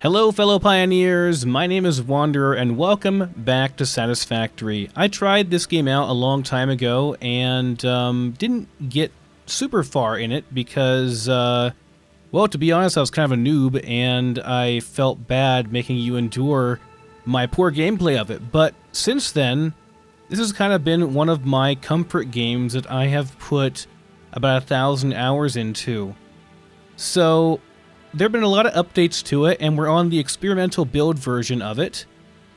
Hello fellow pioneers, my name is Wanderer and welcome back to Satisfactory. I tried this game out a long time ago and didn't get super far in it because, well, to be honest, I was kind of a noob and I felt bad making you endure my poor gameplay of it. But since then, this has kind of been one of my comfort games that I have put about 1,000 hours into. So there have been a lot of updates to it, and we're on the experimental build version of it.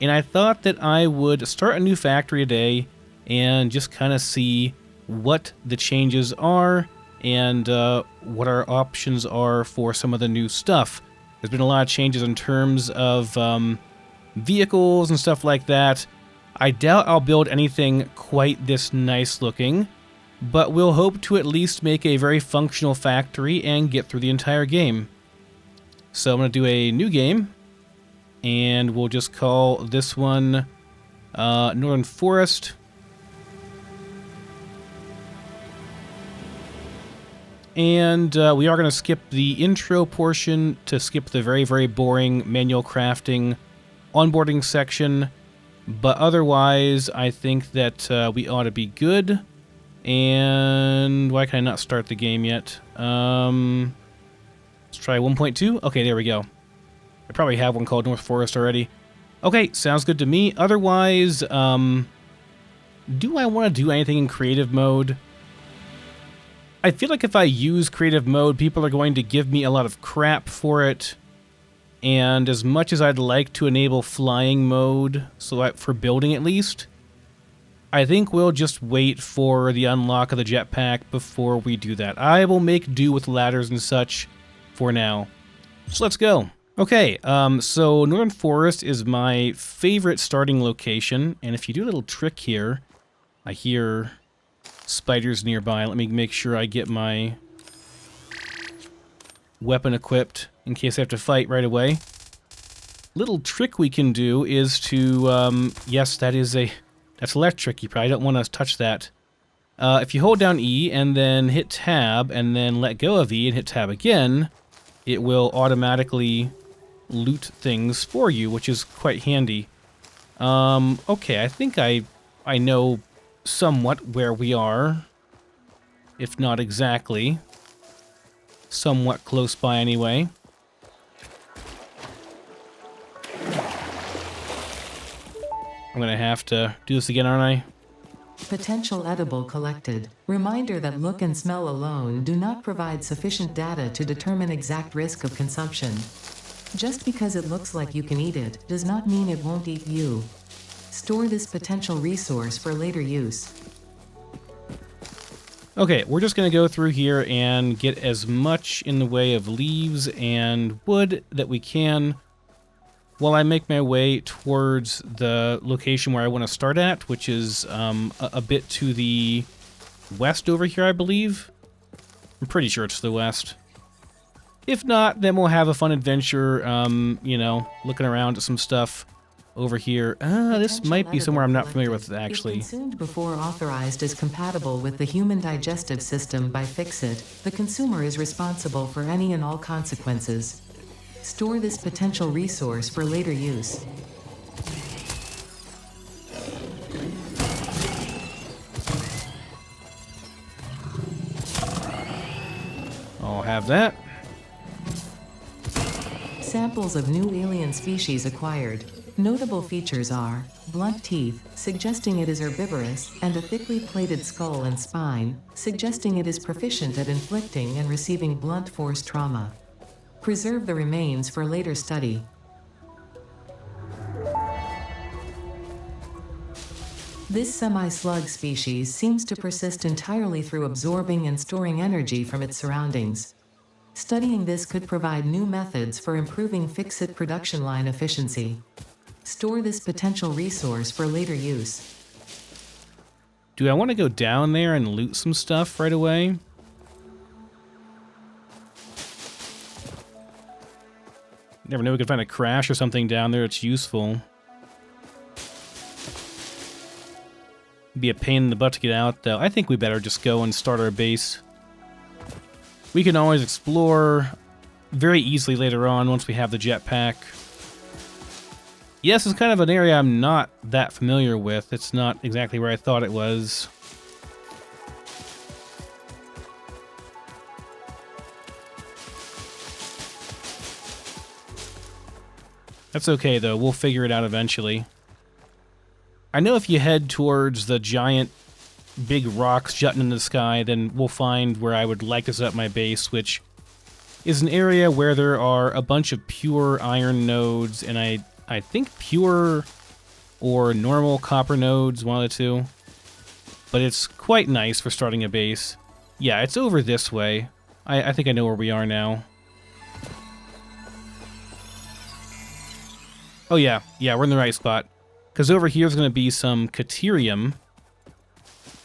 And I thought that I would start a new factory today and just kind of see what the changes are and what our options are for some of the new stuff. There's been a lot of changes in terms of vehicles and stuff like that. I doubt I'll build anything quite this nice looking, but we'll hope to at least make a very functional factory and get through the entire game. So I'm going to do a new game, and we'll just call this one Northern Forest. And we are going to skip the intro portion to skip the very, very boring manual crafting onboarding section. But otherwise, I think that we ought to be good. And why can I not start the game yet? Let's try 1.2. Okay, there we go. I probably have one called North Forest already. Okay, sounds good to me. Otherwise, do I want to do anything in creative mode? I feel like if I use creative mode, people are going to give me a lot of crap for it. And as much as I'd like to enable flying mode, for building at least, I think we'll just wait for the unlock of the jetpack before we do that. I will make do with ladders and such for now. So let's go. Okay, so Northern Forest is my favorite starting location, and if you do a little trick here, I hear spiders nearby. Let me make sure I get my weapon equipped in case I have to fight right away. Little trick we can do is to, yes, that's electric. You probably don't want to touch that. If you hold down E and then hit tab and then let go of E and hit tab again, it will automatically loot things for you, which is quite handy. Okay, I think I know somewhat where we are, if not exactly. Somewhat close by anyway. I'm gonna have to do this again, aren't I? Potential edible collected. Reminder that look and smell alone do not provide sufficient data to determine exact risk of consumption. Just because it looks like you can eat it, does not mean it won't eat you. Store this potential resource for later use. Okay, we're just going to go through here and get as much in the way of leaves and wood that we can while I make my way towards the location where I want to start at, which is a bit to the west over here, I believe. I'm pretty sure it's to the west. If not, then we'll have a fun adventure, you know, looking around at some stuff over here. This might be somewhere I'm not familiar with, actually. If consumed before authorized is compatible with the human digestive system by Fix-It, the consumer is responsible for any and all consequences. Store this potential resource for later use. I'll have that. Samples of new alien species acquired. Notable features are blunt teeth, suggesting it is herbivorous, and a thickly plated skull and spine, suggesting it is proficient at inflicting and receiving blunt force trauma. Preserve the remains for later study. This semi-slug species seems to persist entirely through absorbing and storing energy from its surroundings. Studying this could provide new methods for improving Fix-It production line efficiency. Store this potential resource for later use. Do I want to go down there and loot some stuff right away? Never know, we could find a crash or something down there that's useful. Be a pain in the butt to get out, though. I think we better just go and start our base. We can always explore very easily later on once we have the jetpack. Yes, it's kind of an area I'm not that familiar with. It's not exactly where I thought it was. That's okay, though. We'll figure it out eventually. I know if you head towards the giant big rocks jutting in the sky, then we'll find where I would like to set up my base, which is an area where there are a bunch of pure iron nodes, and I think pure or normal copper nodes, one of the two. But it's quite nice for starting a base. Yeah, it's over this way. I think I know where we are now. Oh yeah, we're in the right spot. Because over here is going to be some Caterium,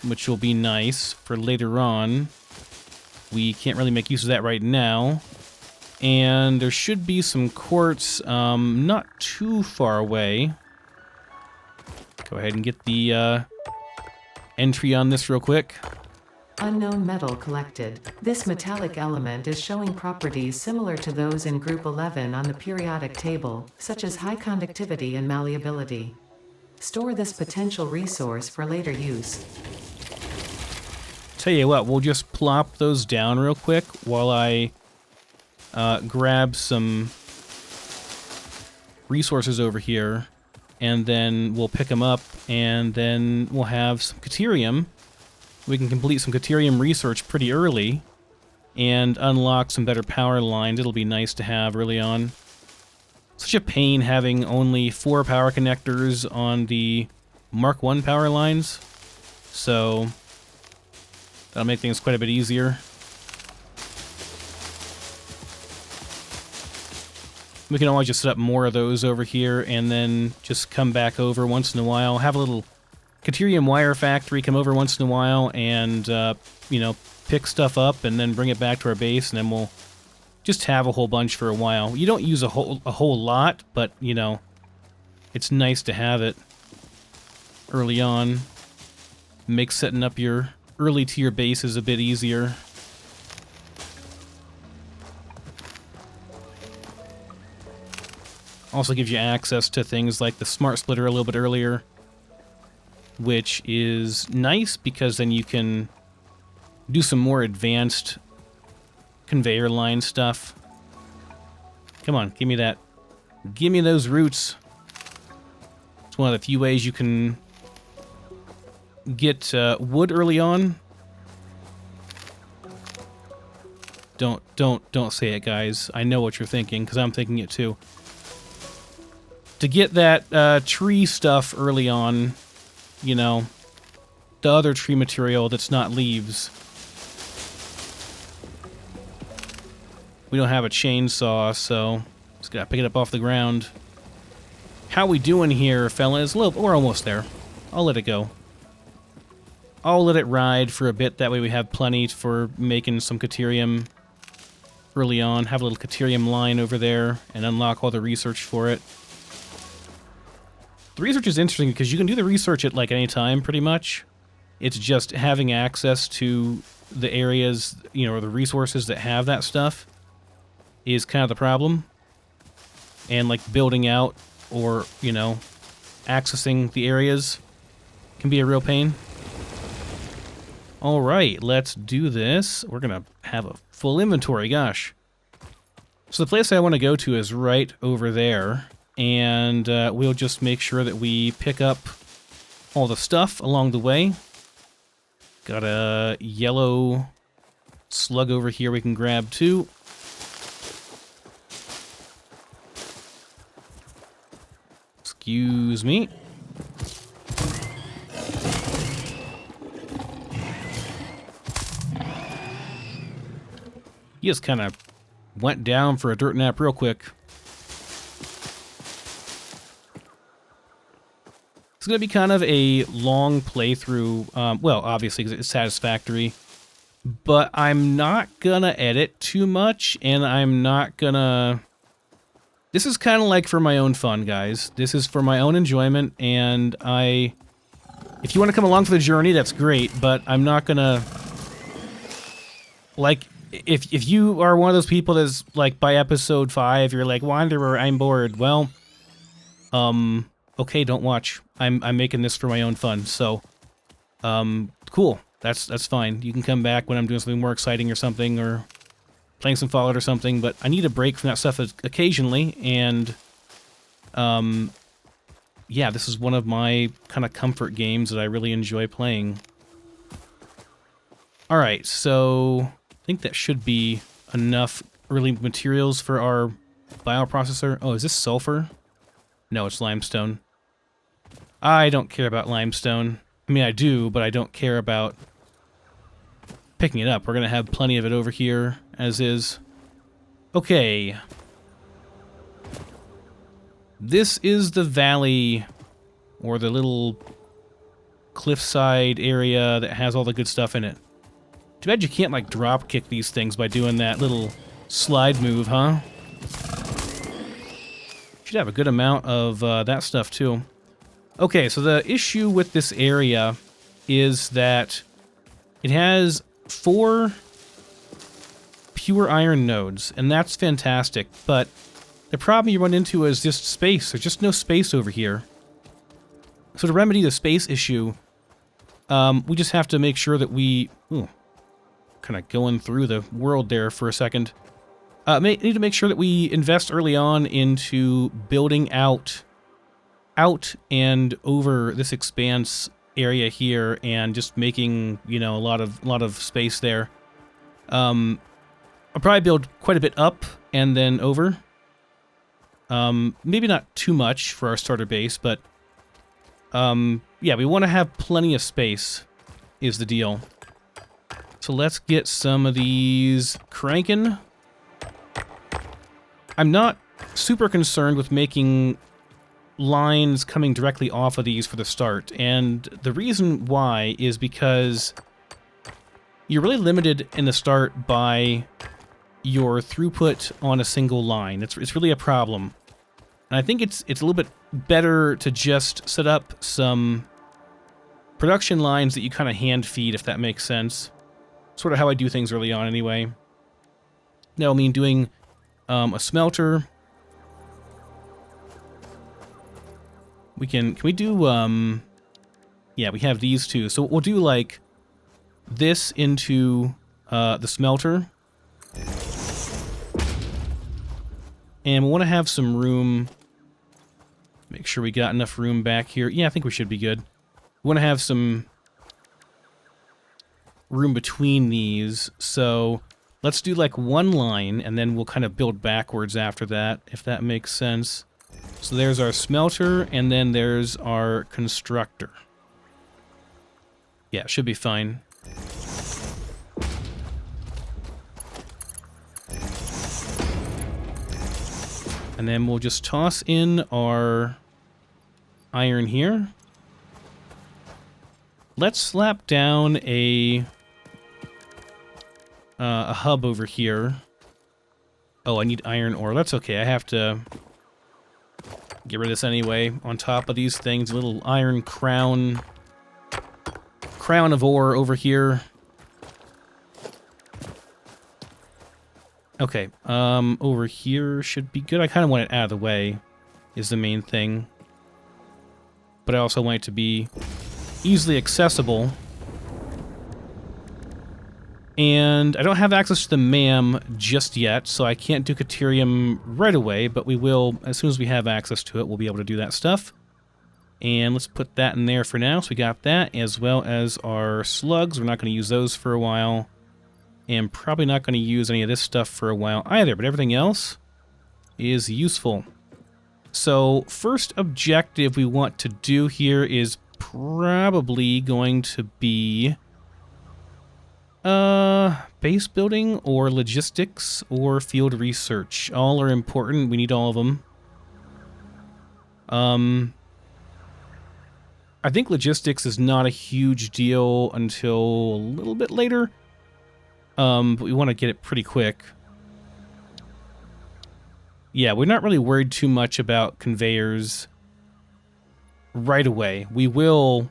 which will be nice for later on. We can't really make use of that right now. And there should be some quartz not too far away. Go ahead and get the entry on this real quick. Unknown metal collected. This metallic element is showing properties similar to those in Group 11 on the periodic table, such as high conductivity and malleability. Store this potential resource for later use. Tell you what, we'll just plop those down real quick while I grab some resources over here, and then we'll pick them up, and then we'll have some Caterium. We can complete some Caterium research pretty early and unlock some better power lines. It'll be nice to have early on. Such a pain having only 4 power connectors on the Mark 1 power lines, so that'll make things quite a bit easier. We can always just set up more of those over here and then just come back over once in a while. Have a little Caterium wire factory come over once in a while and, you know, pick stuff up and then bring it back to our base, and then we'll just have a whole bunch for a while. You don't use a whole lot, but, you know, it's nice to have it early on. Makes setting up your early tier bases a bit easier. Also gives you access to things like the Smart Splitter a little bit earlier, which is nice because then you can do some more advanced conveyor line stuff. Come on, give me that. Give me those roots. It's one of the few ways you can get wood early on. Don't say it, guys. I know what you're thinking, because I'm thinking it too. To get that tree stuff early on, you know, the other tree material that's not leaves. We don't have a chainsaw, so just gotta pick it up off the ground. How we doing here, fellas? We're almost there. I'll let it go. I'll let it ride for a bit, that way we have plenty for making some Caterium early on. Have a little Caterium line over there and unlock all the research for it. The research is interesting because you can do the research at like any time, pretty much. It's just having access to the areas, you know, or the resources that have that stuff is kind of the problem. And like building out or, you know, accessing the areas can be a real pain. All right, let's do this. We're going to have a full inventory, gosh. So the place I want to go to is right over there. And we'll just make sure that we pick up all the stuff along the way. Got a yellow slug over here we can grab too. Excuse me. He just kind of went down for a dirt nap real quick. It's going to be kind of a long playthrough, well, obviously, because it's Satisfactory, but I'm not going to edit too much, and I'm not going to... This is kind of like for my own fun, guys. This is for my own enjoyment, and if you want to come along for the journey, that's great, but I'm not going to... Like, if you are one of those people that's like by episode 5, you're like, Wanderer, I'm bored. Well, okay, don't watch. I'm making this for my own fun. So, cool. That's fine. You can come back when I'm doing something more exciting or something, or playing some Fallout or something. But I need a break from that stuff occasionally, and yeah, this is one of my kind of comfort games that I really enjoy playing. All right, so I think that should be enough early materials for our bioprocessor. Oh, is this sulfur? No, it's limestone. I don't care about limestone. I mean, I do, but I don't care about picking it up. We're going to have plenty of it over here, as is. Okay. This is the valley, or the little cliffside area that has all the good stuff in it. Too bad you can't, like, drop kick these things by doing that little slide move, huh? Should have a good amount of that stuff, too. Okay, so the issue with this area is that it has 4 pure iron nodes, and that's fantastic, but the problem you run into is just space. There's just no space over here. So to remedy the space issue, we just have to make sure that we... Ooh, kind of going through the world there for a second. Need to make sure that we invest early on into building out and over this expanse area here, and just making, you know, a lot of space there. I'll probably build quite a bit up and then over. Maybe not too much for our starter base, but yeah, we want to have plenty of space is the deal. So let's get some of these cranking. I'm not super concerned with making lines coming directly off of these for the start, and the reason why is because you're really limited in the start by your throughput on a single line. It's really a problem. And I think it's a little bit better to just set up some production lines that you kind of hand feed, if that makes sense. Sort of how I do things early on anyway. That'll mean doing a smelter. Can we do, yeah, we have these two. So we'll do like this into the smelter. And we want to have some room. Make sure we got enough room back here. Yeah, I think we should be good. We want to have some room between these. So let's do like one line, and then we'll kind of build backwards after that, if that makes sense. So there's our smelter, and then there's our constructor. Yeah, should be fine. And then we'll just toss in our iron here. Let's slap down a hub over here. Oh, I need iron ore. That's okay. I have to get rid of this anyway. On top of these things, a little iron crown of ore over here. Okay, over here should be good. I kind of want it out of the way, is the main thing. But I also want it to be easily accessible. And I don't have access to the MAM just yet, so I can't do Caterium right away, but we will, as soon as we have access to it, we'll be able to do that stuff. And let's put that in there for now. So we got that, as well as our slugs. We're not going to use those for a while. And probably not going to use any of this stuff for a while either, but everything else is useful. So first objective we want to do here is probably going to be base building or logistics or field research. All are important. We need all of them. I think logistics is not a huge deal until a little bit later. But we want to get it pretty quick. Yeah, we're not really worried too much about conveyors right away. We will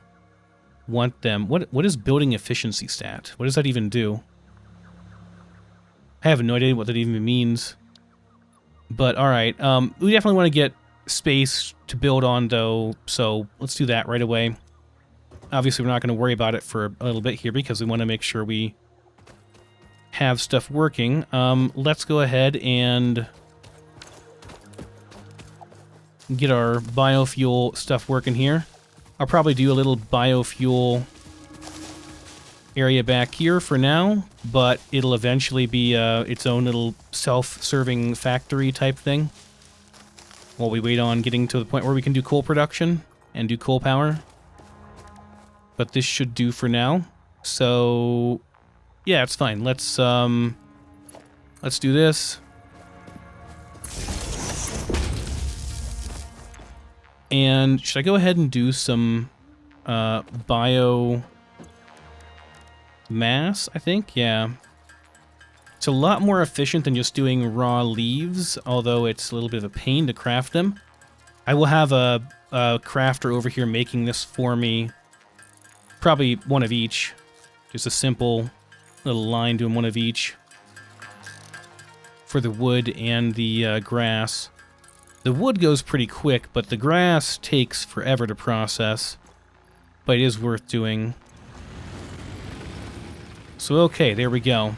want them. What is building efficiency stat? What does that even do? I have no idea what that even means. But alright, we definitely want to get space to build on, though, so let's do that right away. Obviously, we're not going to worry about it for a little bit here because we want to make sure we have stuff working. Let's go ahead and get our biofuel stuff working here. I'll probably do a little biofuel area back here for now, but it'll eventually be its own little self-serving factory type thing while we wait on getting to the point where we can do coal production and do coal power. But this should do for now. So yeah, it's fine. Let's do this. And should I go ahead and do some bio mass, I think? Yeah. It's a lot more efficient than just doing raw leaves, although it's a little bit of a pain to craft them. I will have a crafter over here making this for me. Probably one of each. Just a simple little line doing one of each for the wood and the grass. The wood goes pretty quick, but the grass takes forever to process. But it is worth doing. So okay, there we go.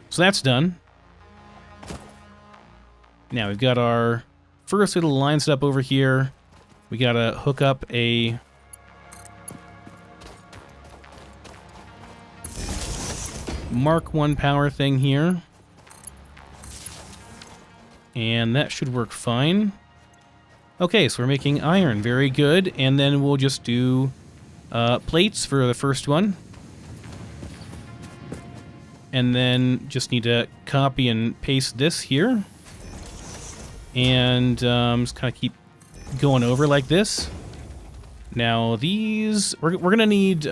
So that's done. Now we've got our first little line set up over here. We gotta hook up a Mark 1 power thing here. And that should work fine. Okay, so we're making iron. Very good. And then we'll just do plates for the first one. And then just need to copy and paste this here. And just kind of keep going over like this. Now these, we're going to need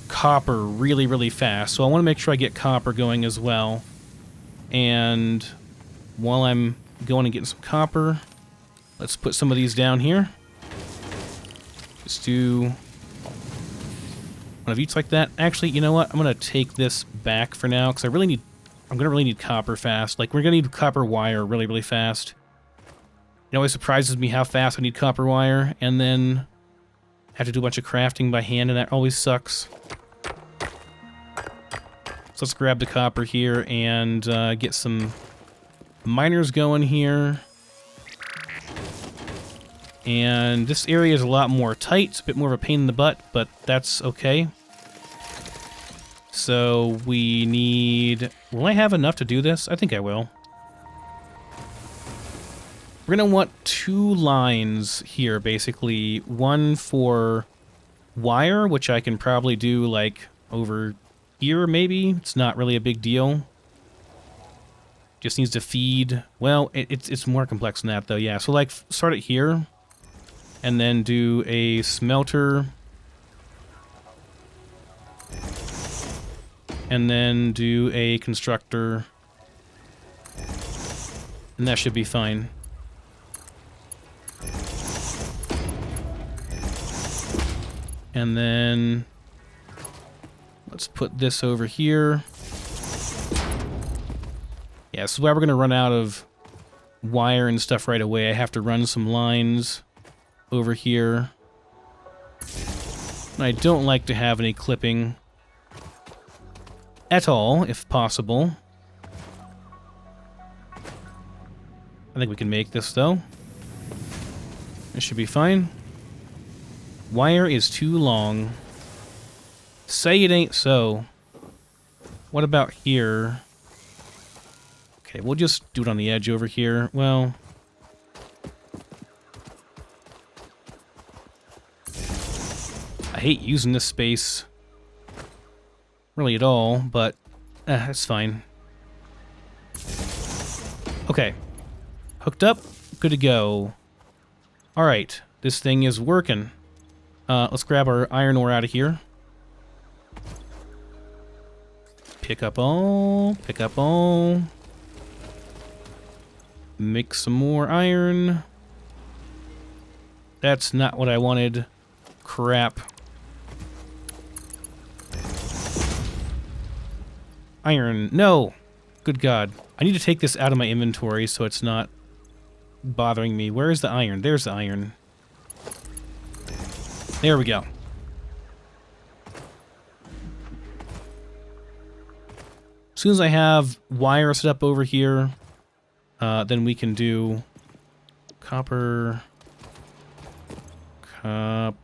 copper really, really fast. So I want to make sure I get copper going as well. And while I'm going and getting some copper, let's put some of these down here. Just do one of each like that. Actually, you know what? I'm going to take this back for now because I'm going to really need copper fast. Like, we're going to need copper wire really, really fast. It always surprises me how fast I need copper wire, and then have to do a bunch of crafting by hand, and that always sucks. So let's grab the copper here and get some miners going here. And this area is a lot more tight. It's a bit more of a pain in the butt, but that's okay. So we need... Will I have enough to do this? I think I will. We're going to want 2 lines here, basically. One for wire, which I can probably do, like, over here, maybe. It's not really a big deal. Just needs to feed... Well, it's more complex than that, though, yeah. So, like, start it here. And then do a smelter. And then do a constructor. And that should be fine. And then let's put this over here. Yeah, this is why we're going to run out of wire and stuff right away. I have to run some lines over here. And I don't like to have any clipping at all, if possible. I think we can make this, though. This should be fine. Wire is too long. Say it ain't so. What about here? Okay, we'll just do it on the edge over here. Well... I hate using this space really at all, but that's fine. Okay. Hooked up. Good to go. Alright. This thing is working. Let's grab our iron ore out of here. Pick up all. Pick up all. Make some more iron. That's not what I wanted. Crap. Iron. No! Good God. I need to take this out of my inventory so it's not bothering me. Where is the iron? There's the iron. There we go. As soon as I have wire set up over here, then we can do copper. And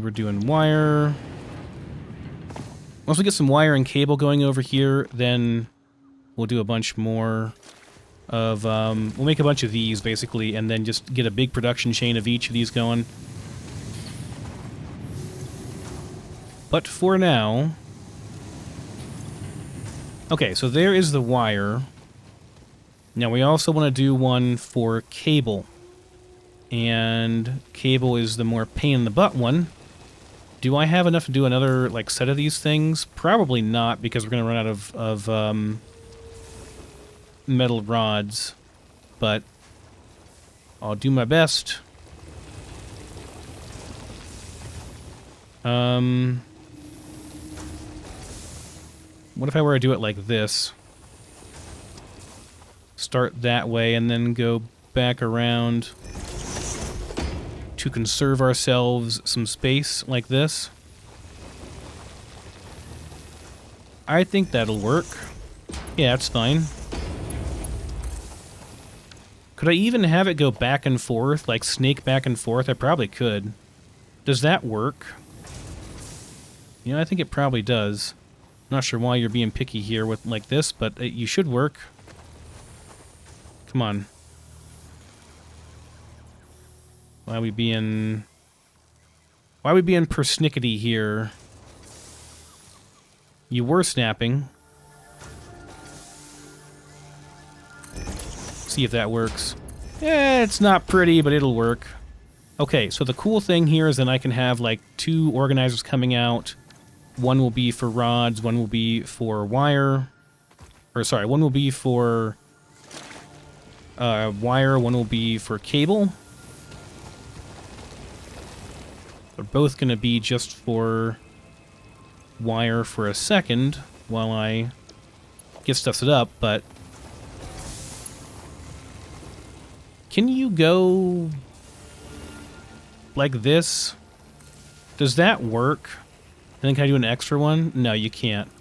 we're doing wire. Once we get some wire and cable going over here, then we'll do a bunch more of, we'll make a bunch of these, basically, and then just get a big production chain of each of these going. But for now... Okay, so there is the wire. Now we also want to do one for cable. And cable is the more pain-in-the-butt one. Do I have enough to do another, like, set of these things? Probably not, because we're going to run out of metal rods. But I'll do my best. What if I were to do it like this? Start that way and then go back around to conserve ourselves some space like this. I think that'll work. Yeah, that's fine. Could I even have it go back and forth, like snake back and forth? I probably could. Does that work? You know, I think it probably does. Not sure why you're being picky here with like this, but you should work. Come on. Why are we being persnickety here? You were snapping. See if that works. It's not pretty, but it'll work. Okay, so the cool thing here is that I can have like 2 organizers coming out. One will be for rods, one will be for wire. Or sorry, one will be for wire, one will be for cable. They're both going to be just for wire for a second while I get stuff set up, but can you go like this? Does that work? And then can I do an extra one? No, you can't.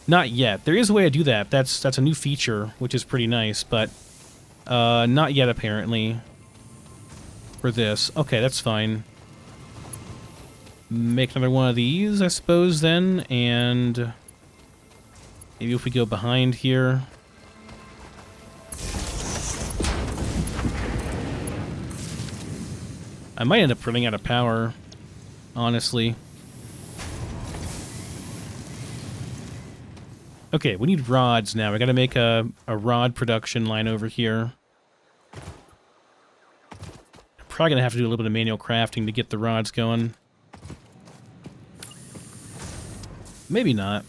Not yet. There is a way to do that. That's a new feature, which is pretty nice, but not yet apparently for this. Okay, that's fine. Make another one of these, I suppose, then, and maybe if we go behind here. I might end up running out of power, honestly. Okay, we need rods now. I gotta make a rod production line over here. I'm probably gonna have to do a little bit of manual crafting to get the rods going. Maybe not.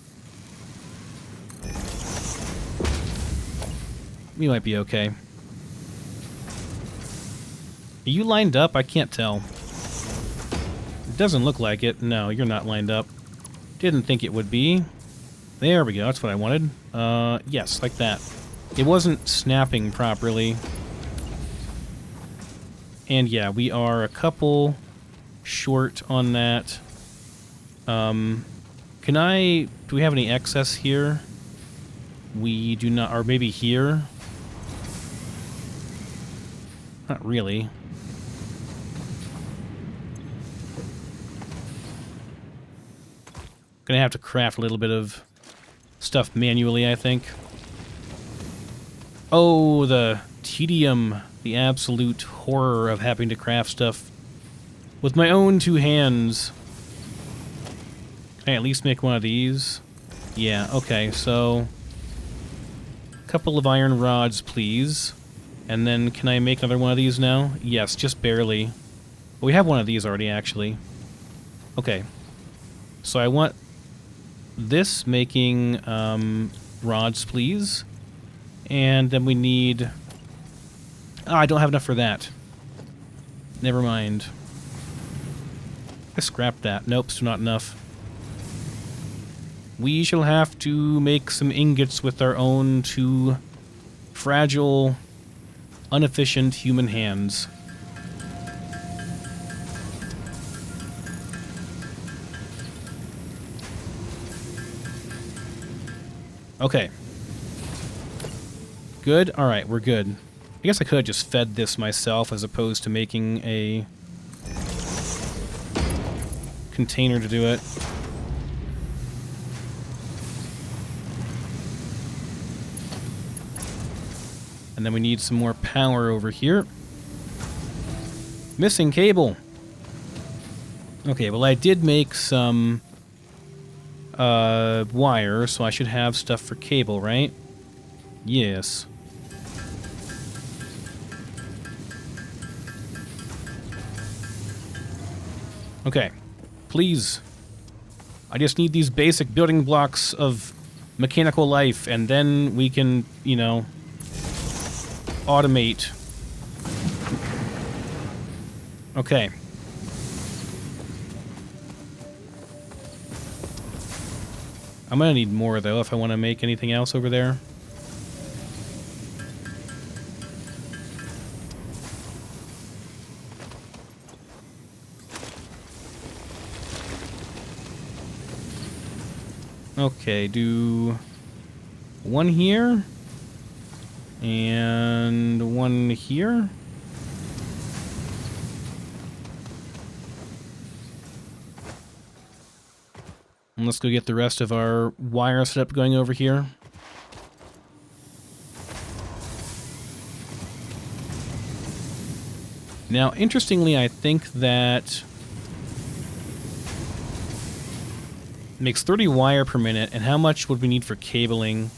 We might be okay. Are you lined up? I can't tell. It doesn't look like it. No, you're not lined up. Didn't think it would be. There we go. That's what I wanted. Yes, like that. It wasn't snapping properly. And yeah, we are a couple short on that. Do we have any excess here? We do not, or maybe here? Not really. Gonna have to craft a little bit of stuff manually, I think. Oh, the tedium, the absolute horror of having to craft stuff with my own 2 hands. Can I at least make one of these? Yeah, okay, so a couple of iron rods, please. And then can I make another one of these now? Yes, just barely. But we have one of these already, actually. Okay. So I want this making rods, please. And then we need... Oh, I don't have enough for that. Never mind. I scrapped that. Nope, still not enough. We shall have to make some ingots with our own two fragile, inefficient human hands. Okay. Good? Alright, we're good. I guess I could have just fed this myself as opposed to making a container to do it. And then we need some more power over here. Missing cable. Okay, well I did make some wire, so I should have stuff for cable, right? Yes. Okay. Please. I just need these basic building blocks of mechanical life, and then we can, you know, automate. Okay. I'm gonna need more, though, if I want to make anything else over there. Okay, do one here and one here. And let's go get the rest of our wire setup going over here. Now, interestingly, I think that makes 30 wire per minute, and how much would we need for cabling?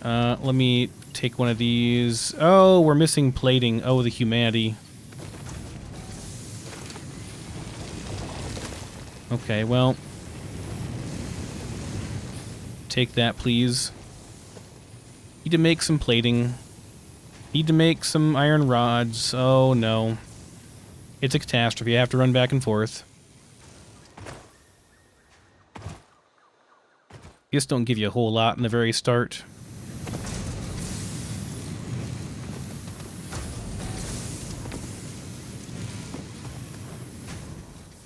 Let me take one of these. Oh, we're missing plating. Oh, the humanity. Okay, well, take that, please. Need to make some plating. Need to make some iron rods. Oh, no. It's a catastrophe. I have to run back and forth. Just don't give you a whole lot in the very start.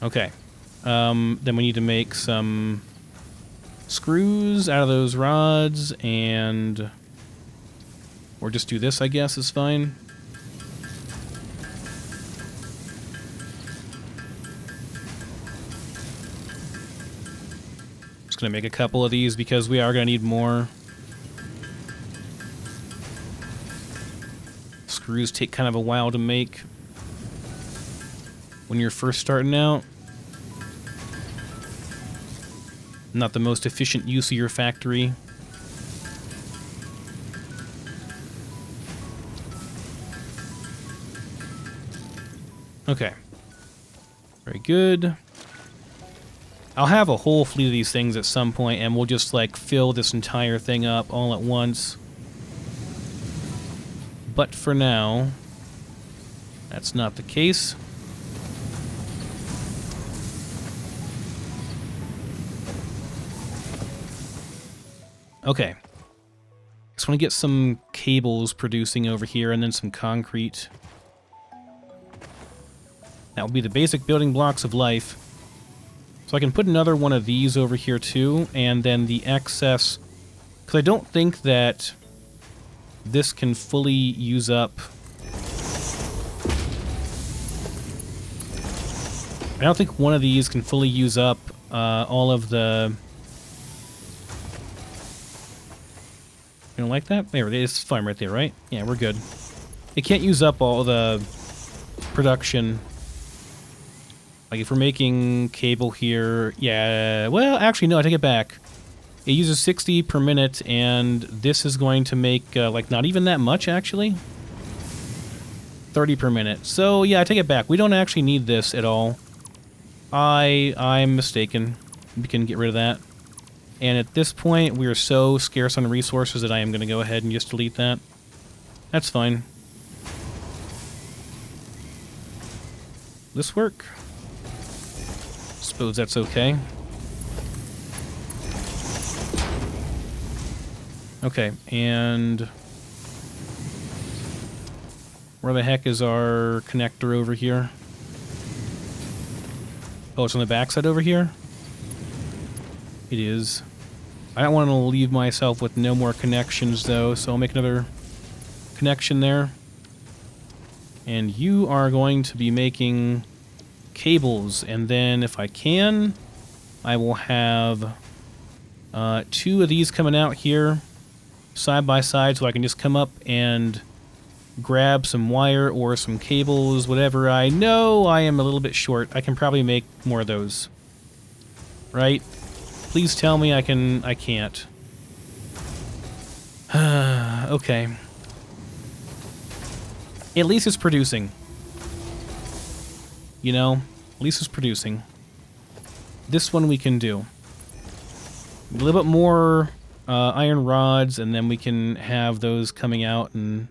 Okay. Then we need to make some screws out of those rods, and or just do this, I guess, is fine. Just gonna make a couple of these because we are gonna need more. Screws take kind of a while to make when you're first starting out. Not the most efficient use of your factory. Okay. Very good. I'll have a whole fleet of these things at some point, and we'll just, like, fill this entire thing up all at once. But for now, that's not the case. Okay. Just want to get some cables producing over here, and then some concrete. That will be the basic building blocks of life. So I can put another one of these over here too, and then the excess, because I don't think that this can fully use up. I don't think one of these can fully use up all of the. You don't like that? There it is. It's fine right there, right? Yeah, we're good. It can't use up all the production. Like, if we're making cable here... Yeah, well, actually, no, I take it back. It uses 60 per minute, and this is going to make, like, not even that much, actually. 30 per minute. So, yeah, I take it back. We don't actually need this at all. I'm mistaken. We can get rid of that. And at this point, we are so scarce on resources that I am going to go ahead and just delete that. That's fine. This work? Suppose that's okay. Okay, and where the heck is our connector over here? Oh, it's on the backside over here? It is. I don't want to leave myself with no more connections, though, so I'll make another connection there. And you are going to be making cables, and then if I can, I will have 2 of these coming out here side by side, so I can just come up and grab some wire or some cables, whatever. I know I am a little bit short. I can probably make more of those. Right? Please tell me I can't. Okay. At least it's producing. You know? At least it's producing. This one we can do. A little bit more iron rods, and then we can have those coming out and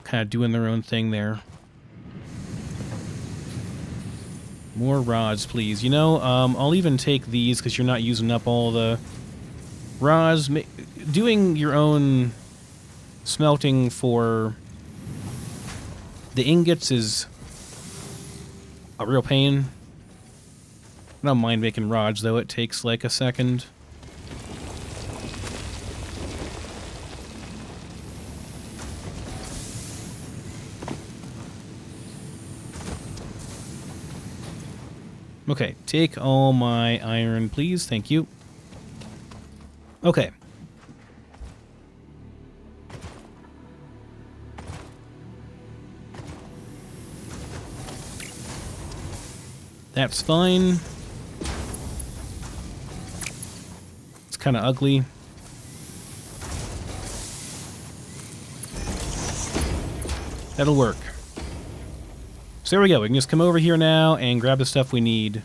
kind of doing their own thing there. More rods, please. You know, I'll even take these because you're not using up all the rods. Doing your own smelting for the ingots is a real pain. I don't mind making rods, though. It takes like a second. Okay, take all my iron, please. Thank you. Okay. That's fine. It's kind of ugly. That'll work. So there we go. We can just come over here now and grab the stuff we need.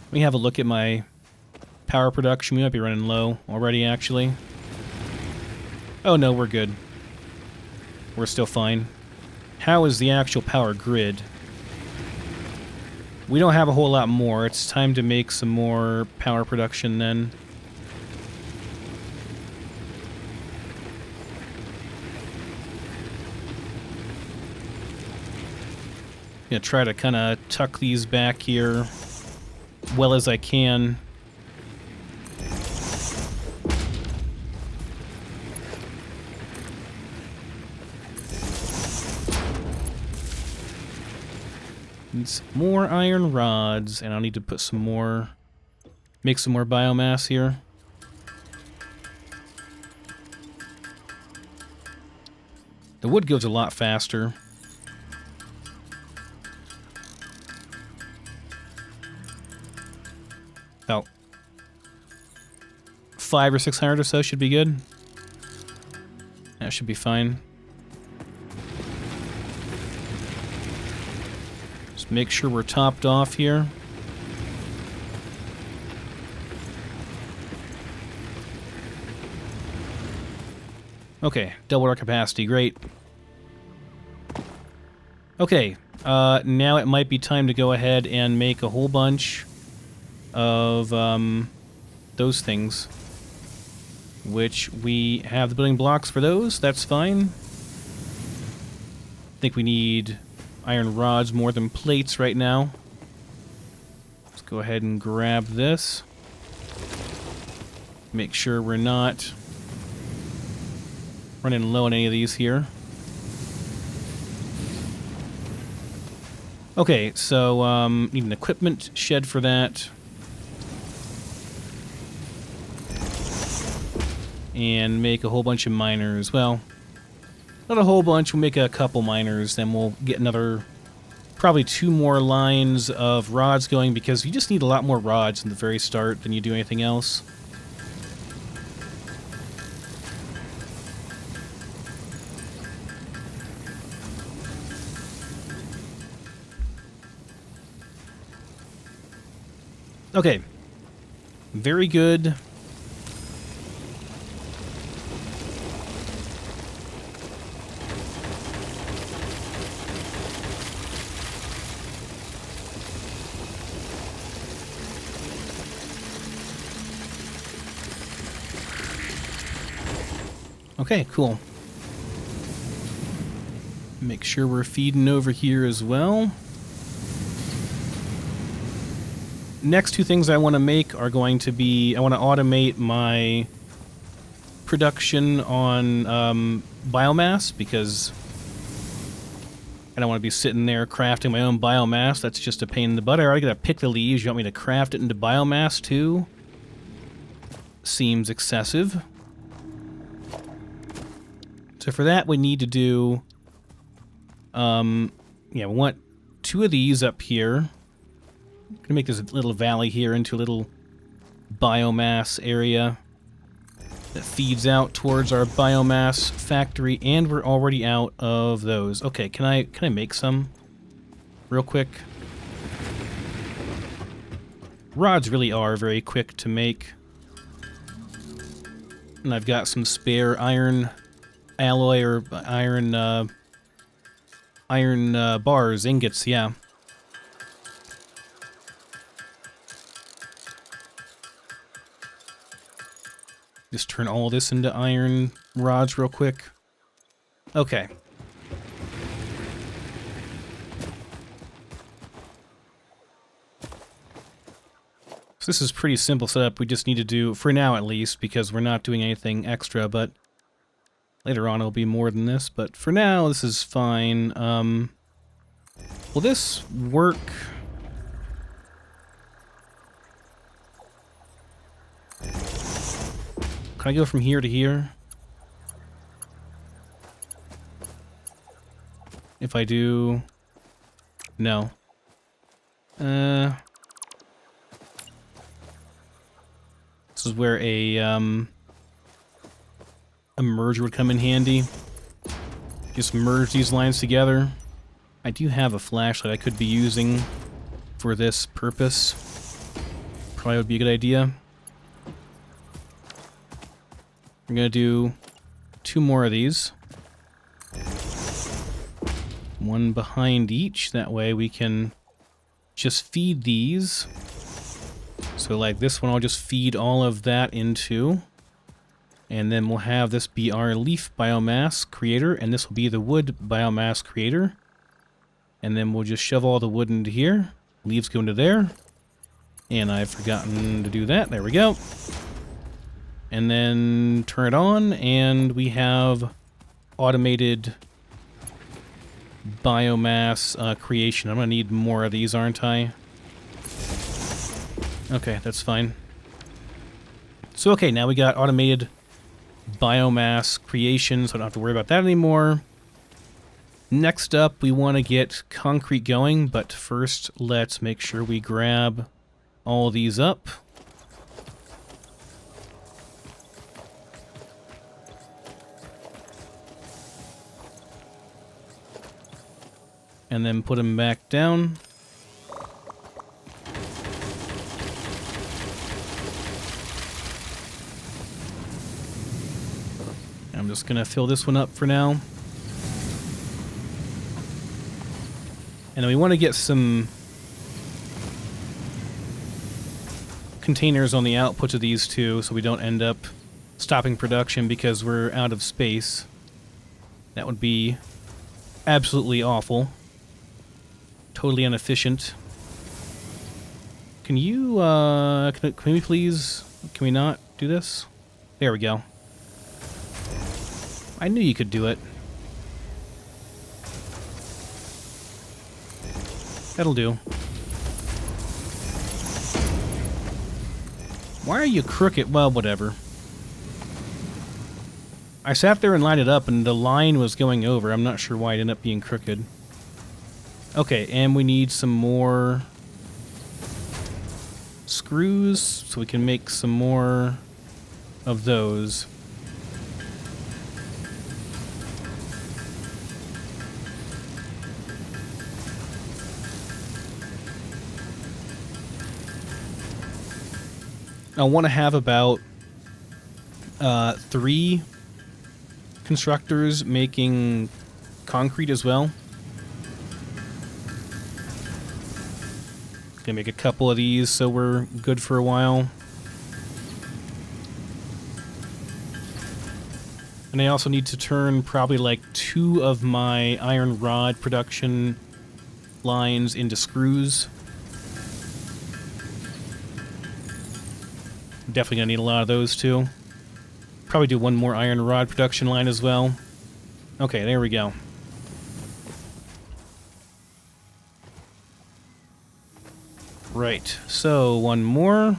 Let me have a look at my power production. We might be running low already, actually. Oh no, we're good. We're still fine. How is the actual power grid? We don't have a whole lot more. It's time to make some more power production then. Gonna try to kind of tuck these back here well as I can. Needs more iron rods, and I'll need to put some more, make some more biomass here. The wood goes a lot faster. About 500 or 600 or so should be good. That should be fine. Just make sure we're topped off here. Okay, double our capacity, great. Okay, now it might be time to go ahead and make a whole bunch of those things, which we have the building blocks for those. That's fine. I think we need iron rods more than plates right now. Let's go ahead and grab this. Make sure we're not running low on any of these here. Okay, so need an equipment shed for that. And make a whole bunch of miners. Well, not a whole bunch, we'll make a couple miners, then we'll get another, probably 2 more lines of rods going, because you just need a lot more rods in the very start than you do anything else. Okay. Very good. Okay, cool. Make sure we're feeding over here as well. Next two things I want to make are going to be, I want to automate my production on biomass, because I don't want to be sitting there crafting my own biomass. That's just a pain in the butt. I already got to pick the leaves. You want me to craft it into biomass too? Seems excessive. So for that, we need to do, we want 2 of these up here. I'm going to make this little valley here into a little biomass area that feeds out towards our biomass factory, and we're already out of those. Okay, can I make some real quick? Rods really are very quick to make. And I've got some spare iron alloy or iron bars, ingots, yeah. Just turn all this into iron rods real quick. Okay. So this is pretty simple setup. We just need to do, for now at least, because we're not doing anything extra, but later on it'll be more than this. But for now, this is fine. Will this work? Can I go from here to here? If I do... No. This is where a merger would come in handy. Just merge these lines together. I do have a flashlight I could be using for this purpose. Probably would be a good idea. We're gonna do 2 more of these. One behind each, that way we can just feed these. So like this one I'll just feed all of that into. And then we'll have this be our leaf biomass creator, and this will be the wood biomass creator. And then we'll just shove all the wood into here. Leaves go into there. And I've forgotten to do that. There we go. And then turn it on, and we have automated biomass creation. I'm going to need more of these, aren't I? Okay, that's fine. So, okay, now we got automated biomass creation, so I don't have to worry about that anymore. Next up, we want to get concrete going, but first, let's make sure we grab all these up. And then put them back down. I'm just gonna fill this one up for now. And then we want to get some containers on the outputs of these two so we don't end up stopping production because we're out of space. That would be absolutely awful. Totally inefficient. Can you, can we please, can we not do this? There we go. I knew you could do it. That'll do. Why are you crooked? Well, whatever. I sat there and lined it up and the line was going over. I'm not sure why it ended up being crooked. Okay, and we need some more screws so we can make some more of those. I want to have about 3 constructors making concrete as well. Gonna make a couple of these so we're good for a while. And I also need to turn probably like 2 of my iron rod production lines into screws. Definitely gonna need a lot of those too. Probably do 1 more iron rod production line as well. Okay, there we go. Right, so 1 more.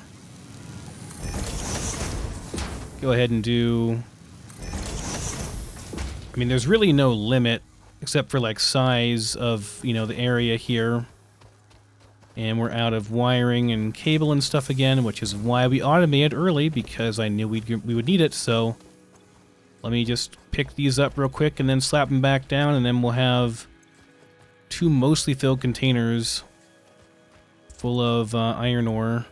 Go ahead and do... I mean, there's really no limit, except for, like, size of, you know, the area here. And we're out of wiring and cable and stuff again, which is why we automated early, because I knew we would need it, so... Let me just pick these up real quick and then slap them back down, and then we'll have 2 mostly filled containers full of iron ore.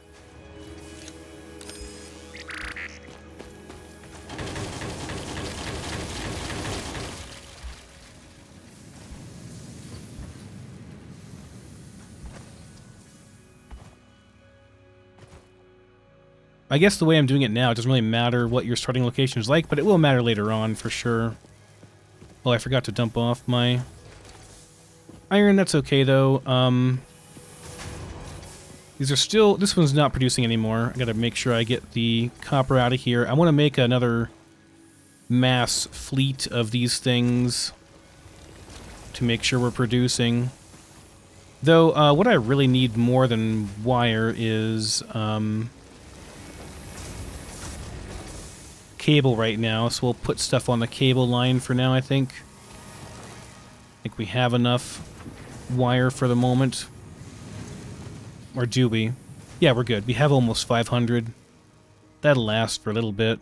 I guess the way I'm doing it now, it doesn't really matter what your starting location is like, but it will matter later on for sure. Oh, I forgot to dump off my iron. That's okay, though. These are still... This one's not producing anymore. I gotta make sure I get the copper out of here. I want to make another mass fleet of these things to make sure we're producing. Though, what I really need more than wire is... cable right now, so we'll put stuff on the cable line for now, I think. I think we have enough wire for the moment. Or do we? Yeah, we're good. We have almost 500. That'll last for a little bit.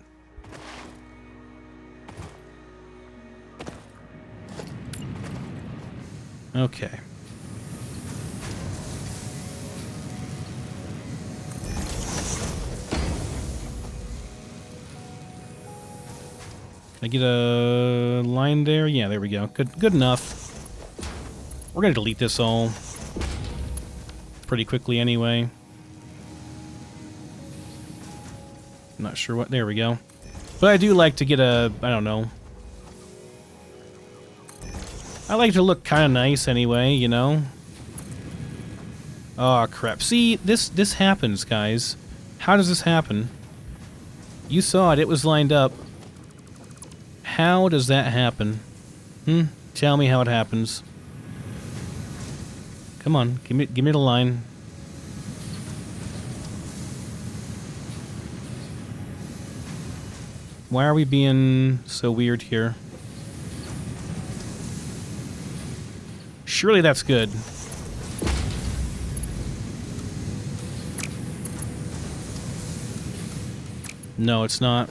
Okay. Can I get a line there? Yeah, there we go. Good enough. We're gonna delete this all pretty quickly anyway. Not sure what... There we go. But I do like to get a... I don't know. I like to look kind of nice anyway, you know? Oh, crap. See, this happens, guys. How does this happen? You saw it. It was lined up. How does that happen? Tell me how it happens. Come on, give me the line. Why are we being so weird here? Surely that's good. No, it's not.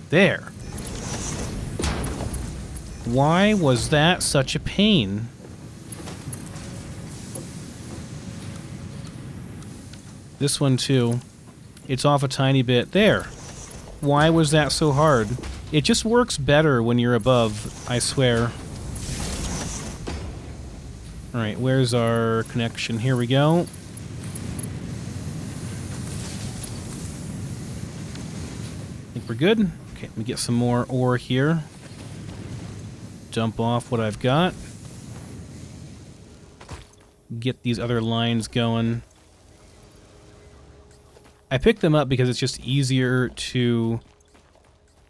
There. Why was that such a pain? This one too. It's off a tiny bit. There. Why was that so hard? It just works better when you're above, I swear. Alright, where's our connection? Here we go. I think we're good. Okay, let me get some more ore here. Dump off what I've got. Get these other lines going. I picked them up because it's just easier to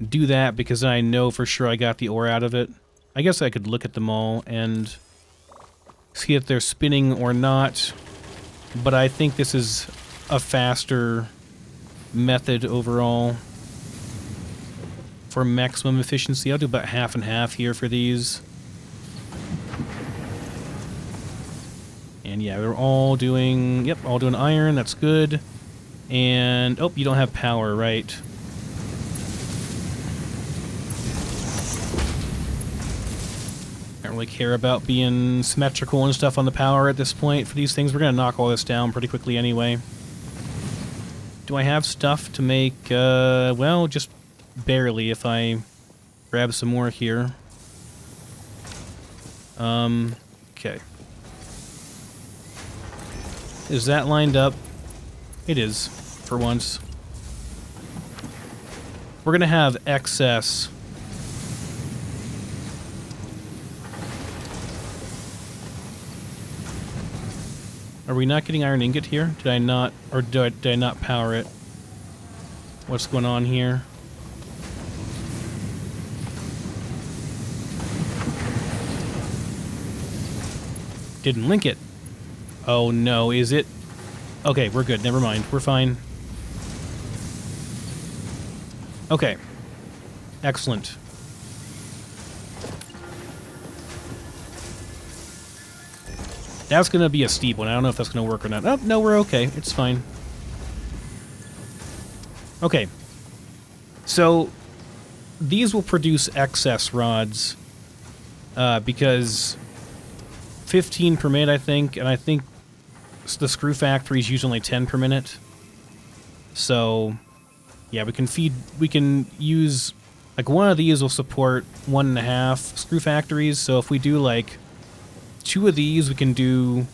do that because I know for sure I got the ore out of it. I guess I could look at them all and see if they're spinning or not, but I think this is a faster method overall for maximum efficiency. I'll do about half and half here for these. And yeah, they're all doing, yep, all doing iron, that's good. And, oh, you don't have power, right. I don't really care about being symmetrical and stuff on the power at this point for these things. We're going to knock all this down pretty quickly anyway. Do I have stuff to make, well, just barely if I grab some more here. Okay. Is that lined up? It is, for once. We're gonna have excess. Are we not getting iron ingot here? Did I not, or did I not power it? What's going on here? Didn't link it. Oh no, is it? Okay, we're good. Never mind. We're fine. Okay. Excellent. That's going to be a steep one. I don't know if that's going to work or not. Oh, no, we're okay. It's fine. Okay. So, these will produce excess rods because 15 per minute, I think, and I think the screw factories use only 10 per minute. So, yeah, we can use, like, one of these will support 1.5 screw factories, so if we do, like, 2 of these, we can do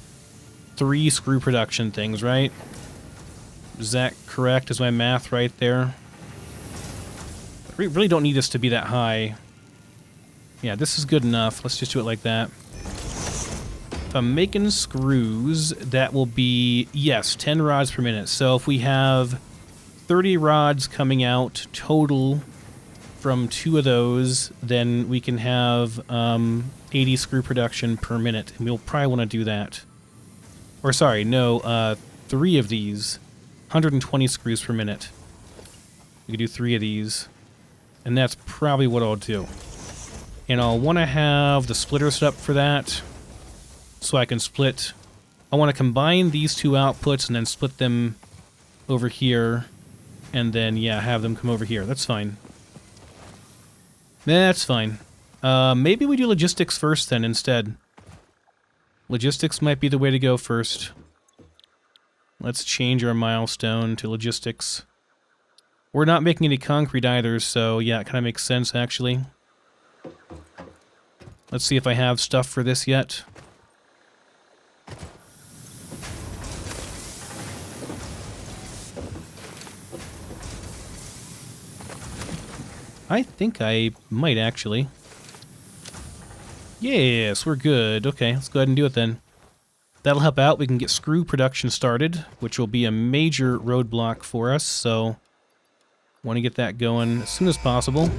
3 screw production things, right? Is that correct? Is my math right there? We really don't need this to be that high. Yeah, this is good enough. Let's just do it like that. If I'm making screws, that will be, yes, 10 rods per minute. So if we have 30 rods coming out total from 2 of those, then we can have 80 screw production per minute. And we'll probably want to do that. Or sorry, no, 3 of these. 120 screws per minute. We could do 3 of these. And that's probably what I'll do. And I'll want to have the splitter set up for that. So I can split. I want to combine these 2 outputs and then split them over here. And then, yeah, have them come over here. That's fine. That's fine. Maybe we do logistics first then instead. Logistics might be the way to go first. Let's change our milestone to logistics. We're not making any concrete either, so yeah, it kind of makes sense actually. Let's see if I have stuff for this yet. I think I might actually. Yes, we're good. Okay, let's go ahead and do it then. That'll help out. We can get screw production started, which will be a major roadblock for us, so want to get that going as soon as possible.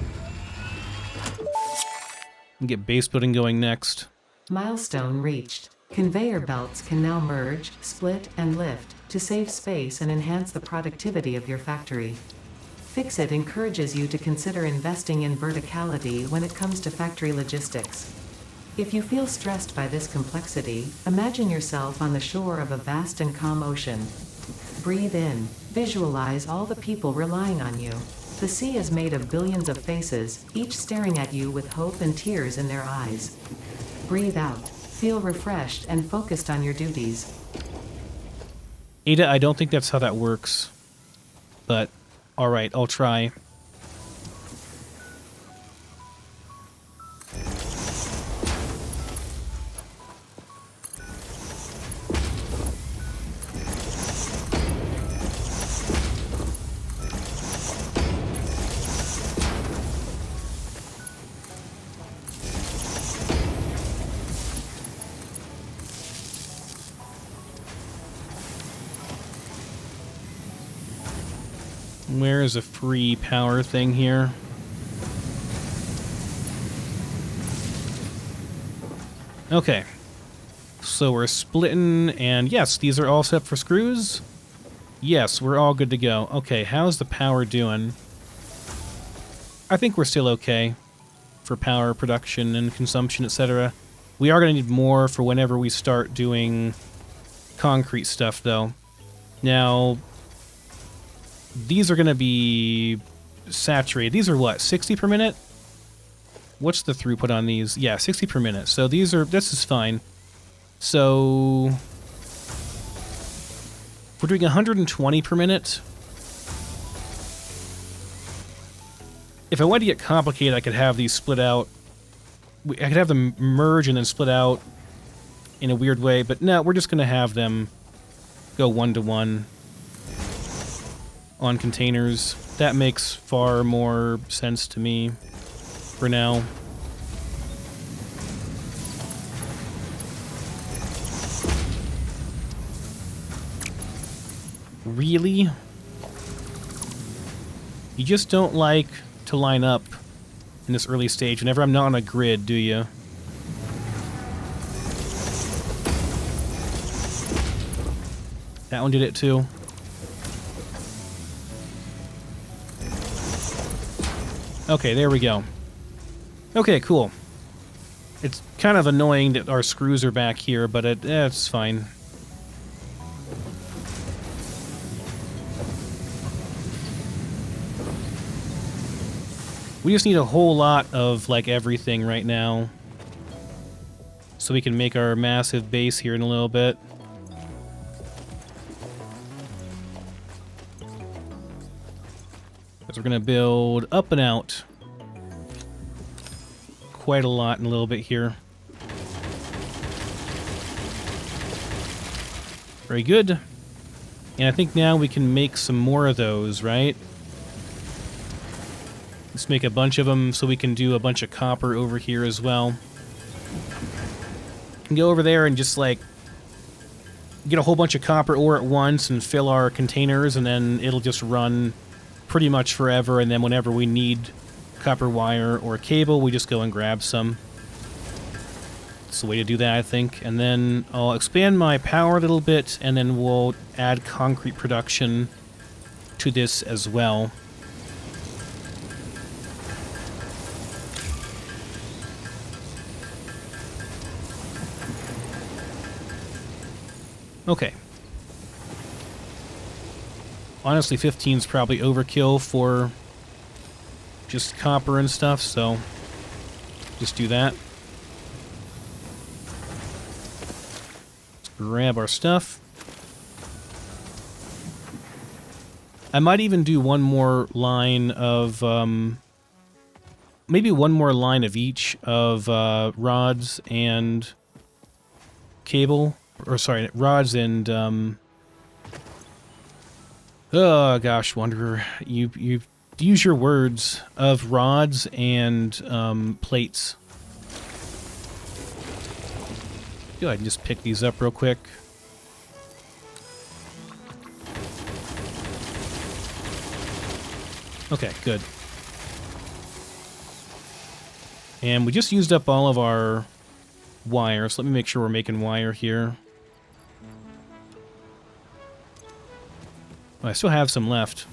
And get base building going next. Milestone reached. Conveyor belts can now merge, split, and lift to save space and enhance the productivity of your factory. Fixit encourages you to consider investing in verticality when it comes to factory logistics. If you feel stressed by this complexity, imagine yourself on the shore of a vast and calm ocean. Breathe in. Visualize all the people relying on you. The sea is made of billions of faces, each staring at you with hope and tears in their eyes. Breathe out. Feel refreshed and focused on your duties. Ada, I don't think that's how that works. But, alright, I'll try. Where is a free power thing here? Okay. So we're splitting, and yes, these are all set for screws. Yes, we're all good to go. Okay, how's the power doing? I think we're still okay for power production and consumption, etc. We are going to need more for whenever we start doing concrete stuff, though. Now, these are going to be saturated. These are what, 60 per minute? What's the throughput on these? Yeah, 60 per minute. So these are, this is fine. So we're doing 120 per minute. If I wanted to get complicated, I could have these split out. I could have them merge and then split out in a weird way, but no, we're just going to have them go one-to-one on containers. That makes far more sense to me for now. Really? You just don't like to line up in this early stage whenever I'm not on a grid, do you? That one did it too. Okay, there we go. Okay, cool. It's kind of annoying that our screws are back here, but it's fine. We just need a whole lot of, like, everything right now, so we can make our massive base here in a little bit. Because we're going to build up and out quite a lot in a little bit here. Very good. And I think now we can make some more of those, right? Let's make a bunch of them so we can do a bunch of copper over here as well. We can go over there and just, like, get a whole bunch of copper ore at once and fill our containers, and then it'll just run pretty much forever, and then whenever we need copper wire or cable, we just go and grab some. That's the way to do that, I think. And then I'll expand my power a little bit, and then we'll add concrete production to this as well. Okay. Honestly, 15 is probably overkill for just copper and stuff, so just do that. Let's grab our stuff. I might even do one more line of, maybe one more line of each of rods and cable. Or sorry, rods and oh gosh, Wanderer, you use your words of rods and plates. Go ahead and just pick these up real quick. Okay, good. And we just used up all of our wire, so let me make sure we're making wire here. I still have some left.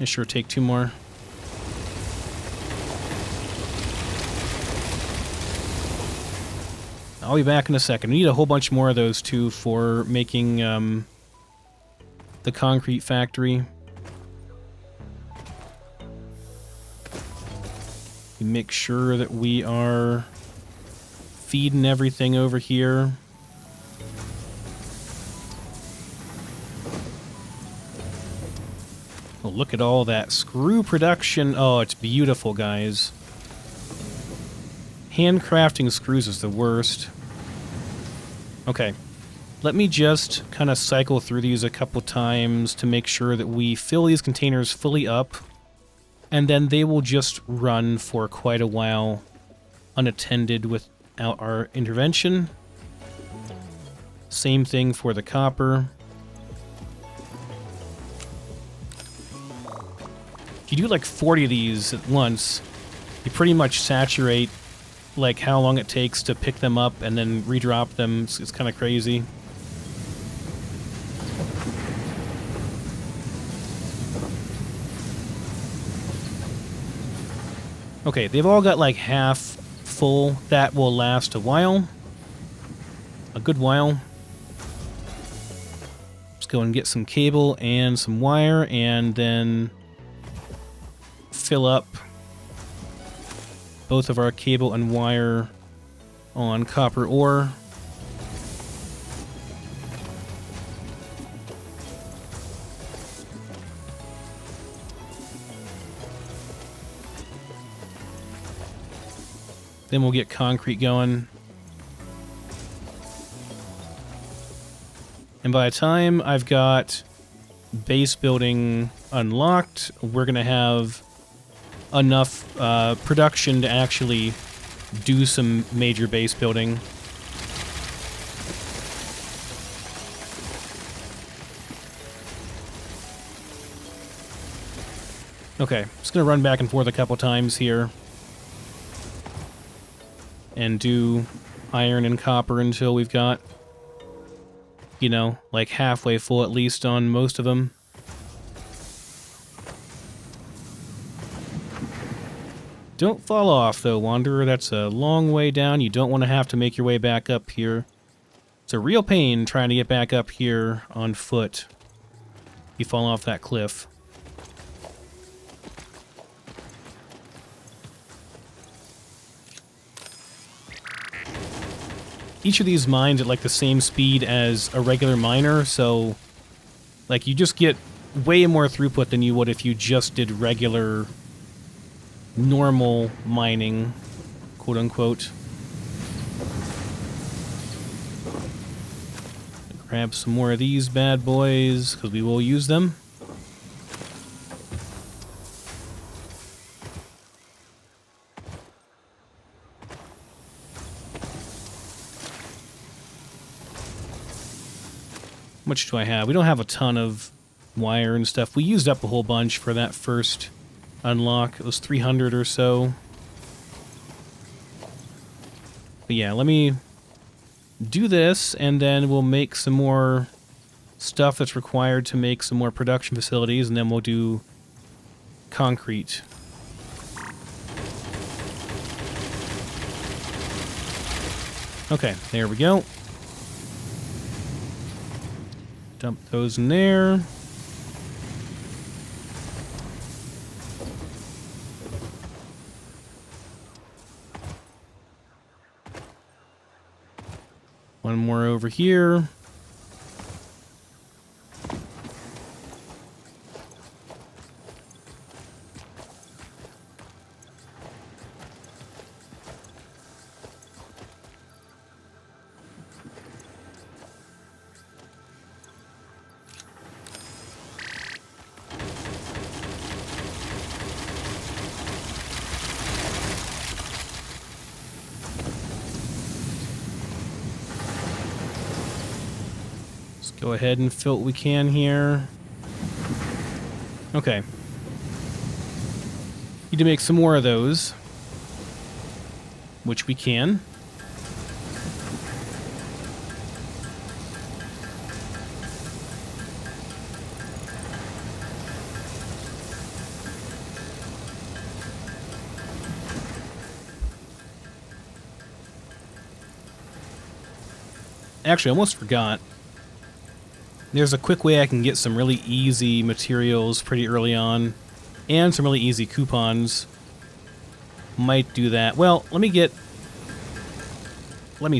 Yeah, sure, take 2 more. I'll be back in a second. We need a whole bunch more of those, too, for making the concrete factory. We make sure that we are feeding everything over here. Oh, look at all that screw production. Oh, it's beautiful, guys. Handcrafting screws is the worst. Okay. Let me just kind of cycle through these a couple times to make sure that we fill these containers fully up. And then they will just run for quite a while unattended without our intervention. Same thing for the copper. If you do like 40 of these at once, you pretty much saturate like how long it takes to pick them up and then redrop them. It's kind of crazy. Okay, they've all got like half full. That will last a while. A good while. Let's go and get some cable and some wire and then fill up both of our cable and wire on copper ore. Then we'll get concrete going. And by the time I've got base building unlocked, we're going to have enough production to actually do some major base building. Okay, just going to run back and forth a couple times here. And do iron and copper until we've got, you know, like halfway full at least on most of them. Don't fall off, though, Wanderer. That's a long way down. You don't want to have to make your way back up here. It's a real pain trying to get back up here on foot. You fall off that cliff. Each of these mines at like the same speed as a regular miner, so like you just get way more throughput than you would if you just did regular normal mining, quote unquote. Grab some more of these bad boys because we will use them. How much do I have? We don't have a ton of wire and stuff. We used up a whole bunch for that first unlock. It was 300 or so. But yeah, let me do this, and then we'll make some more stuff that's required to make some more production facilities, and then we'll do concrete. Okay, there we go. Dump those in there. One more over here. Go ahead and fill what we can here. Okay. Need to make some more of those. Which we can. Actually, I almost forgot. There's a quick way I can get some really easy materials pretty early on, and some really easy coupons. Might do that. Well, let me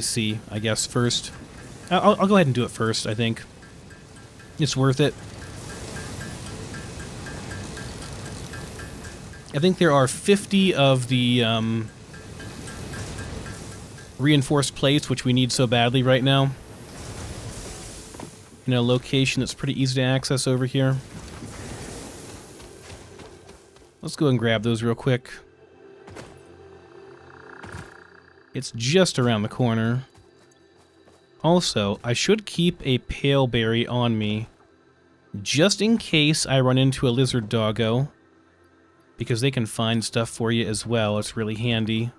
see, I guess, first. I'll go ahead and do it first, I think. It's worth it. I think there are 50 of the reinforced plates, which we need so badly right now. In a location that's pretty easy to access over here. Let's go and grab those real quick. It's just around the corner. Also, I should keep a pale berry on me, just in case I run into a lizard doggo, because they can find stuff for you as well. It's really handy.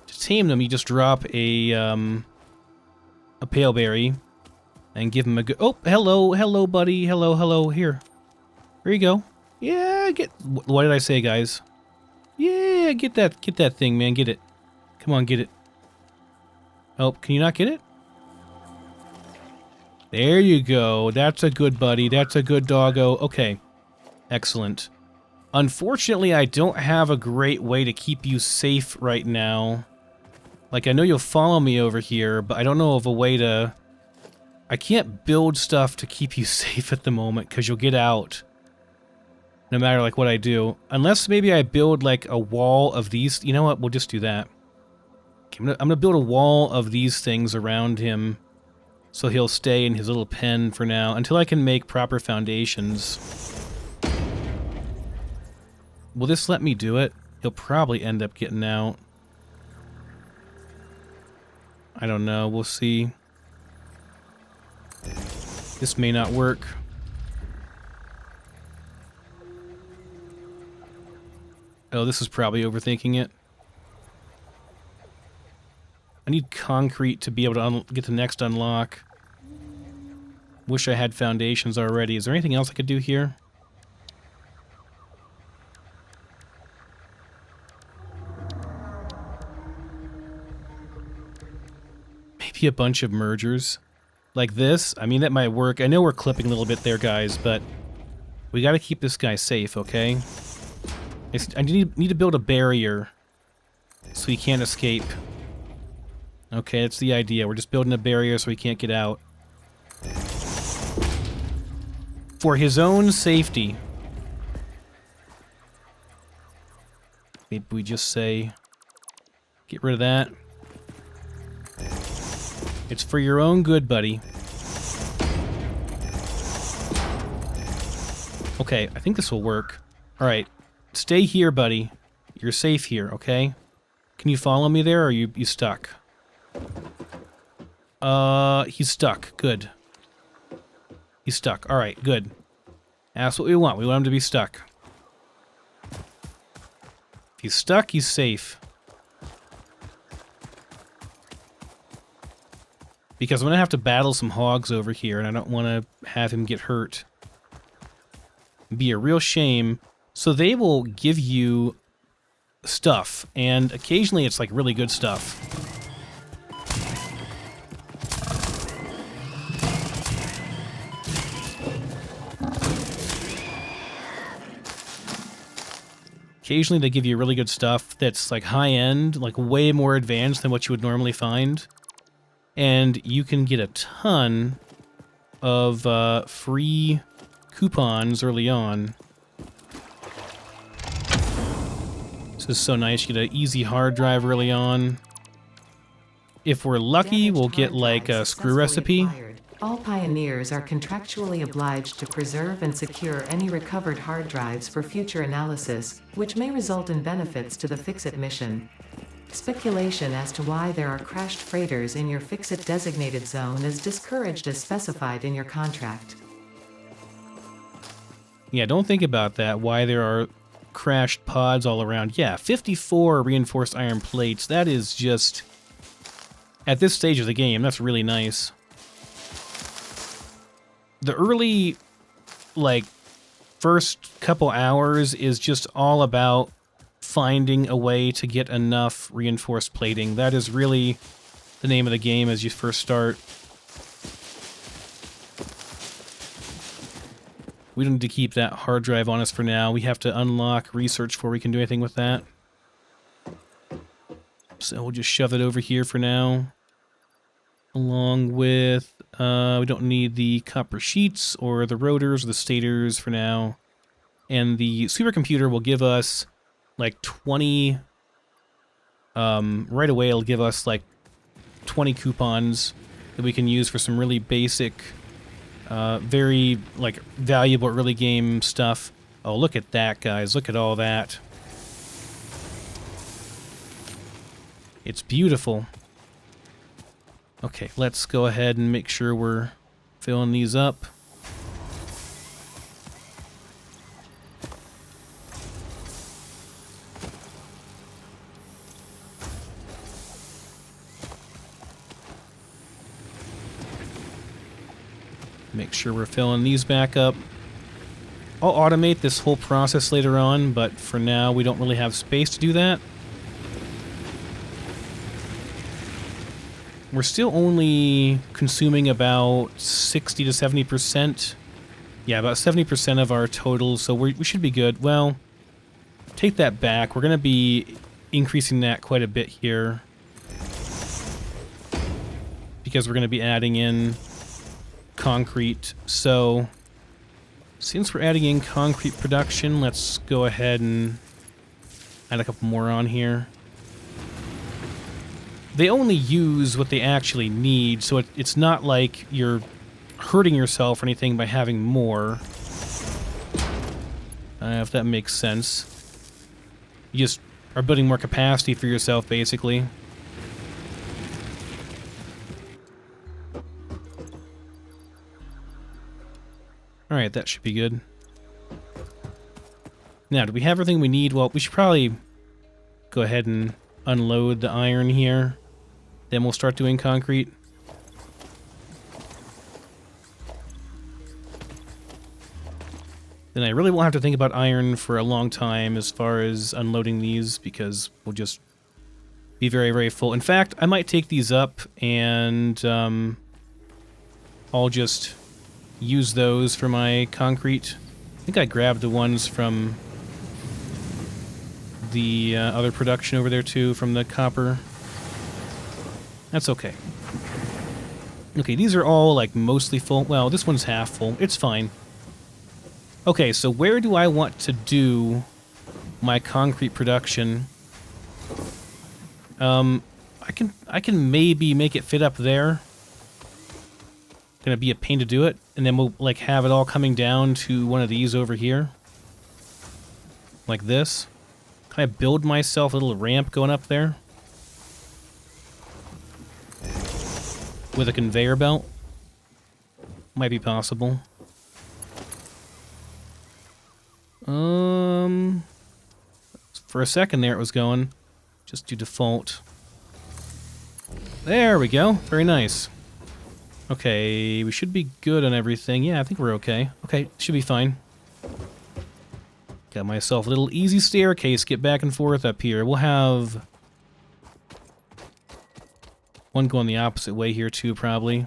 To tame them, you just drop a pale berry. And give him a good... Oh, hello, buddy. Hello. Here you go. Yeah, what did I say, guys? Yeah, get that thing, man. Get it. Come on, get it. Oh, can you not get it? There you go. That's a good buddy. That's a good doggo. Okay. Excellent. Unfortunately, I don't have a great way to keep you safe right now. Like, I know you'll follow me over here, but I don't know of a way to... I can't build stuff to keep you safe at the moment, because you'll get out. No matter, like, what I do. Unless maybe I build, like, a wall of these. You know what? We'll just do that. I'm gonna build a wall of these things around him so he'll stay in his little pen for now until I can make proper foundations. Will this let me do it? He'll probably end up getting out. I don't know. We'll see. This may not work. Oh, this is probably overthinking it. I need concrete to be able to get the next unlock. Wish I had foundations already. Is there anything else I could do here? Maybe a bunch of mergers. Like this? I mean, that might work. I know we're clipping a little bit there, guys, but we gotta keep this guy safe, okay? I need to build a barrier so he can't escape. Okay, that's the idea. We're just building a barrier so he can't get out. For his own safety. Maybe we just say, get rid of that. It's for your own good, buddy. Okay, I think this will work. Alright, stay here, buddy. You're safe here, okay? Can you follow me there, or are you stuck? He's stuck. Good. He's stuck. Alright, good. That's what we want. We want him to be stuck. If he's stuck, he's safe. Because I'm going to have to battle some hogs over here, and I don't want to have him get hurt. It'd be a real shame. So they will give you stuff, and occasionally it's like really good stuff. Occasionally they give you really good stuff that's like high-end, like way more advanced than what you would normally find. And you can get a ton of free coupons early on. This is so nice. You get an easy hard drive early on. If we're lucky, we'll get like a screw recipe. All pioneers are contractually obliged to preserve and secure any recovered hard drives for future analysis, which may result in benefits to the Fix-It mission. Speculation as to why there are crashed freighters in your Fix-It designated zone is discouraged as specified in your contract. Yeah, don't think about that, why there are crashed pods all around. Yeah, 54 reinforced iron plates. That is just... At this stage of the game, that's really nice. The early, like, first couple hours is just all about finding a way to get enough reinforced plating. That is really the name of the game as you first start. We don't need to keep that hard drive on us for now. We have to unlock research before we can do anything with that. So we'll just shove it over here for now. Along with, we don't need the copper sheets or the rotors or the stators for now. And the supercomputer will give us like 20, right away it'll give us like 20 coupons that we can use for some really basic, very like valuable early game stuff. Oh, look at that, guys. Look at all that. It's beautiful. Okay, let's go ahead and make sure we're filling these up. Make sure we're filling these back up. I'll automate this whole process later on, but for now we don't really have space to do that. We're still only consuming about 60 to 70%. Yeah, about 70% of our total, so we should be good. Well, take that back. We're going to be increasing that quite a bit here. Because we're going to be adding in concrete. So, since we're adding in concrete production, let's go ahead and add a couple more on here. they only use what they actually need, so it's not like you're hurting yourself or anything by having more. If that makes sense. You just are building more capacity for yourself, basically. Alright, that should be good. Now, do we have everything we need? Well, we should probably go ahead and unload the iron here. Then we'll start doing concrete. Then I really won't have to think about iron for a long time as far as unloading these, because we'll just be very, very full. In fact, I might take these up and I'll just use those for my concrete. I think I grabbed the ones from the other production over there too, from the copper. That's okay. Okay, these are all like mostly full. Well, this one's half full. It's fine. Okay, so where do I want to do my concrete production? I can maybe make it fit up there. Gonna be a pain to do it, and then we'll like have it all coming down to one of these over here. Like this. Can I build myself a little ramp going up there? With a conveyor belt? Might be possible. For a second there it was going. Just to default. There we go. Very nice. Okay, we should be good on everything. Yeah, I think we're okay. Okay, should be fine. Got myself a little easy staircase, get back and forth up here. We'll have one going the opposite way here too, probably.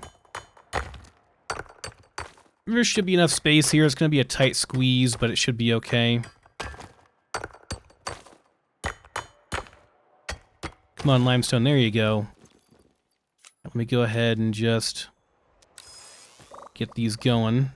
There should be enough space here. It's going to be a tight squeeze, but it should be okay. Come on, limestone. There you go. Let me go ahead and just get these going.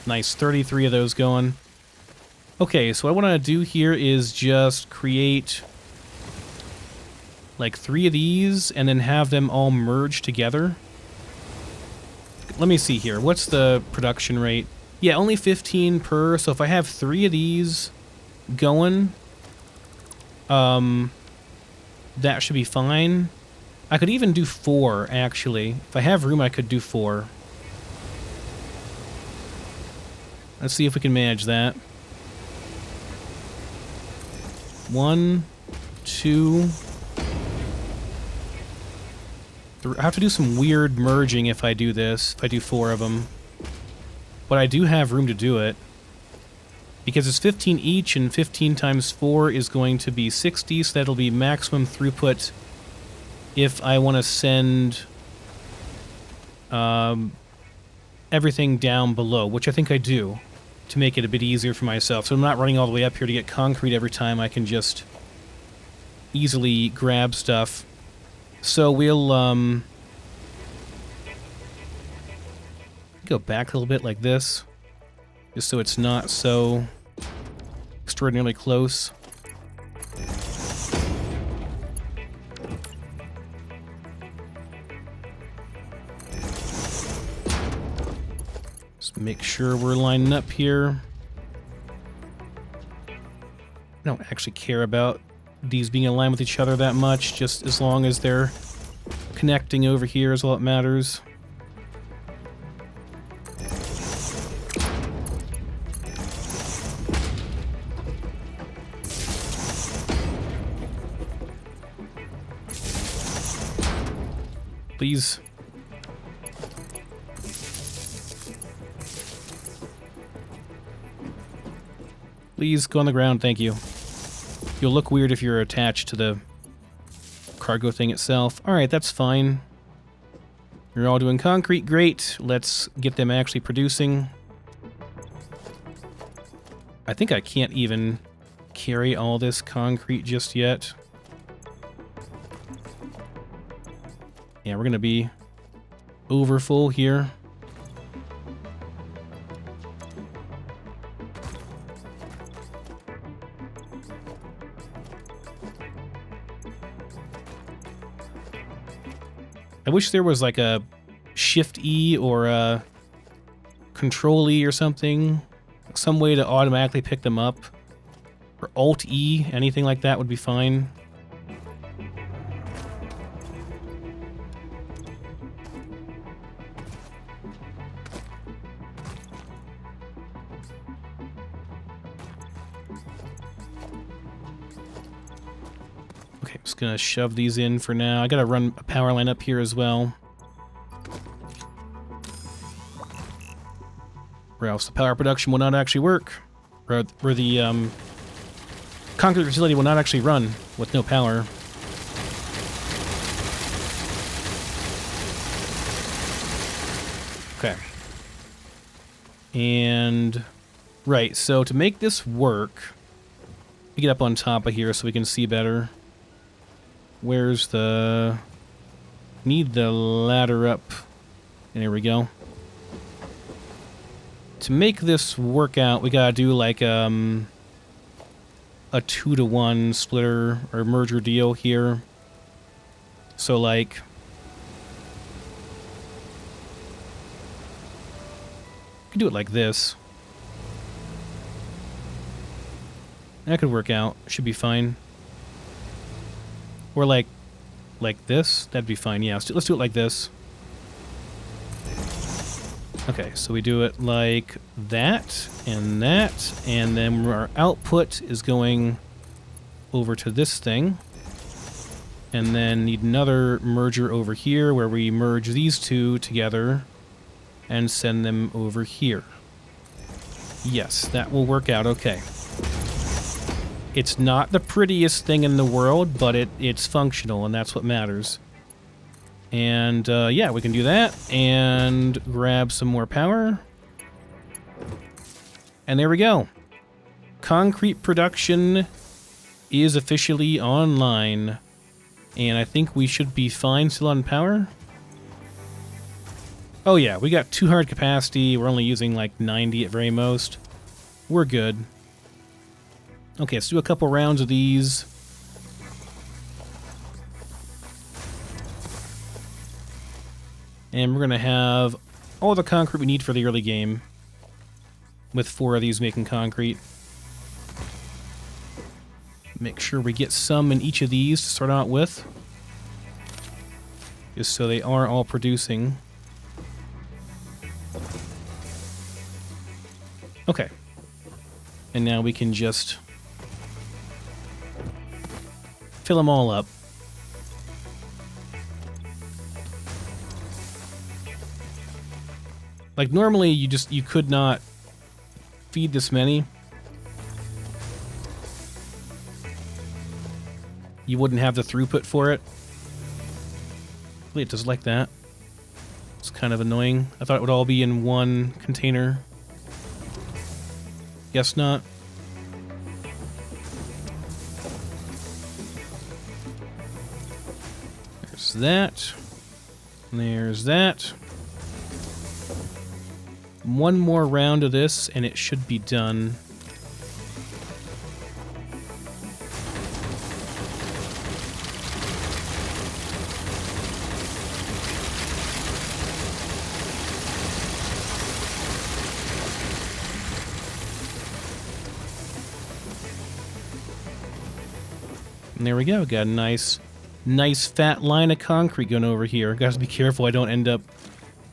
Nice, 33 of those going. Okay, so what I want to do here is just create like 3 of these and then have them all merge together. Let me see here. What's the production rate? Yeah, only 15 per, so if I have 3 of these going, that should be fine. I could even do 4, actually. If I have room, I could do 4. Let's see if we can manage that. 1, 2... I have to do some weird merging if I do this, if I do 4 of them. But I do have room to do it. Because it's 15 each, and 15 times 4 is going to be 60, so that'll be maximum throughput if I want to send everything down below, which I think I do, to make it a bit easier for myself. So I'm not running all the way up here to get concrete every time. I can just easily grab stuff. So we'll go back a little bit like this, just so it's not so extraordinarily close. Just make sure we're lining up here. I don't actually care about these being aligned with each other that much, just as long as they're connecting over here is all that matters. Please. Please go on the ground, thank you. You'll look weird if you're attached to the cargo thing itself. Alright, that's fine. You're all doing concrete, great. Let's get them actually producing. I think I can't even carry all this concrete just yet. Yeah, we're gonna be overfull here. I wish there was like a Shift E or a Control E or something. Some way to automatically pick them up. Or Alt E, anything like that would be fine. Okay, I'm just gonna shove these in for now. I gotta run a power line up here as well. Or else the power production will not actually work. Or the concrete facility will not actually run with no power. Okay. And right, so to make this work, we get up on top of here so we can see better. Where's the... Need the ladder up. And there we go. To make this work out, we gotta do like a 2-to-1 splitter or merger deal here. So like... We can do it like this. That could work out. Should be fine. Or like this. That'd be fine. Yeah, let's do it like this. Okay, so we do it like that, and then our output is going over to this thing. And then need another merger over here where we merge these two together and send them over here. Yes, that will work out okay. It's not the prettiest thing in the world, but it's functional, and that's what matters. And, yeah, we can do that, and grab some more power. And there we go. Concrete production is officially online. And I think we should be fine still on power. Oh yeah, we got 200 capacity. We're only using like 90 at very most. We're good. Okay, let's do a couple rounds of these. And we're going to have all the concrete we need for the early game. With 4 of these making concrete. Make sure we get some in each of these to start out with. Just so they are all producing. Okay. And now we can just fill them all up. Like normally you could not feed this many. You wouldn't have the throughput for it. Really, it does like that. It's kind of annoying. I thought it would all be in one container. Guess not. There's that. And there's that. One more round of this, and it should be done. And there we go. Got a nice fat line of concrete going over here. Got to be careful I don't end up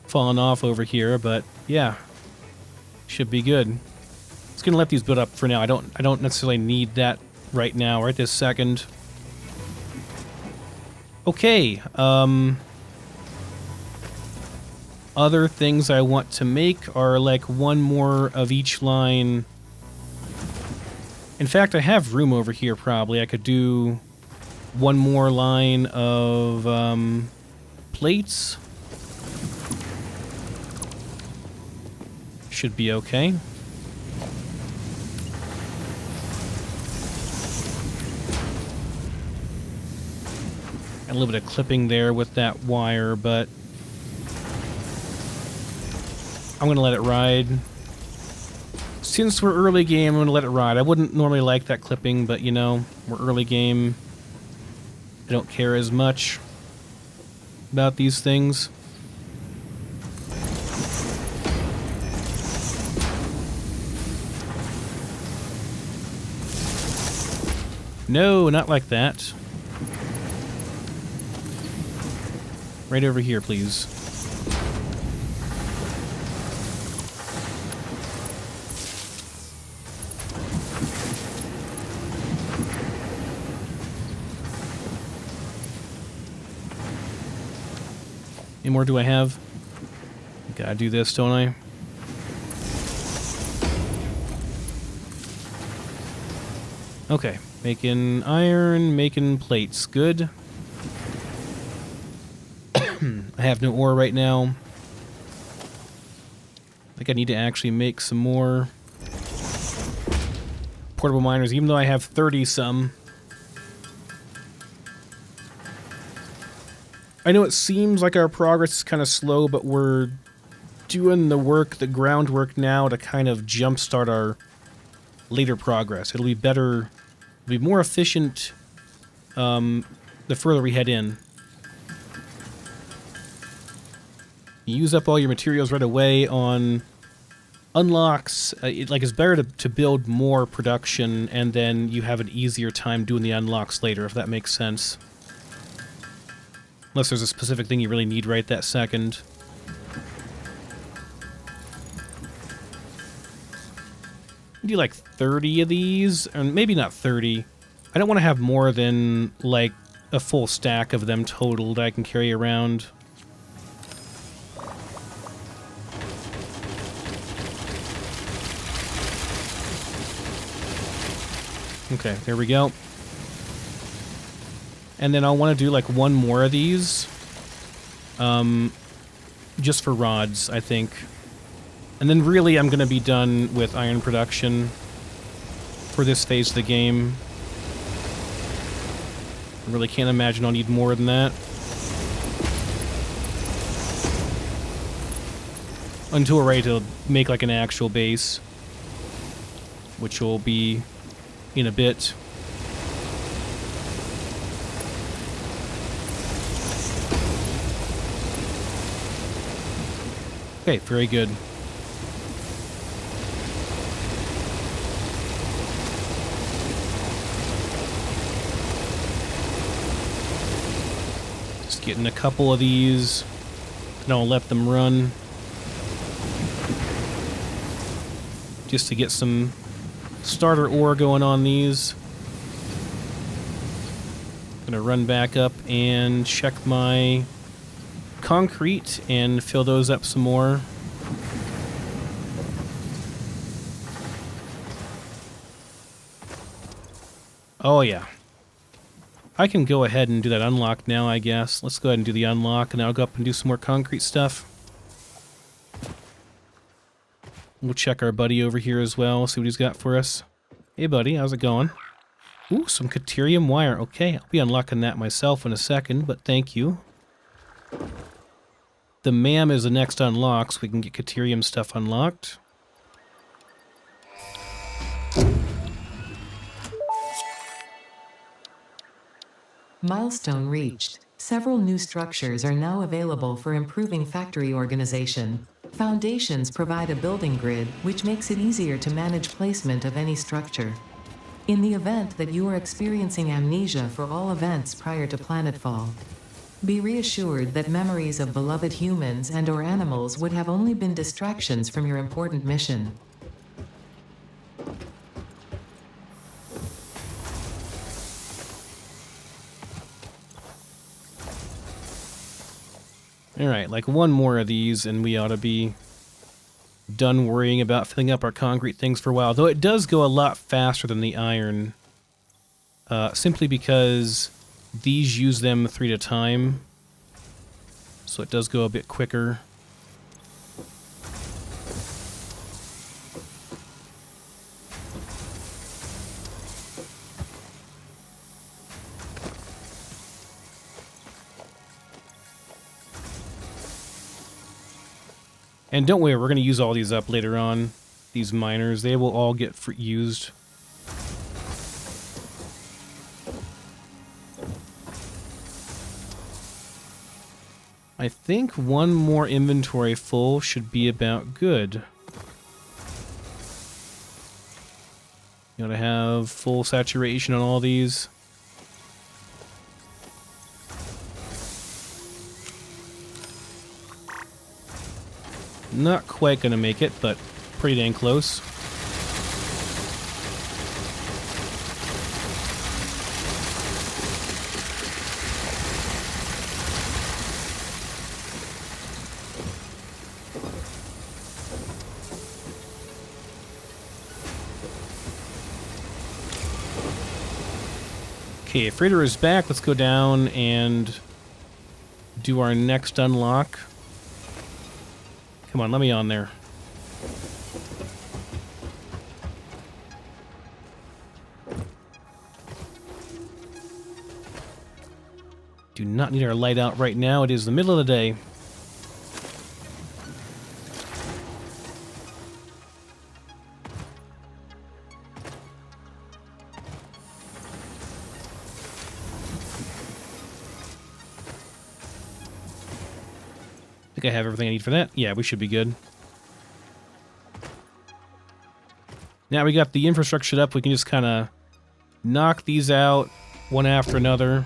falling off over here, but yeah, should be good. Just gonna let these build up for now. I don't necessarily need that right now, right this second. Okay. Other things I want to make are like one more of each line. In fact, I have room over here probably. I could do one more line of plates. Should be okay. A little bit of clipping there with that wire, but I'm going to let it ride. Since we're early game, I'm going to let it ride. I wouldn't normally like that clipping, but, you know, we're early game. I don't care as much about these things. No, not like that. Right over here, please. Any more do I have? Gotta do this, don't I? Okay, making iron, making plates. Good. I have no ore right now. I think I need to actually make some more portable miners, even though I have 30-some. I know it seems like our progress is kind of slow, but we're doing the work, the groundwork now to kind of jumpstart our later progress. It'll be better, it'll be more efficient the further we head in. You use up all your materials right away on unlocks. It's better to build more production, and then you have an easier time doing the unlocks later, if that makes sense. Unless there's a specific thing you really need right that second. Do like 30 of these, or maybe not 30. I don't want to have more than like a full stack of them total that I can carry around. Okay, there we go. And then I'll want to do like one more of these. Just for rods, I think. And then really I'm going to be done with iron production for this phase of the game. I really can't imagine I'll need more than that. Until we're ready to make like an actual base. Which will be in a bit. Okay, very good. Just getting a couple of these, and I'll let them run. Just to get some starter ore going on these. Gonna run back up and check my concrete and fill those up some more. Oh yeah. I can go ahead and do that unlock now, I guess. Let's go ahead and do the unlock, and I'll go up and do some more concrete stuff. We'll check our buddy over here as well, see what he's got for us. Hey buddy, how's it going? Ooh, some Caterium wire. Okay, I'll be unlocking that myself in a second, but thank you. The MAM is the next unlock, so we can get Caterium stuff unlocked. Milestone reached. Several new structures are now available for improving factory organization. Foundations provide a building grid, which makes it easier to manage placement of any structure. In the event that you are experiencing amnesia for all events prior to planetfall, be reassured that memories of beloved humans and/or animals would have only been distractions from your important mission. Alright, like one more of these and we ought to be done worrying about filling up our concrete things for a while. Though it does go a lot faster than the iron. Simply because these use them 3 at a time. So it does go a bit quicker. And don't worry, we're going to use all these up later on. These miners, they will all get used. I think one more inventory full should be about good. You gotta have full saturation on all these. Not quite gonna make it, but pretty dang close. Okay, Freighter is back. Let's go down and do our next unlock. Come on, let me on there. Do not need our light out right now. It is the middle of the day. I think I have everything I need for that. Yeah, we should be good. Now we got the infrastructure up, we can just kind of knock these out one after another.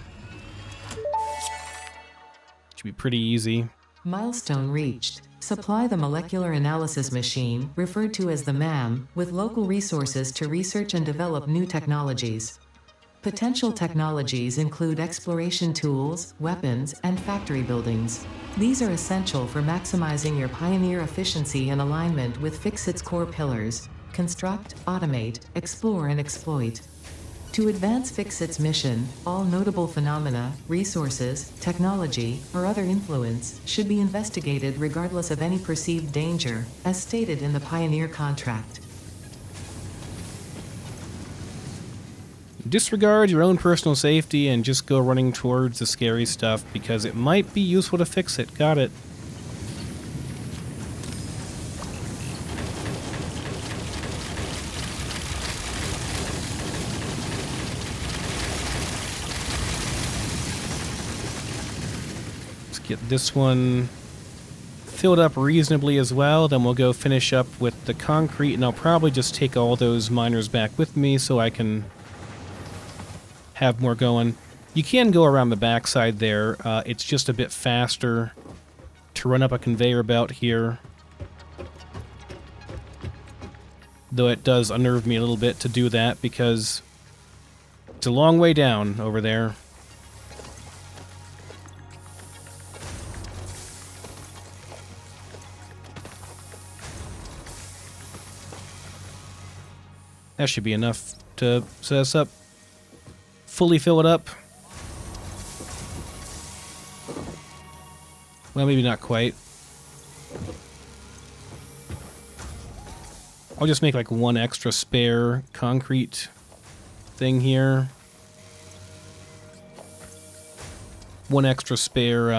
Should be pretty easy. Milestone reached. Supply the molecular analysis machine, referred to as the MAM, with local resources to research and develop new technologies. Potential technologies include exploration tools, weapons, and factory buildings. These are essential for maximizing your Pioneer efficiency and alignment with Fixit's core pillars: construct, automate, explore, and exploit. To advance Fixit's mission, all notable phenomena, resources, technology, or other influence should be investigated regardless of any perceived danger, as stated in the Pioneer contract. Disregard your own personal safety and just go running towards the scary stuff because it might be useful to fix it. Got it. Let's get this one filled up reasonably as well. Then we'll go finish up with the concrete, and I'll probably just take all those miners back with me so I can have more going. You can go around the backside there. It's just a bit faster to run up a conveyor belt here. Though it does unnerve me a little bit to do that because it's a long way down over there. That should be enough to set us up. Fully fill it up. Well, maybe not quite. I'll just make like one extra spare concrete thing here. One extra spare,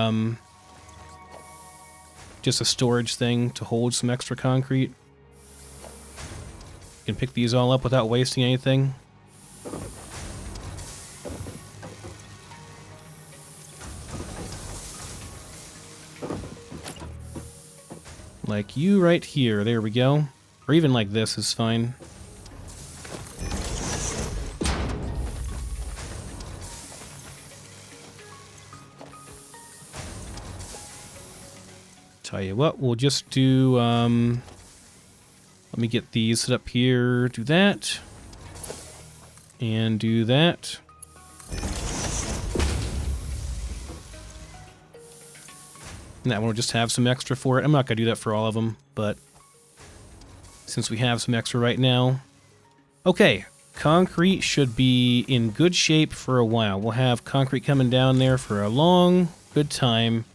just a storage thing to hold some extra concrete. You can pick these all up without wasting anything. Like you right here. There we go. Or even like this is fine. Tell you what, we'll just do, let me get these set up here. Do that. And do that. And that one will just have some extra for it. I'm not going to do that for all of them, but since we have some extra right now. Okay, concrete should be in good shape for a while. We'll have concrete coming down there for a long, good time,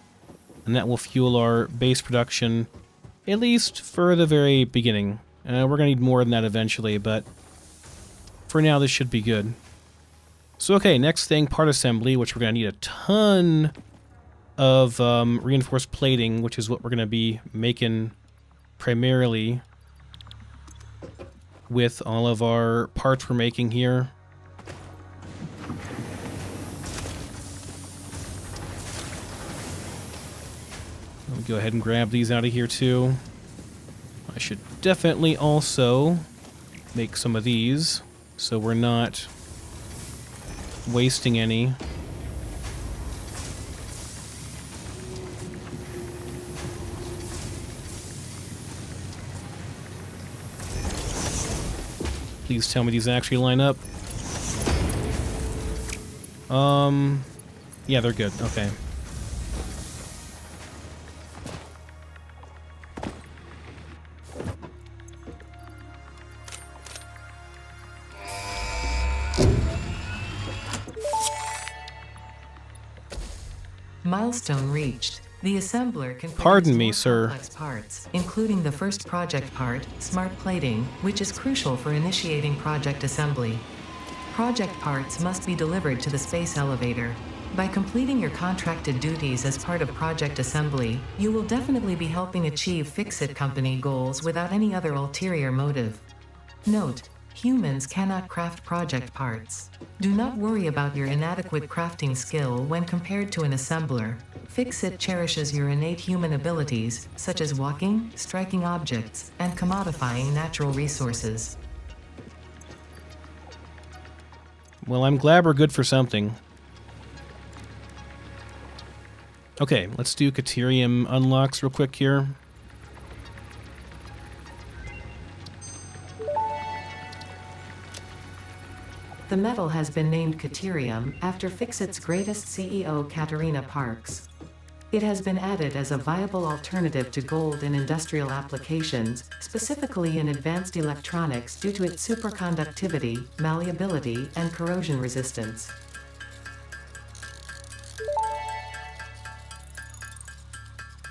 and that will fuel our base production, at least for the very beginning. We're going to need more than that eventually, but for now this should be good. So okay, next thing, part assembly, which we're going to need a ton of reinforced plating, which is what we're going to be making primarily with all of our parts we're making here. Let me go ahead and grab these out of here too. I should definitely also make some of these so we're not wasting any. Please tell me these actually line up. Yeah, they're good. Okay. Milestone reached. The assembler can Pardon produce me, more sir. complex parts, including the first project part, smart plating, which is crucial for initiating project assembly. Project parts must be delivered to the space elevator. By completing your contracted duties as part of project assembly, you will definitely be helping achieve Fix-It company goals without any other ulterior motive. Note: humans cannot craft project parts. Do not worry about your inadequate crafting skill when compared to an assembler. Fix-It cherishes your innate human abilities, such as walking, striking objects, and commodifying natural resources. Well, I'm glad we're good for something. Okay, let's do Caterium unlocks real quick here. The metal has been named Caterium after Fix-It's greatest CEO, Katerina Parks. It has been added as a viable alternative to gold in industrial applications, specifically in advanced electronics due to its superconductivity, malleability, and corrosion resistance.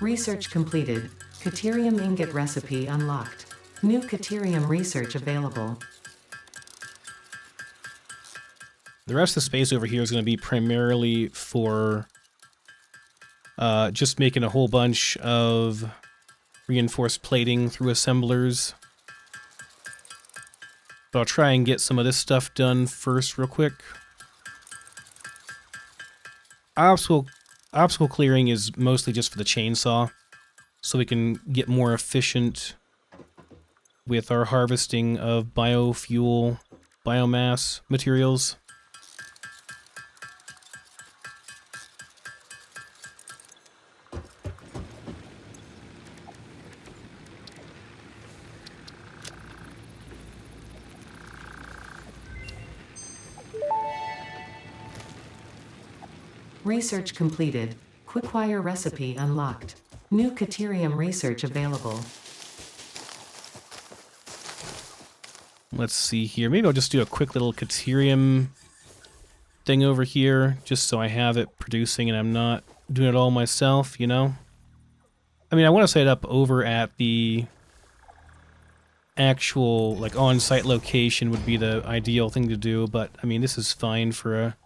Research completed. Caterium ingot recipe unlocked. New Caterium research available. The rest of the space over here is going to be primarily for just making a whole bunch of reinforced plating through assemblers. But I'll try and get some of this stuff done first real quick. Obstacle clearing is mostly just for the chainsaw, so we can get more efficient with our harvesting of biofuel, biomass materials. Research completed. Quickwire recipe unlocked. New Caterium research available. Let's see here. Maybe I'll just do a quick little Caterium thing over here, just so I have it producing and I'm not doing it all myself, you know? I mean, I want to set it up over at the actual, like, on-site location would be the ideal thing to do, but, I mean, this is fine for a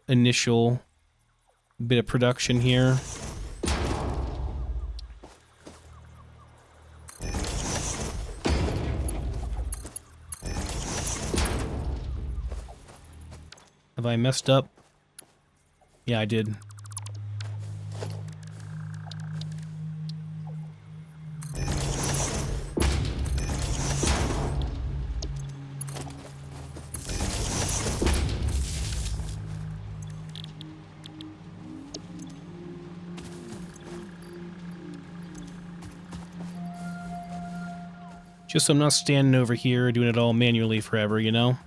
initial bit of production here. Have I messed up? Yeah, I did. Just so I'm not standing over here doing it all manually forever, you know?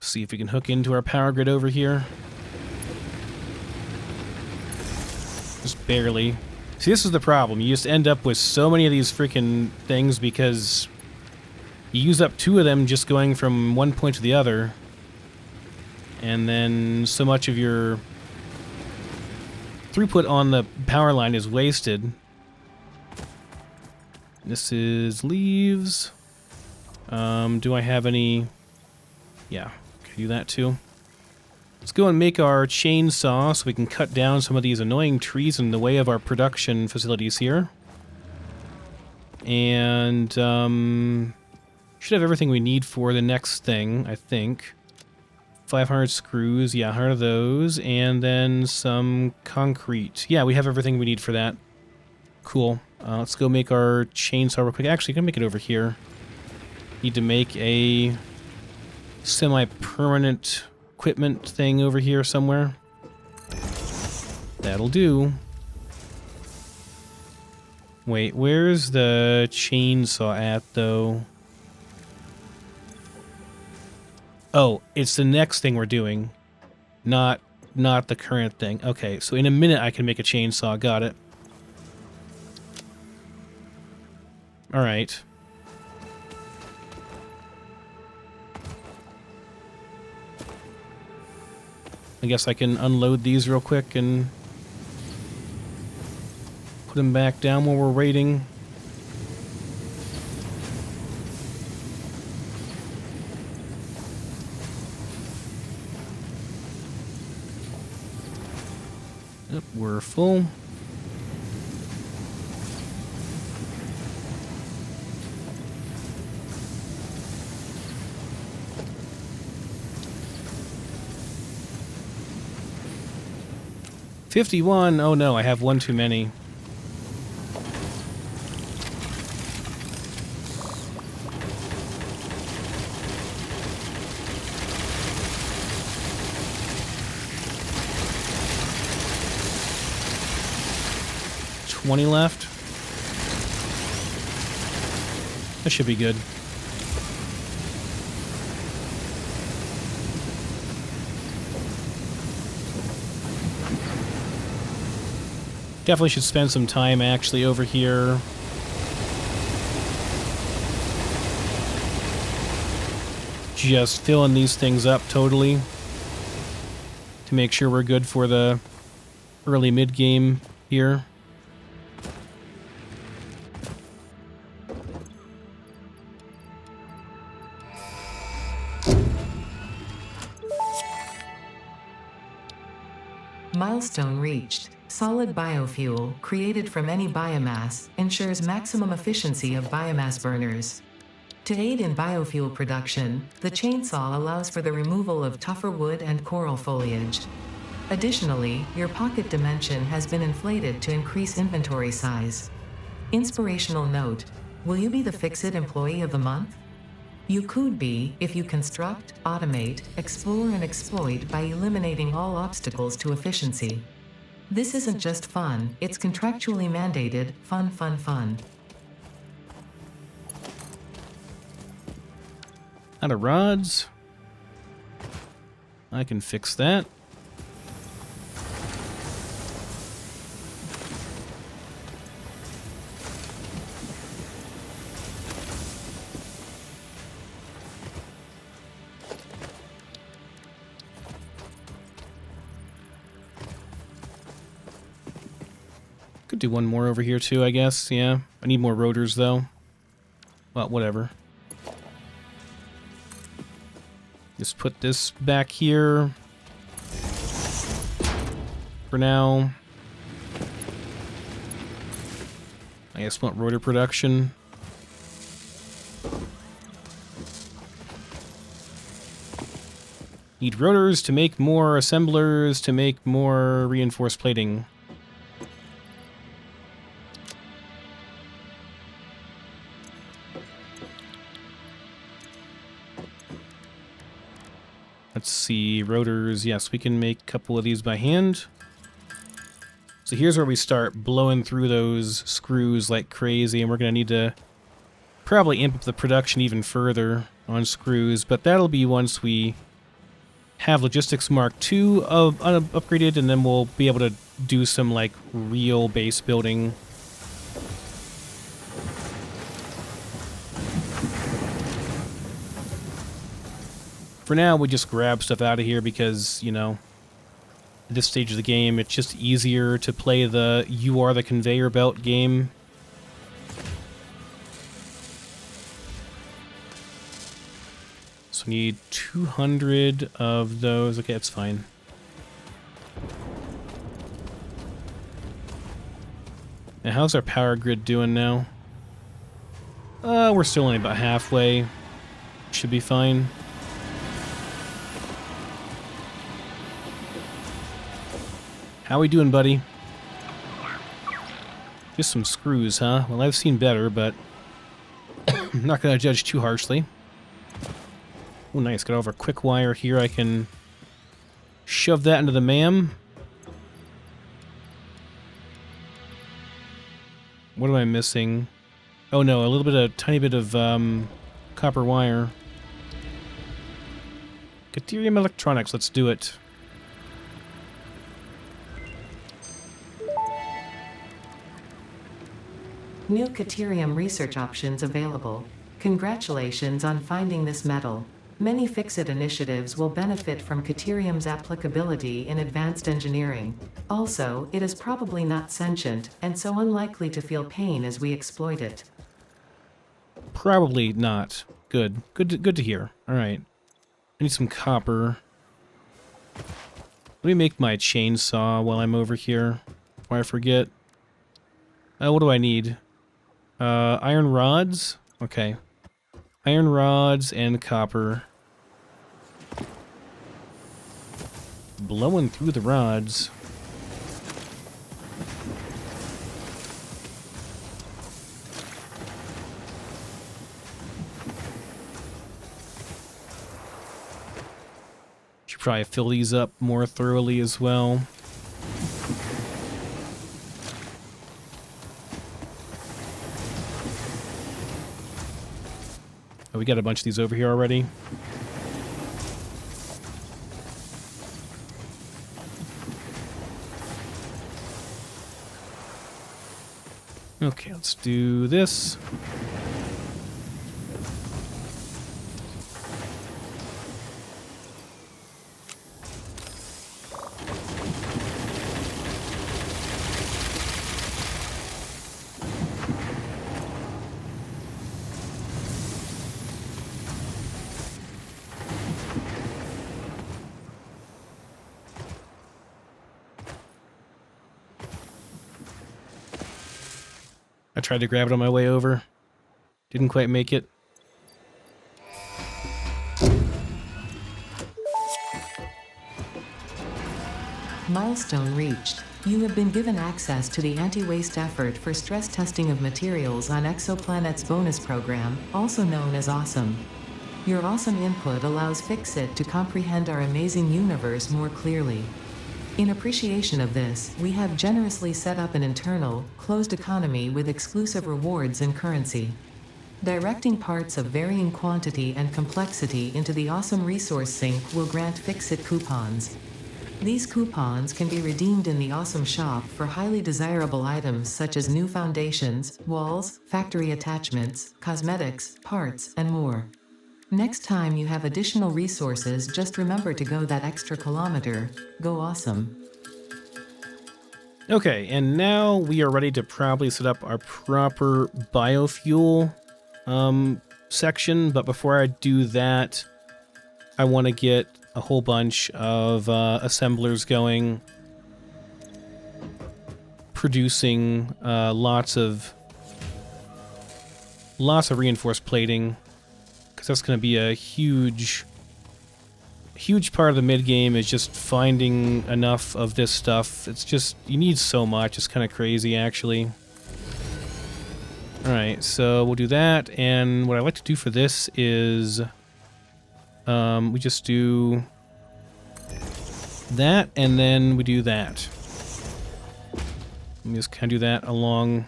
See if we can hook into our power grid over here. Just barely. See, this is the problem. You just end up with so many of these freaking things because you use up 2 of them just going from one point to the other. And then so much of your throughput on the power line is wasted. This is leaves. Do I have any? Yeah, can I do that too? Let's go and make our chainsaw so we can cut down some of these annoying trees in the way of our production facilities here. And, should have everything we need for the next thing, I think. 500 screws, yeah, 100 of those, and then some concrete. Yeah, we have everything we need for that. Cool. Let's go make our chainsaw real quick. Actually, gonna make it over here. Need to make a semi-permanent equipment thing over here somewhere. That'll do. Wait, where's the chainsaw at, though? Oh, it's the next thing we're doing. Not the current thing. Okay, so in a minute I can make a chainsaw. Got it. Alright. I guess I can unload these real quick and put them back down while we're waiting. Yep, we're full. $51. Oh no, I have one too many. $20 left. That should be good. Definitely should spend some time actually over here. Just filling these things up totally. To make sure we're good for the early mid-game here. Milestone reached. Solid biofuel, created from any biomass, ensures maximum efficiency of biomass burners. To aid in biofuel production, the chainsaw allows for the removal of tougher wood and coral foliage. Additionally, your pocket dimension has been inflated to increase inventory size. Inspirational note: will you be the Fix-It Employee of the Month? You could be if you construct, automate, explore, and exploit by eliminating all obstacles to efficiency. This isn't just fun, it's contractually mandated, fun, fun, fun. Out of rods. I can fix that. Could do one more over here too, I guess. Yeah. I need more rotors though. Well, whatever. Just put this back here for now. I guess want rotor production. Need rotors to make more assemblers to make more reinforced plating. Let's see, rotors. Yes, we can make a couple of these by hand. So here's where we start blowing through those screws like crazy, and we're going to need to probably amp up the production even further on screws, but that'll be once we have Logistics Mark II upgraded, and then we'll be able to do some like real base building. For now, we just grab stuff out of here because, you know, at this stage of the game, it's just easier to play the you are the conveyor belt game. So So we need 200 of those. Okay, that's fine. Now, how's our power grid doing now? We're still only about halfway. Should be fine. How we doing, buddy? Just some screws, huh? Well, I've seen better, but I'm not going to judge too harshly. Oh, nice. Got all of our quick wire here. I can shove that into the MAM. What am I missing? Oh, no. A tiny bit of copper wire. Deuterium electronics. Let's do it. New Deuterium research options available. Congratulations on finding this metal. Many Fix-It initiatives will benefit from Deuterium's applicability in advanced engineering. Also, it is probably not sentient, and so unlikely to feel pain as we exploit it. Probably not. Good. Good to hear. Alright. I need some copper. Let me make my chainsaw while I'm over here, before I forget. What do I need? Iron rods? Okay. Iron rods and copper. Blowing through the rods. Should probably fill these up more thoroughly as well. Oh, we got a bunch of these over here already. Okay, let's do this. I tried to grab it on my way over. Didn't quite make it. Milestone reached. You have been given access to the anti-waste effort for stress testing of materials on Exoplanet's bonus program, also known as AWESOME. Your awesome input allows Fix-It to comprehend our amazing universe more clearly. In appreciation of this, we have generously set up an internal, closed economy with exclusive rewards and currency. Directing parts of varying quantity and complexity into the awesome resource sink will grant Fix-It coupons. These coupons can be redeemed in the Awesome Shop for highly desirable items such as new foundations, walls, factory attachments, cosmetics, parts, and more. Next time you have additional resources, just remember to go that extra kilometer. Go awesome. Okay, and now we are ready to probably set up our proper biofuel section, but before I do that, I want to get a whole bunch of assemblers going, producing lots of reinforced plating, because that's going to be a huge part of the mid-game is just finding enough of this stuff. It's just, you need so much, it's kind of crazy actually. Alright, so we'll do that, and what I like to do for this is we just do that, and then we do that. Let me just kind of do that along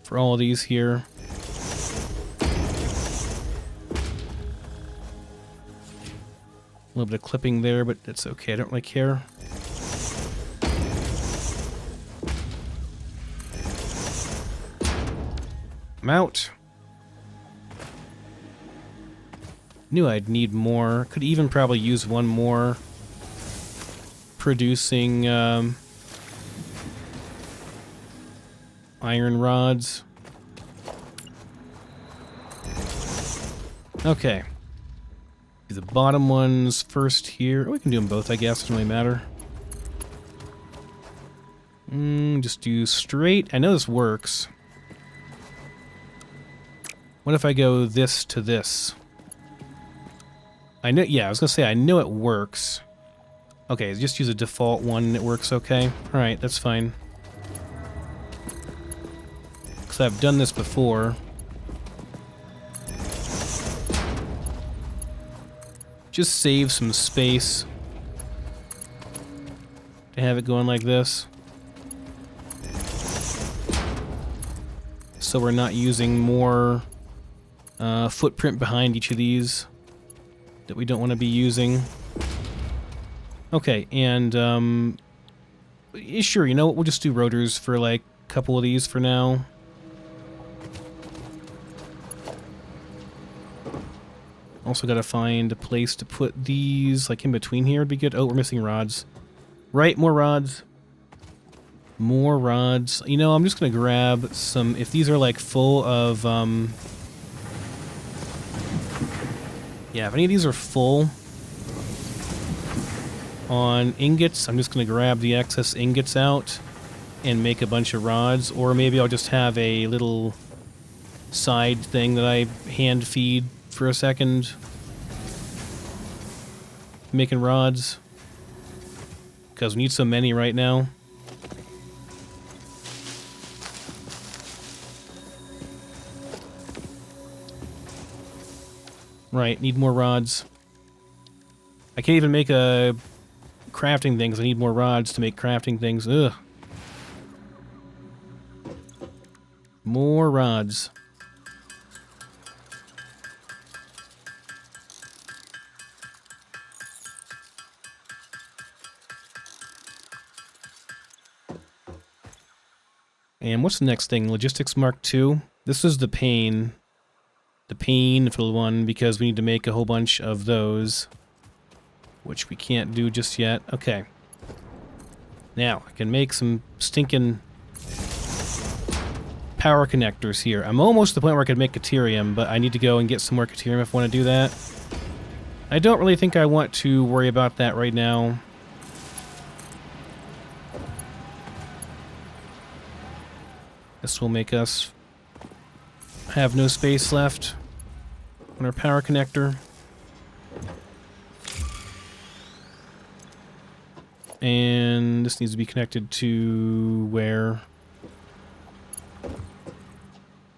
for all of these here. A little bit of clipping there, but that's okay. I don't really care. I'm out. Knew I'd need more. Could even probably use one more producing iron rods. Do the bottom ones first here. We can do them both, I guess. Doesn't really matter. Just do straight. I know this works. What if I go this to this? I know. Yeah, I was gonna say I know it works. Okay, just use a default one and it works okay. All right, that's fine. Because I've done this before. Just save some space to have it going like this. So we're not using more footprint behind each of these that we don't want to be using. Okay, and sure, you know what? We'll just do rotors for like a couple of these for now. Also gotta find a place to put these, like in between here would be good. Oh, we're missing rods. Right, more rods. More rods. You know, I'm just gonna grab some, if these are like full of, yeah, if any of these are full on ingots, I'm just gonna grab the excess ingots out and make a bunch of rods, or maybe I'll just have a little side thing that I hand feed for a second, making rods, because we need so many right now. Right, need more rods. I can't even make a crafting thing because I need more rods to make crafting things. Ugh. More rods. And what's the next thing? Logistics Mark II. This is the painful one, because we need to make a whole bunch of those, which we can't do just yet. Okay. Now, I can make some stinking power connectors here. I'm almost to the point where I could make Caterium, but I need to go and get some more Caterium if I want to do that. I don't really think I want to worry about that right now. This will make us have no space left on our power connector. And this needs to be connected to where?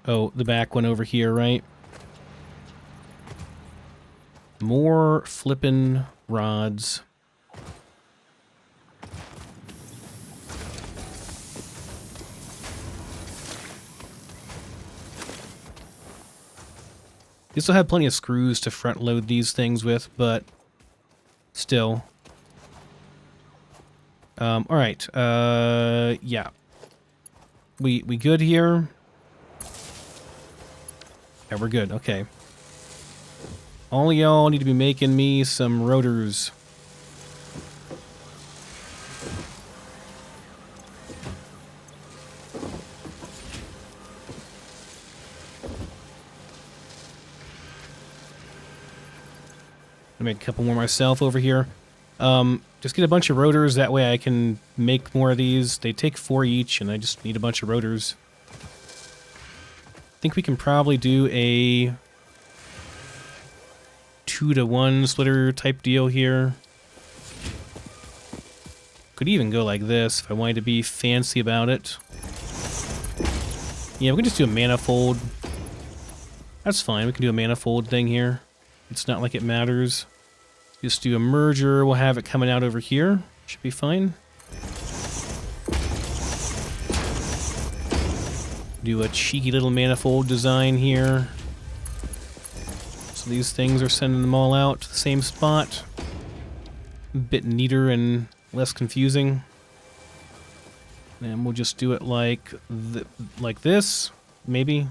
Oh, the back one over here, right? More flippin' rods. You still have plenty of screws to front load these things with, but still. Alright, yeah. We good here? Yeah, we're good, okay. All y'all need to be making me some rotors. I'll make a couple more myself over here. Just get a bunch of rotors, that way I can make more of these. They take 4 each, and I just need a bunch of rotors. I think we can probably do a 2-to-1 splitter type deal here. Could even go like this if I wanted to be fancy about it. Yeah, we can just do a manifold. That's fine, we can do a manifold thing here. It's not like it matters. Just do a merger, we'll have it coming out over here. Should be fine. Do a cheeky little manifold design here. So these things are sending them all out to the same spot. A bit neater and less confusing. And we'll just do it like this, maybe.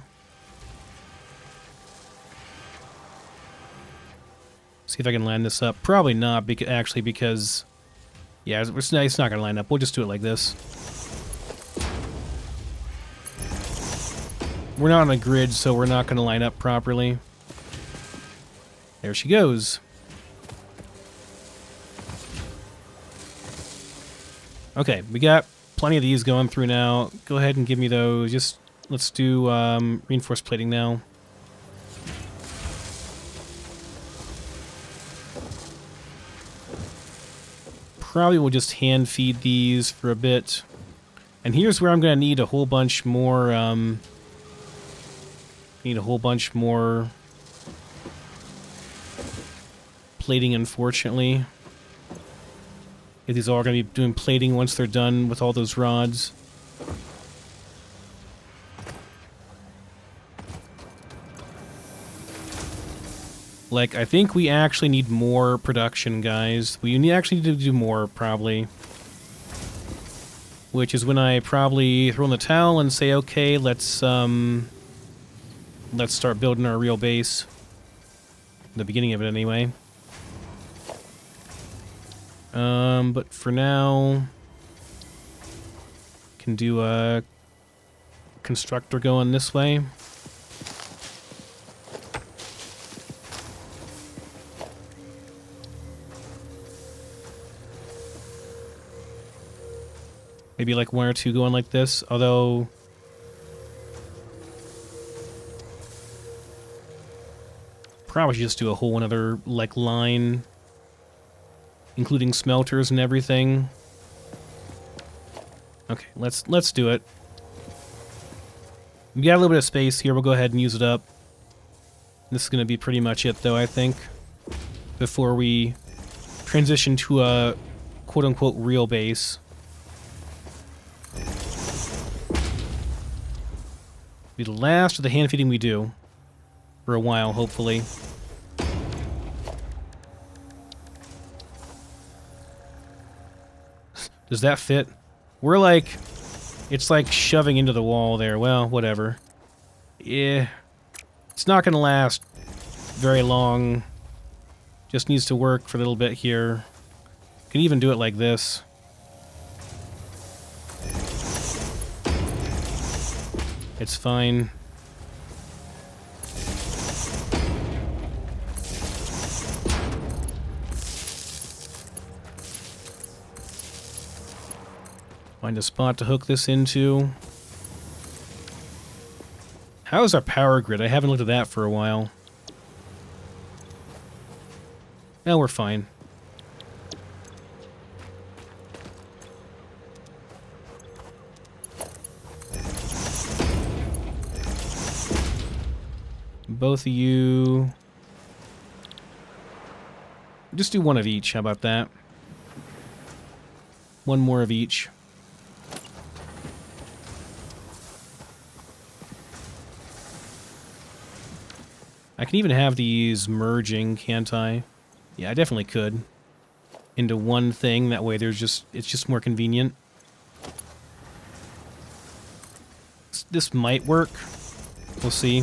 See if I can line this up. Probably not, because yeah, it's not going to line up. We'll just do it like this. We're not on a grid, so we're not going to line up properly. There she goes. Okay, we got plenty of these going through now. Go ahead and give me those. Just let's do reinforced plating now. Probably will just hand feed these for a bit. And here's where I'm going to need a whole bunch more, plating, unfortunately. If these are all going to be doing plating once they're done with all those rods. Like, I think we actually need more production, guys. Actually need to do more, probably. Which is when I probably throw in the towel and say, okay, let's start building our real base. The beginning of it, anyway. But for now, can do a constructor going this way. Maybe like one or two going like this, although probably should just do a whole another like line, including smelters and everything. Okay, let's do it. We got a little bit of space here. We'll go ahead and use it up. This is going to be pretty much it, though, I think, before we transition to a quote-unquote real base. Be the last of the hand feeding we do for a while, hopefully. Does that fit? We're like, it's like shoving into the wall there. Well, whatever. Yeah, it's not gonna last very long. Just needs to work for a little bit here. Can even do it like this. It's fine. Find a spot to hook this into. How is our power grid? I haven't looked at that for a while. No, we're fine. Both of you... just do one of each, how about that? One more of each. I can even have these merging, can't I? Yeah, I definitely could. Into one thing, that way it's just more convenient. This might work. We'll see.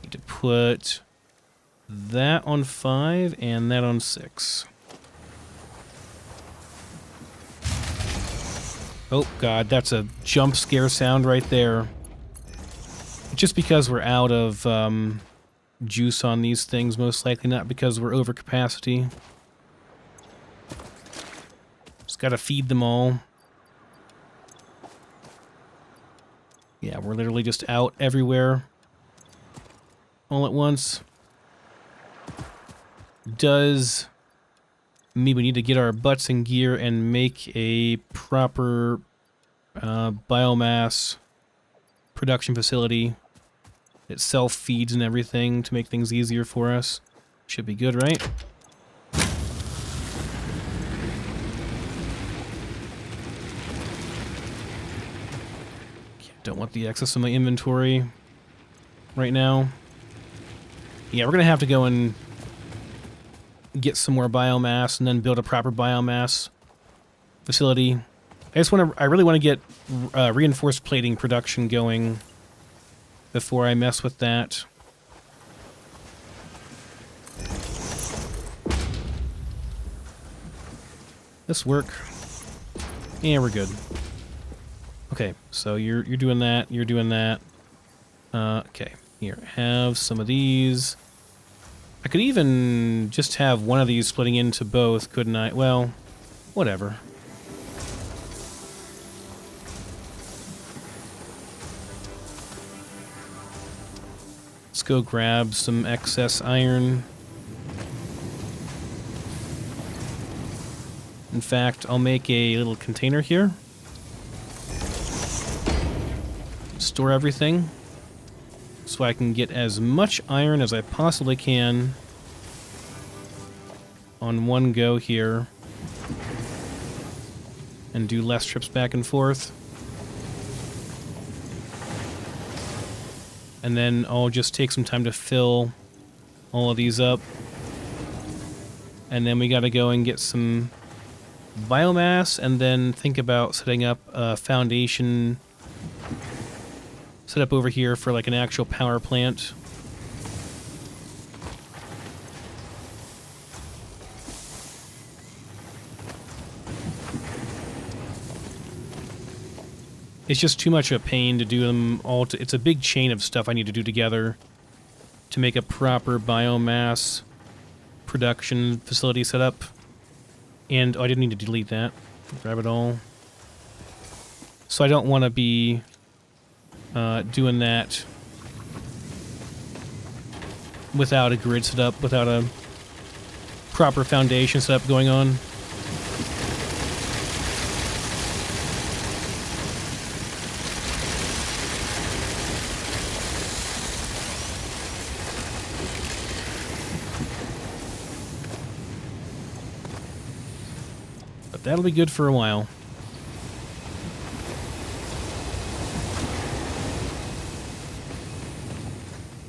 Need to put that on 5 and that on 6. Oh god, that's a jump scare sound right there. Just because we're out of juice on these things, most likely, not because we're over capacity. Just gotta feed them all. Yeah, we're literally just out everywhere all at once. Does mean we need to get our butts in gear and make a proper biomass production facility. It self-feeds and everything to make things easier for us. Should be good, right? Don't want the excess in my inventory right now. Yeah, we're gonna have to go and get some more biomass and then build a proper biomass facility. I really want to get reinforced plating production going before I mess with that. This work? Yeah, we're good. Okay, so you're doing that, you're doing that. Okay, here, have some of these. I could even just have one of these splitting into both, couldn't I? Well, whatever. Let's go grab some excess iron. In fact, I'll make a little container here. Store everything so I can get as much iron as I possibly can on one go here and do less trips back and forth. And then I'll just take some time to fill all of these up. And then we gotta go and get some biomass and then think about setting up a foundation set up over here for like an actual power plant. It's just too much of a pain to do them all. It's a big chain of stuff I need to do together to make a proper biomass production facility setup. And oh, I didn't need to delete that. Grab it all. So I don't want to be doing that without a grid set up, without a proper foundation setup going on. But that'll be good for a while.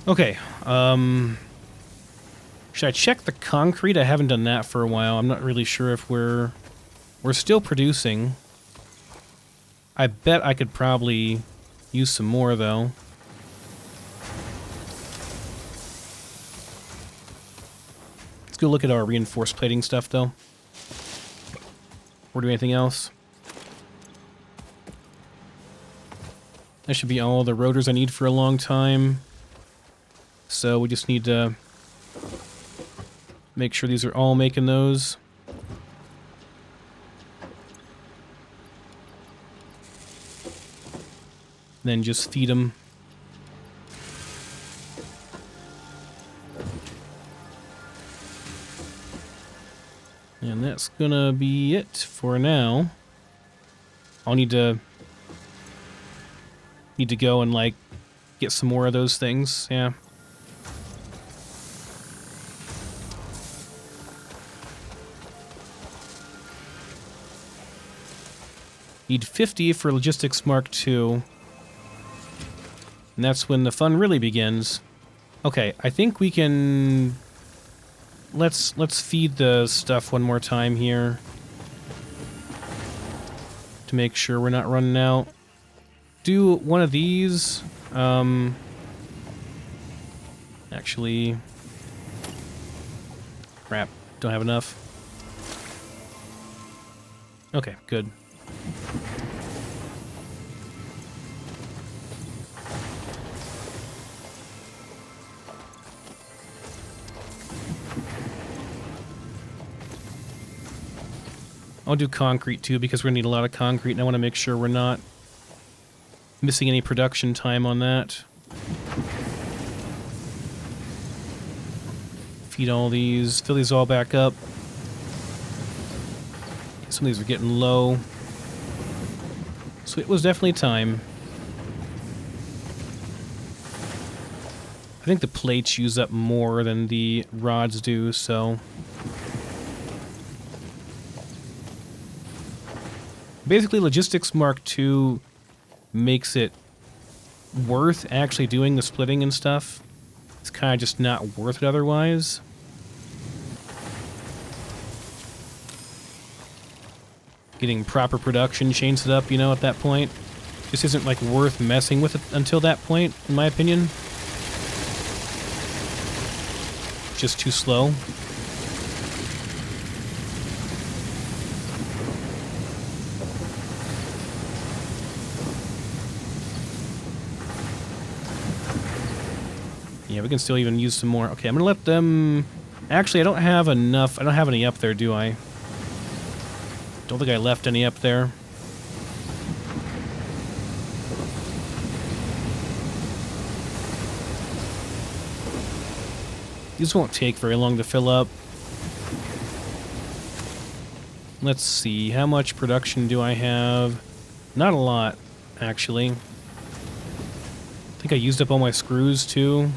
Okay, should I check the concrete? I haven't done that for a while. I'm not really sure if we're still producing. I bet I could probably use some more, though. Let's go look at our reinforced plating stuff, though. Or do anything else? That should be all the rotors I need for a long time. So we just need to make sure these are all making those. Then just feed them. And that's gonna be it for now. I'll need to go and like get some more of those things, yeah. Need 50 for Logistics Mark II. And that's when the fun really begins. Okay, I think we can... Let's feed the stuff one more time here. To make sure we're not running out. Do one of these. Actually... Crap, don't have enough. Okay, good. I'll do concrete too because we're gonna need a lot of concrete and I want to make sure we're not missing any production time on that. Feed all these, fill these all back up. Some of these are getting low. So it was definitely time. I think the plates use up more than the rods do, so... Basically, Logistics Mark II makes it worth actually doing the splitting and stuff. It's kind of just not worth it otherwise. Getting proper production chain set up, you know, at that point. Just isn't, like, worth messing with it until that point, in my opinion. Just too slow. Yeah, we can still even use some more. Okay, I'm gonna let them... Actually, I don't have enough. I don't have any up there, do I? Don't think I left any up there. These won't take very long to fill up. Let's see, how much production do I have? Not a lot, actually. I think I used up all my screws, too.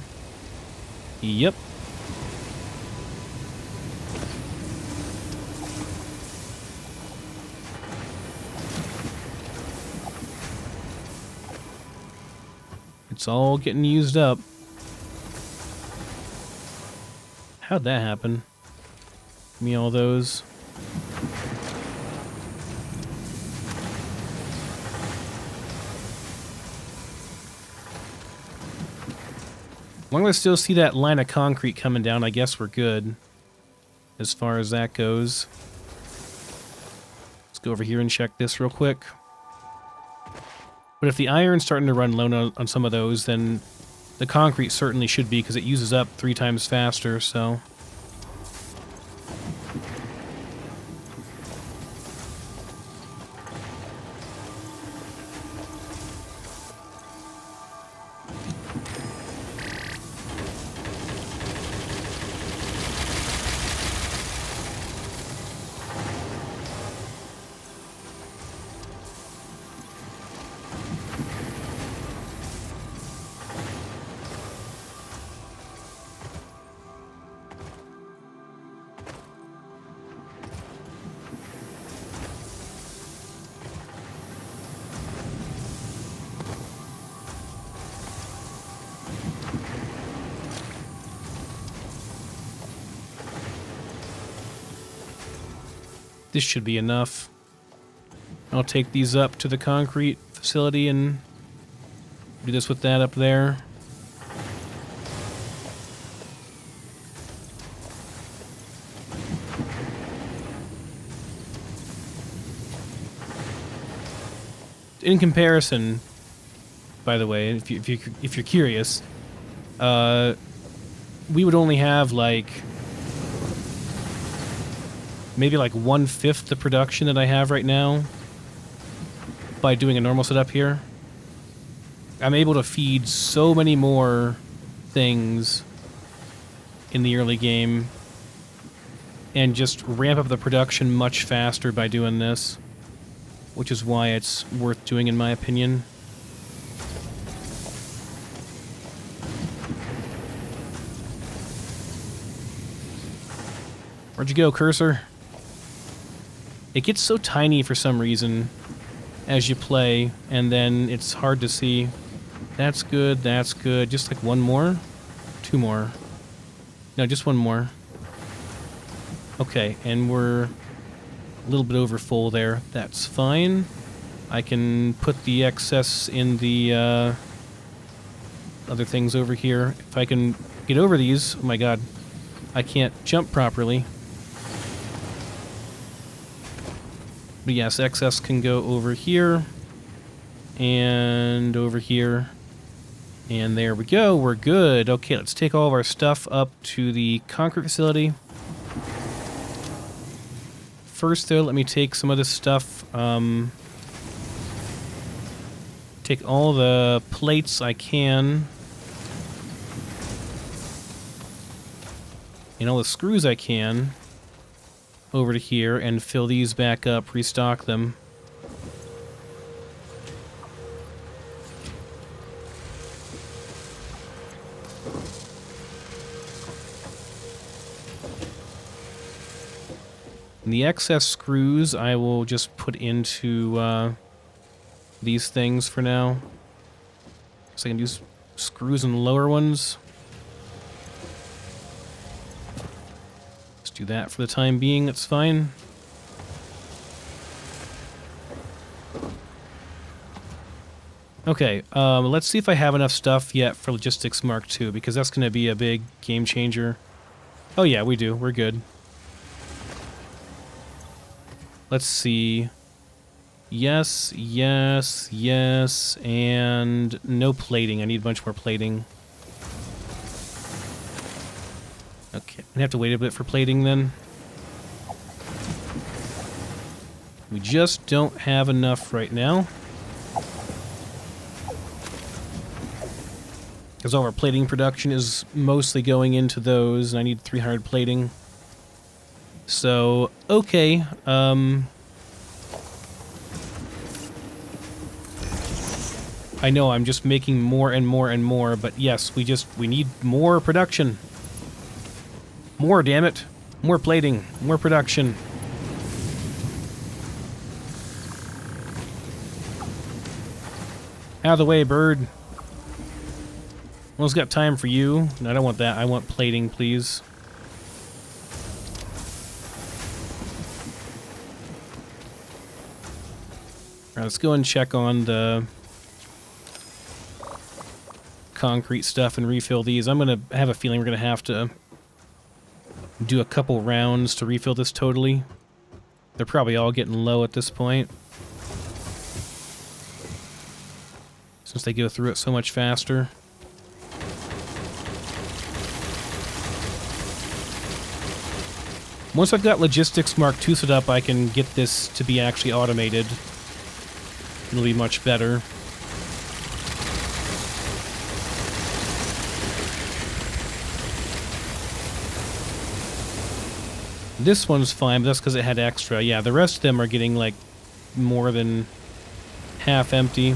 Yep. It's all getting used up. How'd that happen? Give me all those. As long as I still see that line of concrete coming down, I guess we're good. As far as that goes. Let's go over here and check this real quick. But if the iron's starting to run low on some of those, then the concrete certainly should be, because it uses up 3 times faster, so... This should be enough. I'll take these up to the concrete facility and do this with that up there. In comparison, by the way, if you're curious, we would only have like maybe like 1/5 the production that I have right now by doing a normal setup here. I'm able to feed so many more things in the early game and just ramp up the production much faster by doing this, which is why it's worth doing in my opinion. Where'd you go, cursor? It gets so tiny for some reason as you play, and then it's hard to see. That's good, that's good. Just like one more? 2 more. No, just 1 more. Okay, and we're a little bit over full there. That's fine. I can put the excess in the other things over here. If I can get over these, oh my god, I can't jump properly. But yes, excess can go over here, and over here, and there we go, we're good. Okay, let's take all of our stuff up to the concrete facility. First though, let me take some of this stuff, take all the plates I can, and all the screws I can, over to here and fill these back up, restock them. And the excess screws I will just put into these things for now. So I can use screws in the lower ones. Do that for the time being, that's fine. Okay, let's see if I have enough stuff yet for Logistics Mark II, because that's going to be a big game changer. Oh yeah, we do. We're good. Let's see. Yes, yes, yes, and no plating. I need a bunch more plating. Okay, I'm gonna have to wait a bit for plating then. We just don't have enough right now. Because all our plating production is mostly going into those, and I need 300 plating. So, okay, I know I'm just making more and more and more, but yes, we need more production. More, damn it. More plating, more production. Out of the way, bird. Almost got time for you. No, I don't want that. I want plating, please. Alright, let's go and check on the concrete stuff and refill these. I'm going to have a feeling we're going to have to do a couple rounds to refill this totally. They're probably all getting low at this point, since they go through it so much faster. Once I've got Logistics Mark II set up, I can get this to be actually automated. It'll be much better. This one's fine, but that's because it had extra. Yeah, the rest of them are getting, like, more than half empty.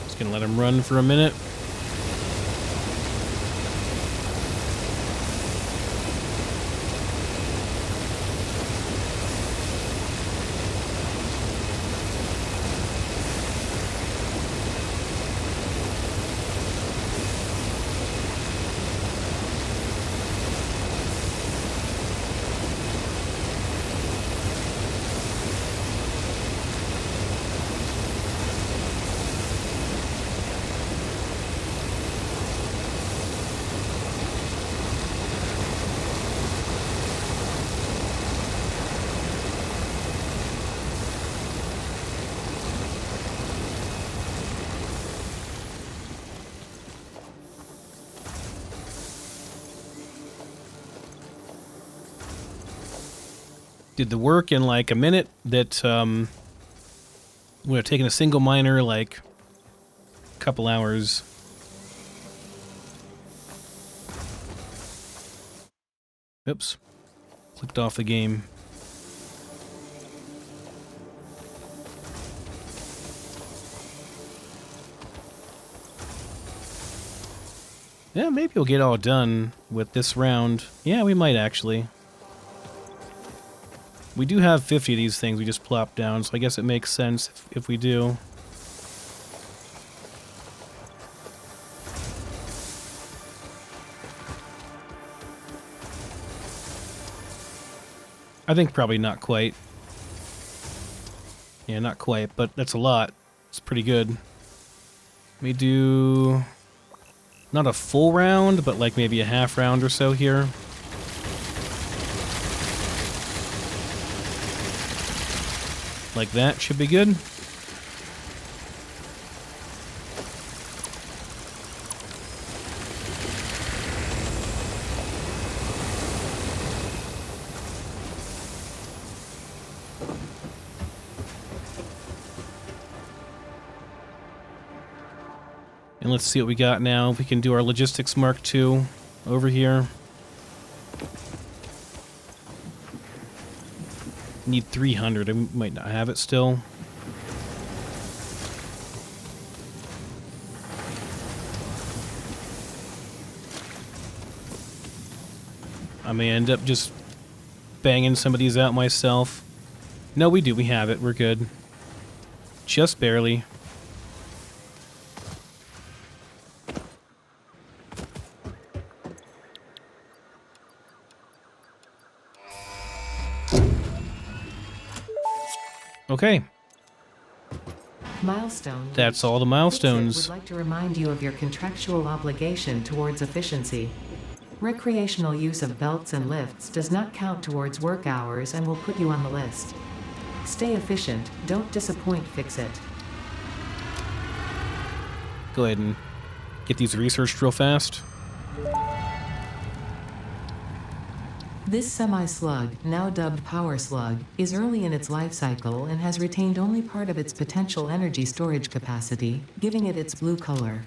Just gonna let them run for a minute. Did the work in like a minute that would have taken a single miner like a couple hours. Oops. Clicked off the game. Yeah, maybe we'll get all done with this round. Yeah, we might actually. We do have 50 of these things we just plopped down, so I guess it makes sense if we do. I think probably not quite. Yeah, not quite, but that's a lot. It's pretty good. Let me do... not a full round, but like maybe a half round or so here. Like that should be good. And let's see what we got now. We can do our Logistics Mark II over here. Need 300. I might not have it still. I may end up just banging some of these out myself. No, we do. We have it. We're good. Just barely. Okay. Milestone. That's all the milestones. Would like to remind you of your contractual obligation towards efficiency. Recreational use of belts and lifts does not count towards work hours and will put you on the list. Stay efficient, don't disappoint, fix it. go ahead and get these researched real fast. This semi-slug, now dubbed power slug, is early in its life cycle and has retained only part of its potential energy storage capacity, giving it its blue color.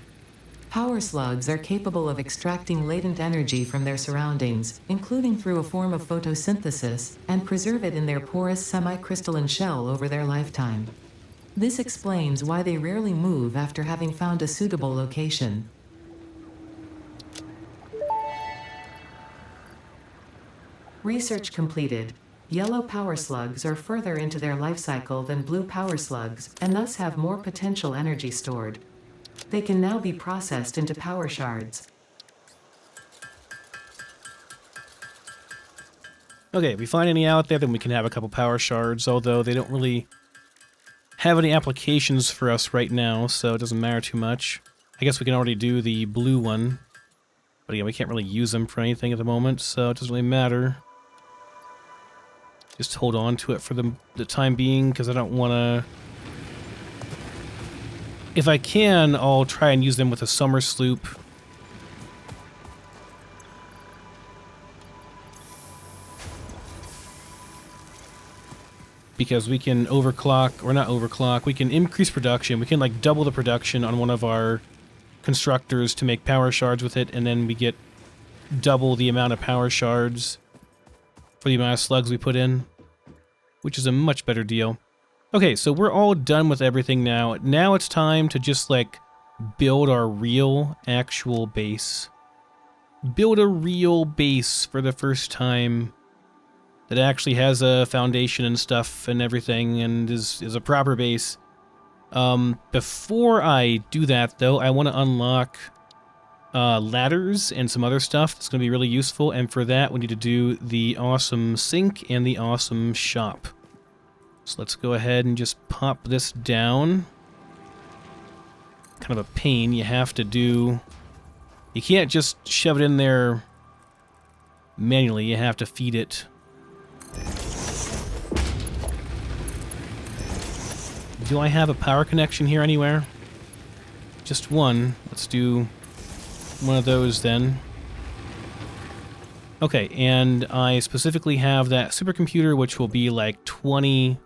Power slugs are capable of extracting latent energy from their surroundings, including through a form of photosynthesis, and preserve it in their porous semi-crystalline shell over their lifetime. This explains why they rarely move after having found a suitable location. Research completed. Yellow power slugs are further into their life cycle than blue power slugs, and thus have more potential energy stored. They can now be processed into power shards. Okay, if we find any out there, then we can have a couple power shards, although they don't really have any applications for us right now, so it doesn't matter too much. I guess we can already do the blue one, but again, we can't really use them for anything at the moment, so it doesn't really matter. Just hold on to it for the time being, because I don't want to... If I can, I'll try and use them with a summer sloop. Because we can overclock, or not overclock, we can increase production. We can like double the production on one of our constructors to make power shards with it, and then we get double the amount of power shards for the amount of slugs we put in, which is a much better deal. Okay, so we're all done with everything now. Now it's time to just, like, build our real, actual base. Build a real base for the first time that actually has a foundation and stuff and everything and is a proper base. Before I do that, though, I want to unlock ladders and some other stuff that's going to be really useful, and for that we need to do the awesome sink and the awesome shop. So let's go ahead and just pop this down. Kind of a pain. You have to do... You can't just shove it in there manually. You have to feed it. Do I have a power connection here anywhere? Just one. Let's do one of those then. Okay, and I specifically have that supercomputer, which will be like 20...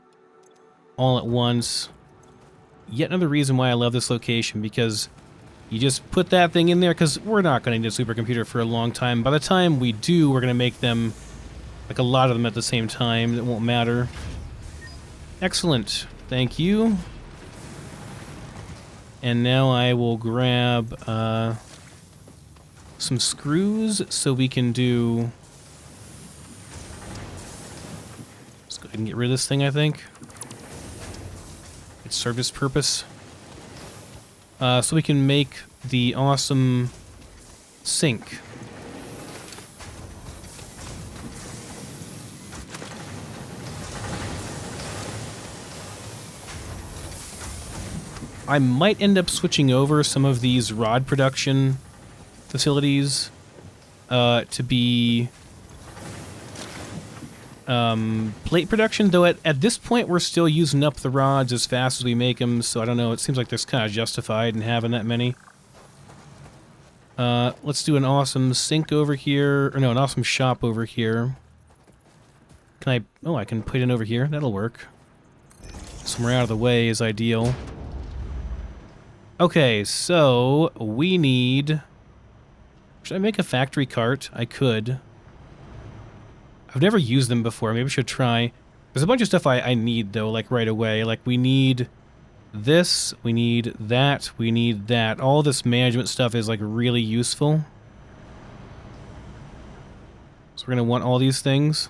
all at once. Yet another reason why I love this location, because you just put that thing in there, because we're not going to need a supercomputer for a long time. By the time we do, we're going to make them, like a lot of them at the same time. It won't matter. Excellent. Thank you. And now I will grab some screws so we can do... Let's go ahead and get rid of this thing, I think. It served its purpose. So we can make the awesome sink. I might end up switching over some of these rod production facilities to be plate production, though at this point we're still using up the rods as fast as we make them, so I don't know, it seems like there's kind of justified in having that many. Let's do an awesome sink over here, or no, an awesome shop over here. Can I, oh, I can put it in over here, that'll work. Somewhere out of the way is ideal. Okay, so we need... Should I make a factory cart? I could. I've never used them before. Maybe I should try. There's a bunch of stuff I need, though, like right away. Like, we need this, we need that, we need that. All this management stuff is, like, really useful. So we're going to want all these things.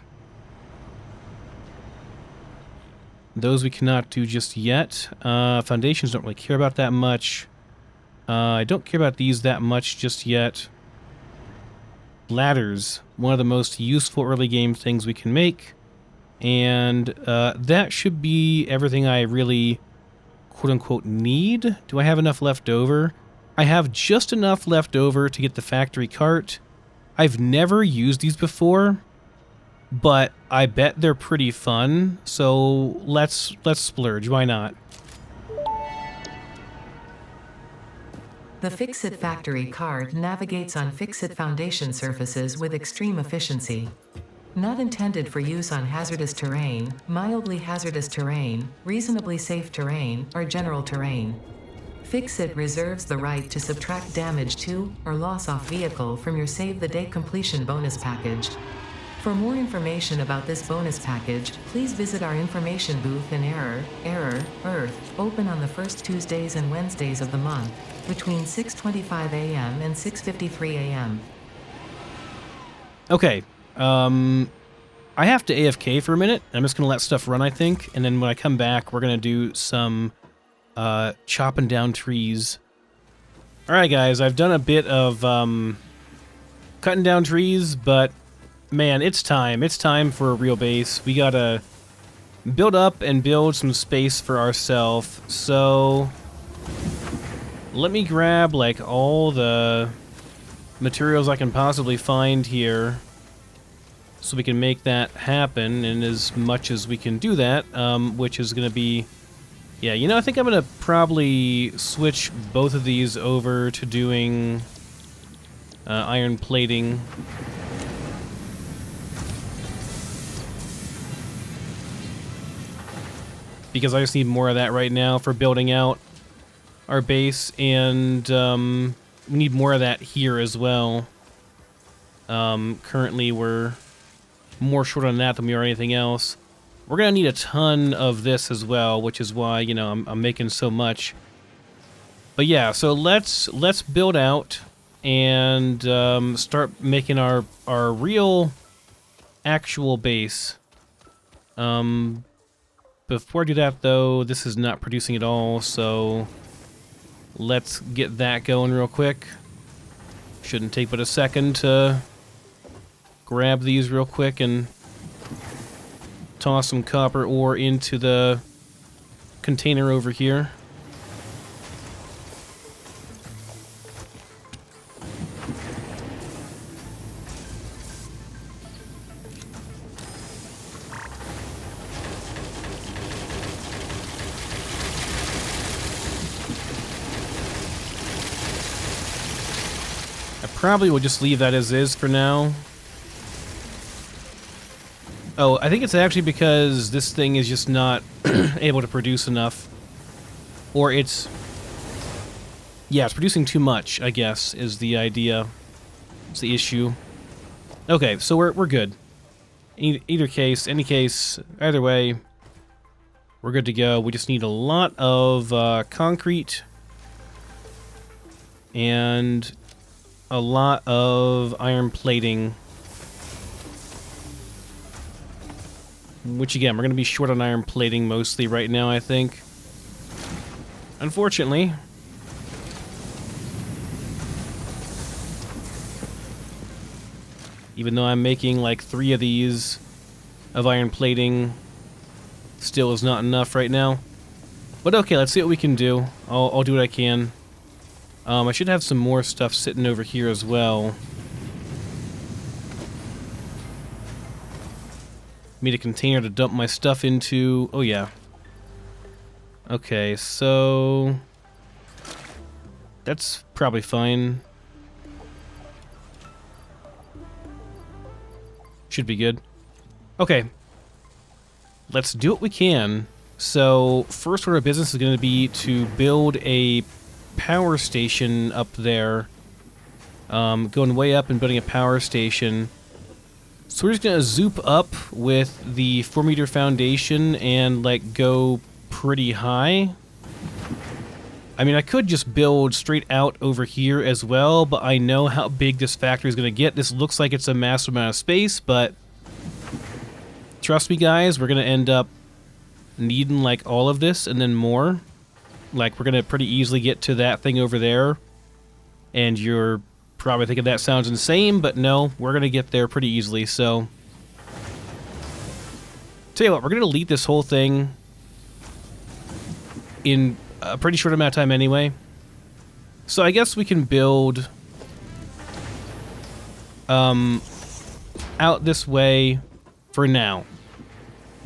Those we cannot do just yet. Foundations don't really care about that much. I don't care about these that much just yet. Ladders, one of the most useful early game things we can make. And that should be everything I really, quote-unquote, need. Do I have enough left over? I have just enough left over to get the factory cart. I've never used these before, but I bet they're pretty fun, so let's splurge, why not? The Fix-It Factory card navigates on Fix-It Foundation surfaces with extreme efficiency. Not intended for use on hazardous terrain, mildly hazardous terrain, reasonably safe terrain, or general terrain. Fix-It reserves the right to subtract damage to, or loss off vehicle from your Save the Day completion bonus package. For more information about this bonus package, please visit our information booth in Earth, open on the first Tuesdays and Wednesdays of the month, between 6:25 a.m. and 6:53 a.m. Okay, I have to AFK for a minute. I'm just going to let stuff run, I think, and then when I come back, we're going to do some chopping down trees. Alright guys, I've done a bit of cutting down trees, but man, it's time. It's time for a real base. We gotta build up and build some space for ourselves. So let me grab like all the materials I can possibly find here so we can make that happen, and as much as we can do that, which is gonna be, yeah, you know, I think I'm gonna probably switch both of these over to doing iron plating. Because I just need more of that right now for building out our base, and we need more of that here as well. Currently we're more short on that than we are anything else. We're gonna need a ton of this as well, which is why, you know, I'm making so much. But yeah, so let's build out and start making our real actual base. Before I do that, though, this is not producing at all, so let's get that going real quick. Shouldn't take but a second to grab these real quick and toss some copper ore into the container over here. Probably will just leave that as is for now. Oh, I think it's actually because this thing is just not able to produce enough. Or it's... yeah, it's producing too much, I guess, is the idea. It's the issue. Okay, so we're good. Either case, any case, either way, we're good to go. We just need a lot of concrete and a lot of iron plating, which again, we're going to be short on iron plating mostly right now, I think. Unfortunately. Even though I'm making like 3 of these of iron plating, still is not enough right now. But okay, let's see what we can do. I'll do what I can. I should have some more stuff sitting over here as well. Need a container to dump my stuff into. Oh yeah. Okay, so that's probably fine. Should be good. Okay. Let's do what we can. So, first order of business is going to be to build a power station up there. Going way up and building a power station. So we're just going to zoop up with the 4-meter foundation and, like, go pretty high. I mean, I could just build straight out over here as well, but I know how big this factory is going to get. This looks like it's a massive amount of space, but trust me, guys, we're going to end up needing, like, all of this and then more. Like, we're going to pretty easily get to that thing over there. And you're probably thinking that sounds insane, but no, we're going to get there pretty easily, so... Tell you what, we're going to delete this whole thing in a pretty short amount of time anyway. So I guess we can build out this way for now,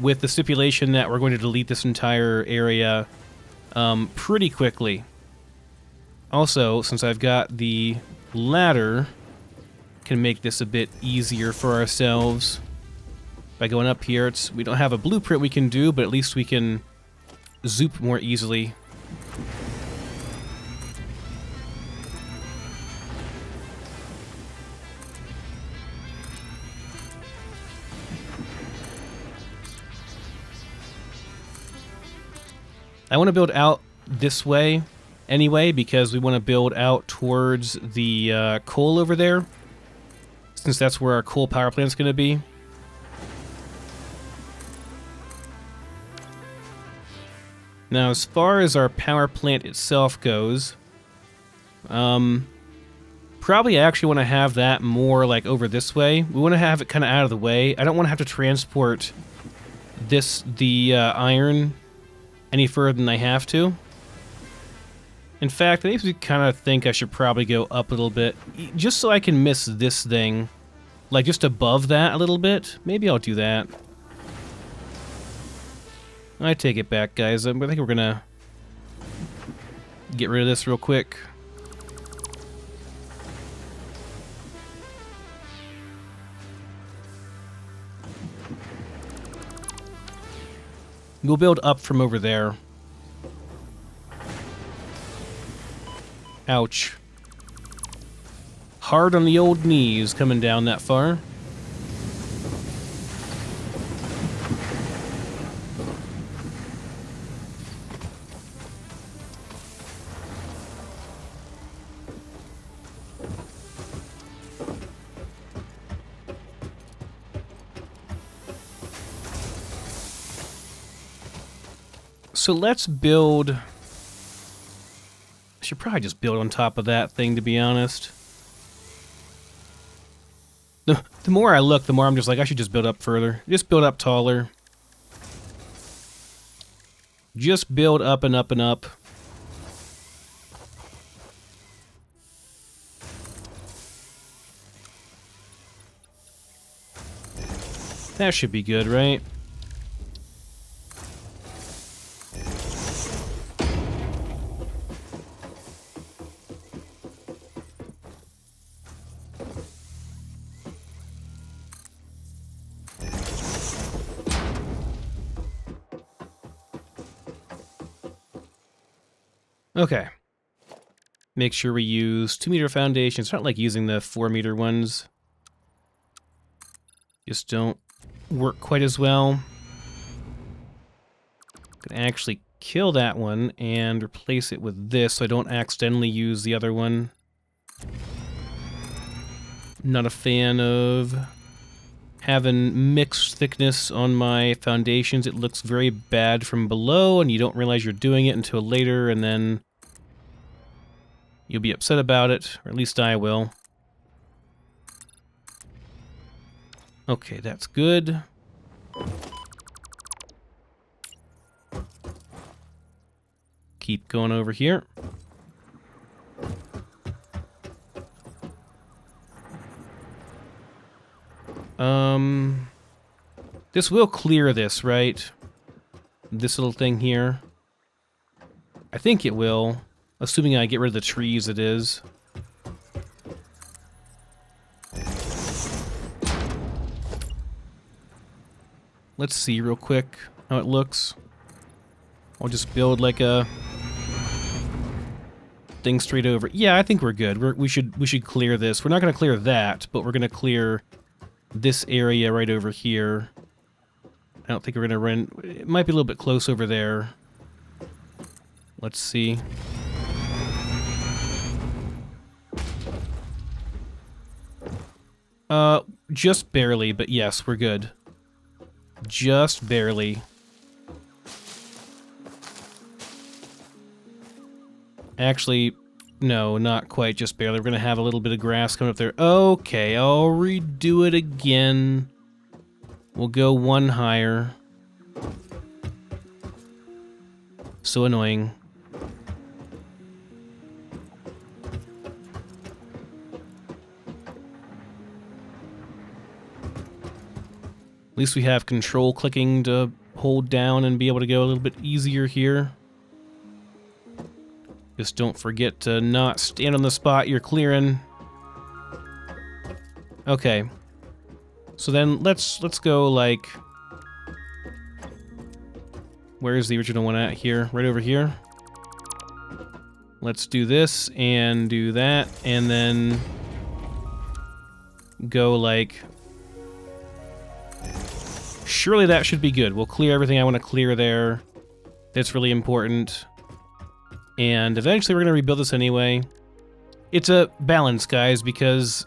with the stipulation that we're going to delete this entire area pretty quickly. Also, since I've got the ladder, can make this a bit easier for ourselves. By going up here, we don't have a blueprint we can do, but at least we can zoop more easily. I want to build out this way anyway, because we want to build out towards the coal over there, since that's where our coal power plant's going to be. Now, as far as our power plant itself goes, probably I actually want to have that more like over this way. We want to have it kind of out of the way. I don't want to have to transport the iron any further than I have to. In fact, I kind of think I should probably go up a little bit, just so I can miss this thing, like just above that a little bit. Maybe I'll do that. I take it back, guys. I think we're gonna get rid of this real quick. We'll build up from over there. Ouch. Hard on the old knees coming down that far. So let's build... I should probably just build on top of that thing, to be honest. The more I look, the more I'm just like, I should just build up further. Just build up taller. Just build up and up and up. That should be good, right? Okay. Make sure we use 2-meter foundations. It's not like using the 4-meter ones. Just don't work quite as well. Can actually kill that one and replace it with this so I don't accidentally use the other one. Not a fan of having mixed thickness on my foundations. It looks very bad from below and you don't realize you're doing it until later, and then you'll be upset about it, or at least I will. Okay, that's good. Keep going over here. This will clear this, right? This little thing here. I think it will. Assuming I get rid of the trees, it is. Let's see real quick how it looks. I'll just build like a thing straight over. Yeah, I think we're good. We should clear this. We're not going to clear that, but we're going to clear this area right over here. I don't think we're going to run... It might be a little bit close over there. Let's see. Just barely, but yes, we're good. Just barely. Actually, no, not quite just barely. We're gonna have a little bit of grass coming up there. Okay, I'll redo it again. We'll go one higher. So annoying. At least we have control clicking to hold down and be able to go a little bit easier here. Just don't forget to not stand on the spot you're clearing. Okay. So then let's go like, where's the original one at here? Right over here. Let's do this and do that and then go like, surely that should be good. We'll clear everything I want to clear there. That's really important. And eventually we're going to rebuild this anyway. It's a balance, guys, because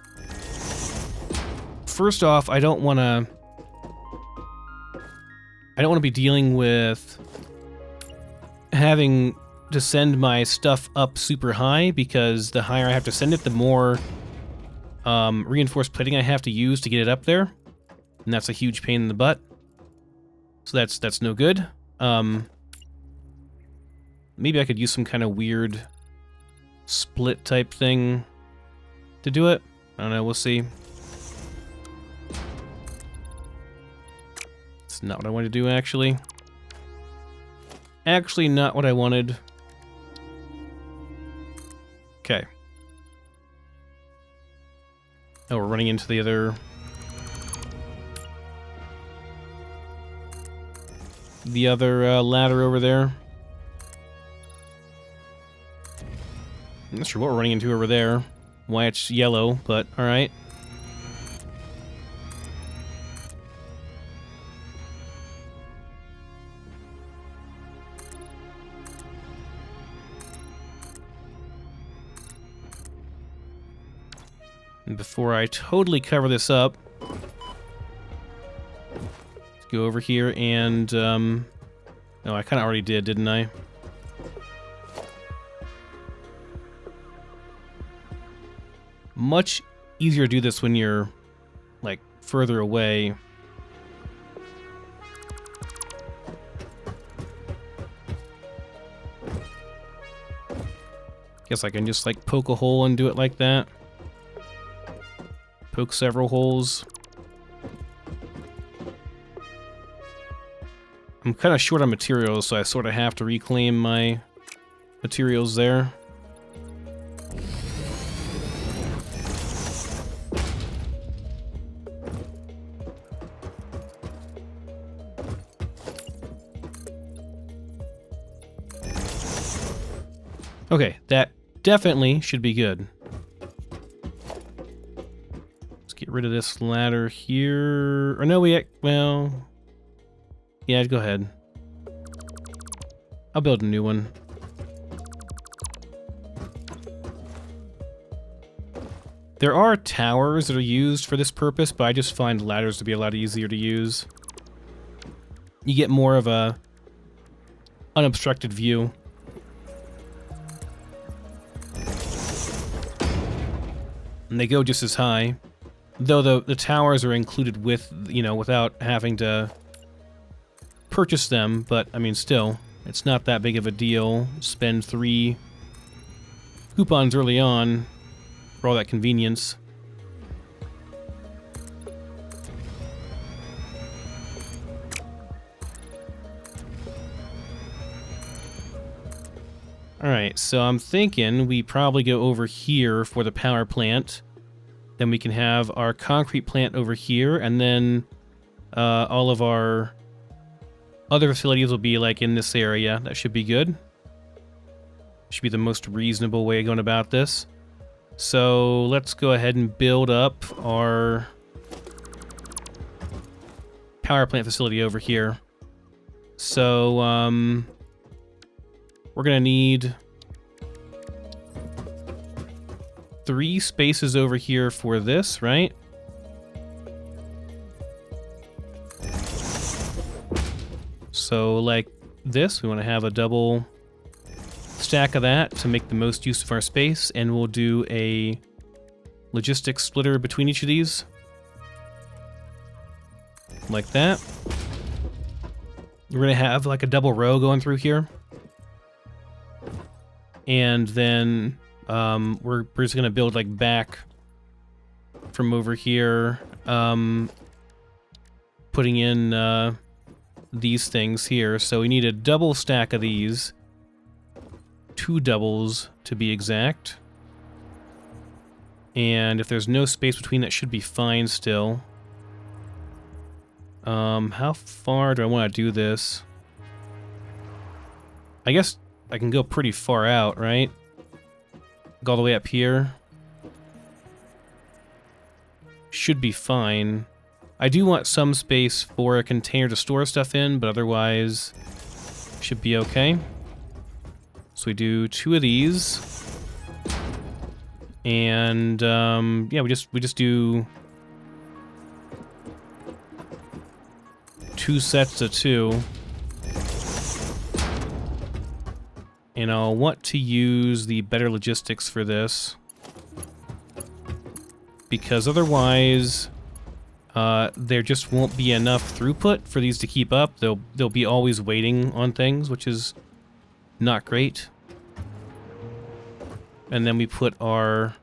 first off, I don't want to be dealing with having to send my stuff up super high, because the higher I have to send it, the more reinforced plating I have to use to get it up there. And that's a huge pain in the butt. So that's no good. Maybe I could use some kind of weird split type thing to do it. I don't know, we'll see. It's not what I wanted to do, actually. Actually, not what I wanted. Okay. Oh, we're running into the other... ladder over there. I'm not sure what we're running into over there. Why it's yellow, but alright. And before I totally cover this up, let's go over here and, oh, I kind of already did, didn't I? Much easier to do this when you're, like, further away. Guess I can just, like, poke a hole and do it like that. Poke several holes. I'm kind of short on materials, so I sort of have to reclaim my materials there. Okay, that definitely should be good. Let's get rid of this ladder here. Or no, well... Yeah, go ahead. I'll build a new one. There are towers that are used for this purpose, but I just find ladders to be a lot easier to use. You get more of a unobstructed view. And they go just as high. Though the towers are included with, you know, without having to purchase them, but, I mean, still, it's not that big of a deal. Spend 3 coupons early on for all that convenience. Alright, so I'm thinking we probably go over here for the power plant. Then we can have our concrete plant over here, and then all of our other facilities will be like in this area. That should be good. Should be the most reasonable way of going about this. So let's go ahead and build up our power plant facility over here. So we're gonna need 3 spaces over here for this, right? So like this, we want to have a double stack of that to make the most use of our space, and we'll do a logistics splitter between each of these. Like that. We're going to have like a double row going through here. And then we're just going to build like back from over here, putting in these things here. So we need a double stack of these. 2 doubles to be exact. And if there's no space between, that should be fine still. How far do I want to do this? I guess I can go pretty far out, right? Go all the way up here. Should be fine. I do want some space for a container to store stuff in, but otherwise should be okay. So we do 2 of these. And yeah, we just do 2 sets of 2. And I'll want to use the better logistics for this, because otherwise there just won't be enough throughput for these to keep up. They'll be always waiting on things, which is not great. And then we put our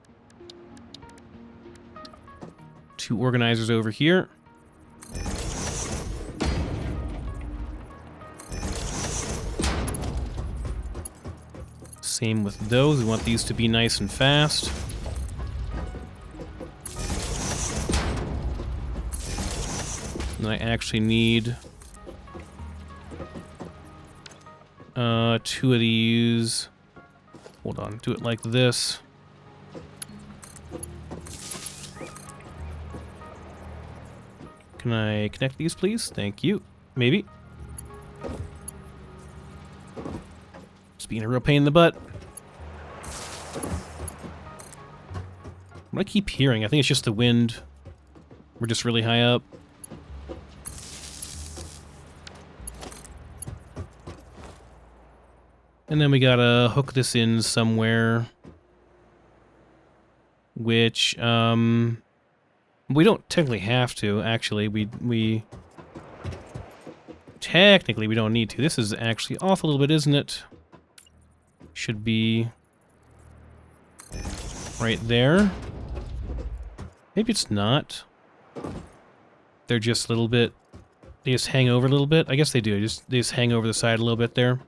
2 organizers over here. Same with those. We want these to be nice and fast. And I actually need 2 of these. Hold on, do it like this. Can I connect these, please? Thank you. Maybe. Just being a real pain in the butt. What do I keep hearing? I think it's just the wind. We're just really high up. And then we gotta hook this in somewhere. Which, we don't technically have to, actually. We technically, we don't need to. This is actually off a little bit, isn't it? Should be right there. Maybe it's not. They're just a little bit... They just hang over a little bit. I guess they do. They just hang over the side a little bit there.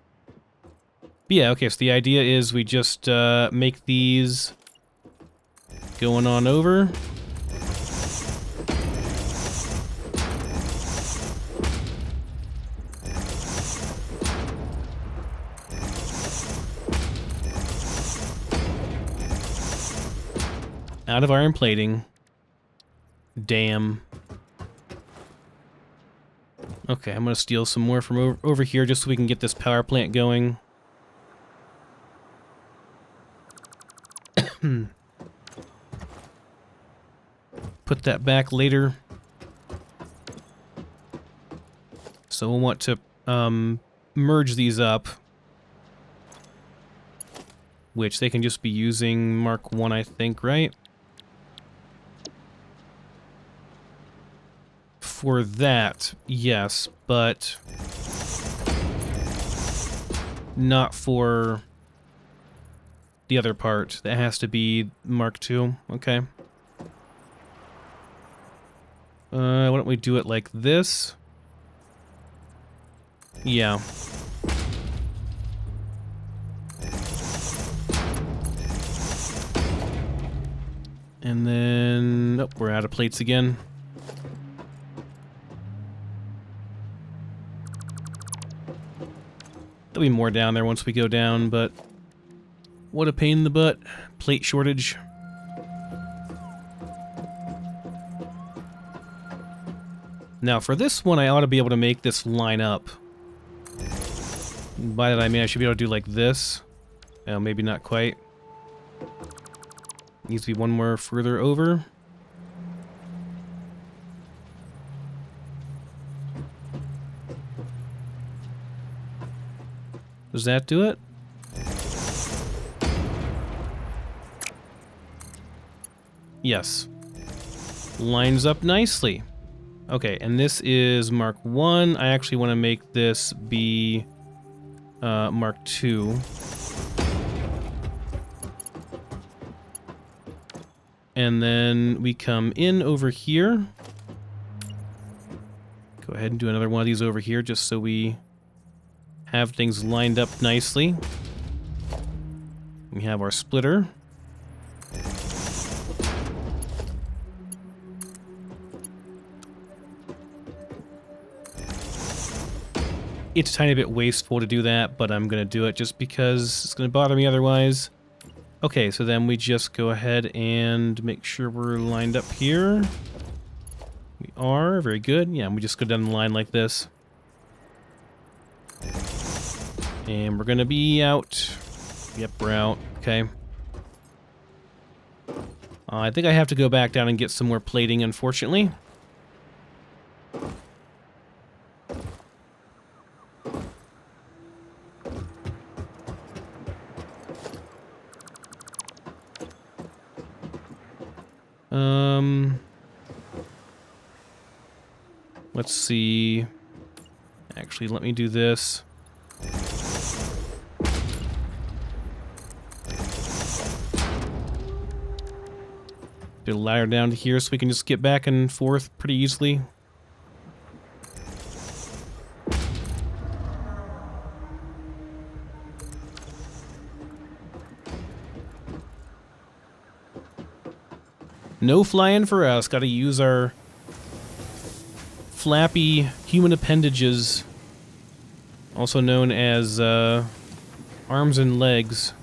But yeah, okay, so the idea is we just make these going on over. Out of iron plating. Damn. Okay, I'm gonna steal some more from over here just so we can get this power plant going. Put that back later. So we'll want to merge these up, which they can just be using Mark 1, I think, right? For that, yes, but not for the other part. That has to be Mark 2. Okay. Why don't we do it like this? Yeah. And then... Oh, we're out of plates again. There'll be more down there once we go down, but... What a pain in the butt. Plate shortage. Now, for this one, I ought to be able to make this line up. By that I mean I should be able to do like this. Maybe not quite. Needs to be one more further over. Does that do it? Yes. Lines up nicely. Okay, and this is Mark 1. I actually want to make this be Mark 2. And then we come in over here. Go ahead and do another one of these over here just so we have things lined up nicely. We have our splitter. It's a tiny bit wasteful to do that, but I'm going to do it just because it's going to bother me otherwise. Okay, so then we just go ahead and make sure we're lined up here. We are. Very good. Yeah, we just go down the line like this. And we're going to be out. Yep, we're out. Okay. I think I have to go back down and get some more plating, unfortunately. Let's see. Actually, let me do this. Get a ladder down to here so we can just get back and forth pretty easily. No flying for us. Gotta use our flappy human appendages, also known as arms and legs.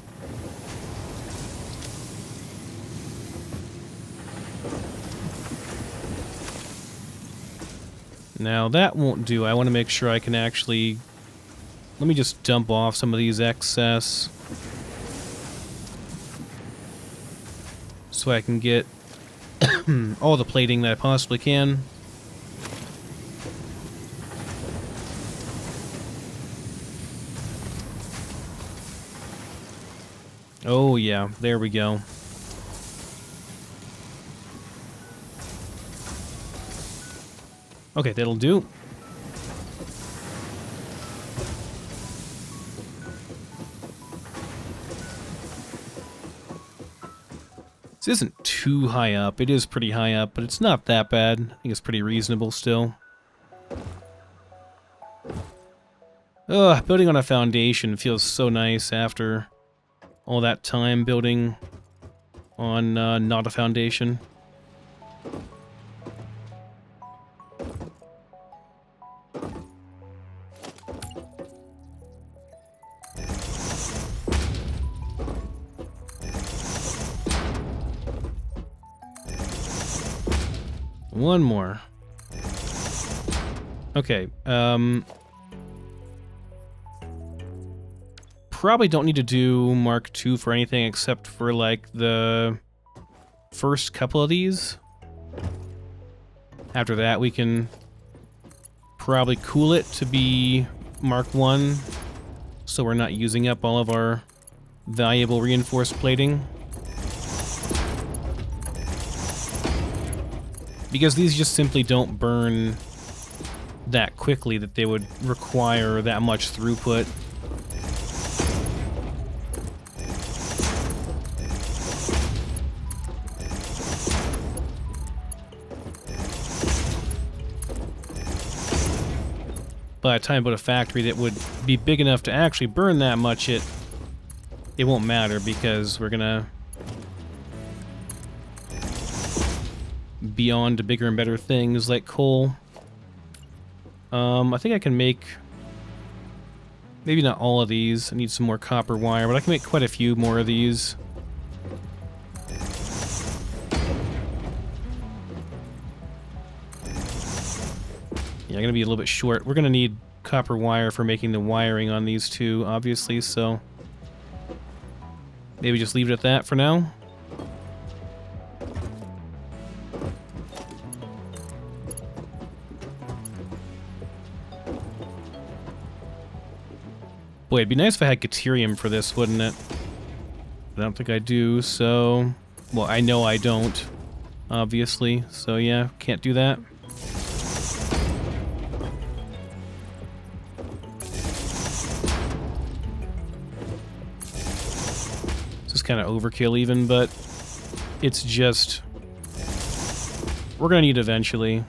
Now that won't do. I want to make sure I can actually... Let me just dump off some of these excess so I can get all the plating that I possibly can. Oh yeah, there we go. Okay, that'll do. This isn't too high up. It is pretty high up, but it's not that bad. I think it's pretty reasonable still. Ugh, building on a foundation feels so nice after all that time building on not a foundation. One more. Okay, probably don't need to do Mark II for anything except for, like, the first couple of these. After that, we can probably cool it to be Mark I, so we're not using up all of our valuable reinforced plating. Because these just simply don't burn that quickly that they would require that much throughput. By the time I build a factory that would be big enough to actually burn that much, it won't matter because we're gonna be on to bigger and better things like coal. I think I can make maybe not all of these. I need some more copper wire, but I can make quite a few more of these. Yeah, I'm gonna be a little bit short. We're gonna need copper wire for making the wiring on these two, obviously, so maybe just leave it at that for now. Boy, it'd be nice if I had Caterium for this, wouldn't it? I don't think I do, so... Well, I know I don't, obviously, so yeah, can't do that. This is kind of overkill even, but it's just... We're gonna need it eventually.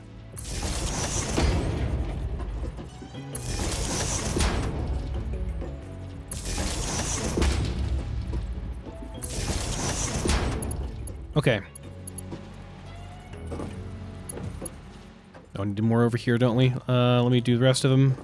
Okay. Oh, we need more over here, don't we? Let me do the rest of them.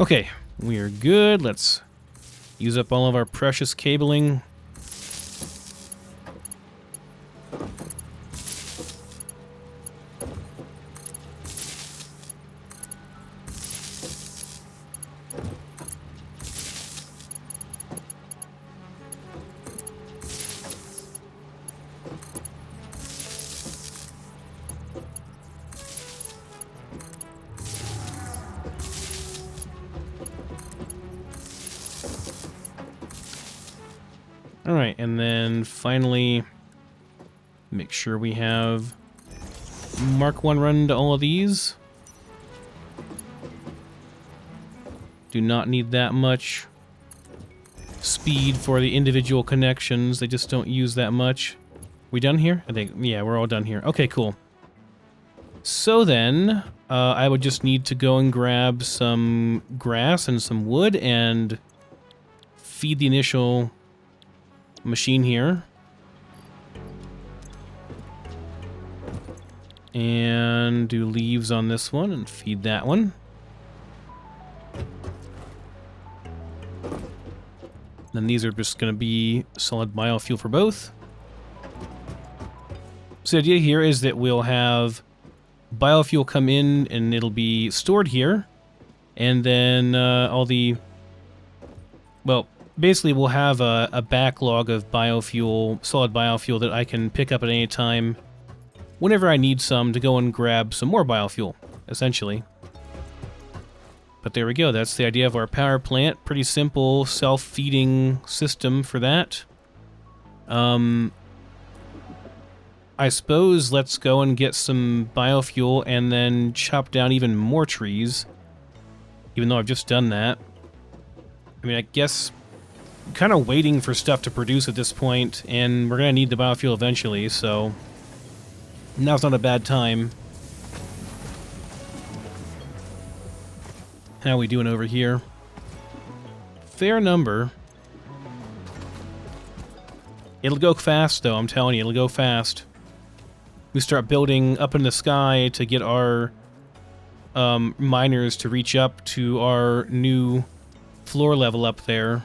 Okay, we are good. Let's use up all of our precious cabling. Alright, and then finally make sure we have Mark 1 run to all of these. Do not need that much speed for the individual connections. They just don't use that much. We done here? I think, yeah, we're all done here. Okay, cool. So then, I would just need to go and grab some grass and some wood and feed the initial machine here. And do leaves on this one and feed that one. Then these are just going to be solid biofuel for both. So the idea here is that we'll have biofuel come in and it'll be stored here. And then all the... Well, basically we'll have a backlog of biofuel, solid biofuel that I can pick up at any time whenever I need some to go and grab some more biofuel, essentially. But there we go, that's the idea of our power plant. Pretty simple, self-feeding system for that. I suppose let's go and get some biofuel and then chop down even more trees. Even though I've just done that. I mean, I guess I'm kind of waiting for stuff to produce at this point, and we're going to need the biofuel eventually, so now's not a bad time. How we doing over here? Fair number. It'll go fast, though, I'm telling you, it'll go fast. We start building up in the sky to get our miners to reach up to our new floor level up there.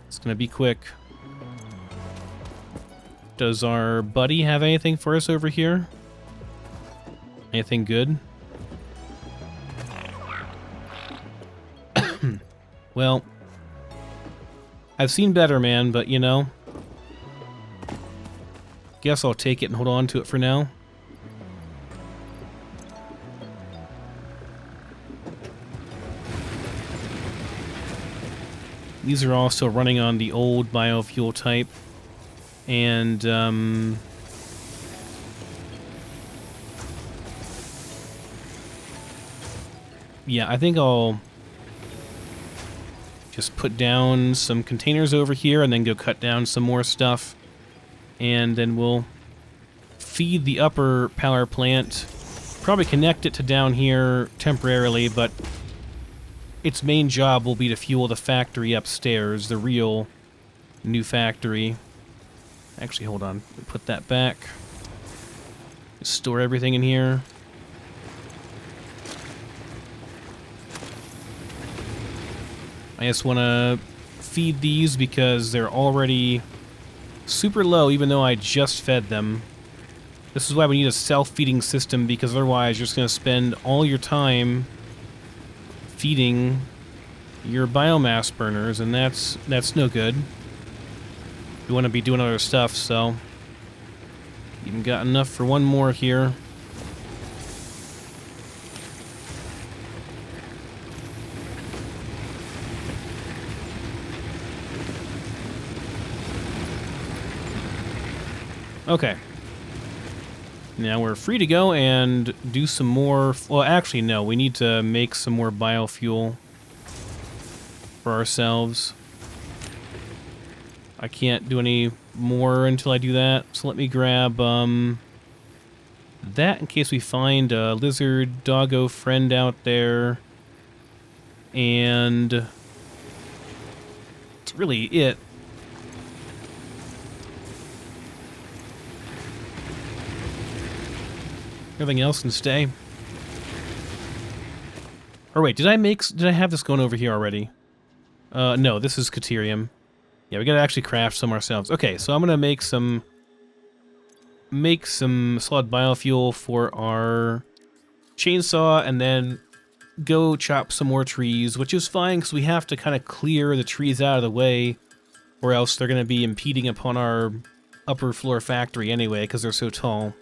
It's gonna be quick. Does our buddy have anything for us over here? Anything good? Well, I've seen better, man, but you know, guess I'll take it and hold on to it for now. These are all still running on the old biofuel type. And, yeah, I think I'll just put down some containers over here and then go cut down some more stuff. And then we'll feed the upper power plant. Probably connect it to down here temporarily, but its main job will be to fuel the factory upstairs, the real new factory. Actually, hold on. Put that back. Store everything in here. I just want to feed these because they're already super low, even though I just fed them. This is why we need a self-feeding system, because otherwise you're just going to spend all your time feeding your biomass burners, and that's no good. We want to be doing other stuff, so even got enough for one more here. Okay. Now we're free to go and do some more... Well, actually, no. We need to make some more biofuel. for ourselves. I can't do any more until I do that, so let me grab that in case we find a lizard doggo friend out there. And that's really it. Everything else can stay. Or wait, did I have this going over here already? No, this is Caterium. Yeah, we gotta actually craft some ourselves. Okay, so I'm gonna make some solid biofuel for our chainsaw, and then go chop some more trees, which is fine because we have to kind of clear the trees out of the way, or else they're gonna be impeding upon our upper floor factory anyway because they're so tall.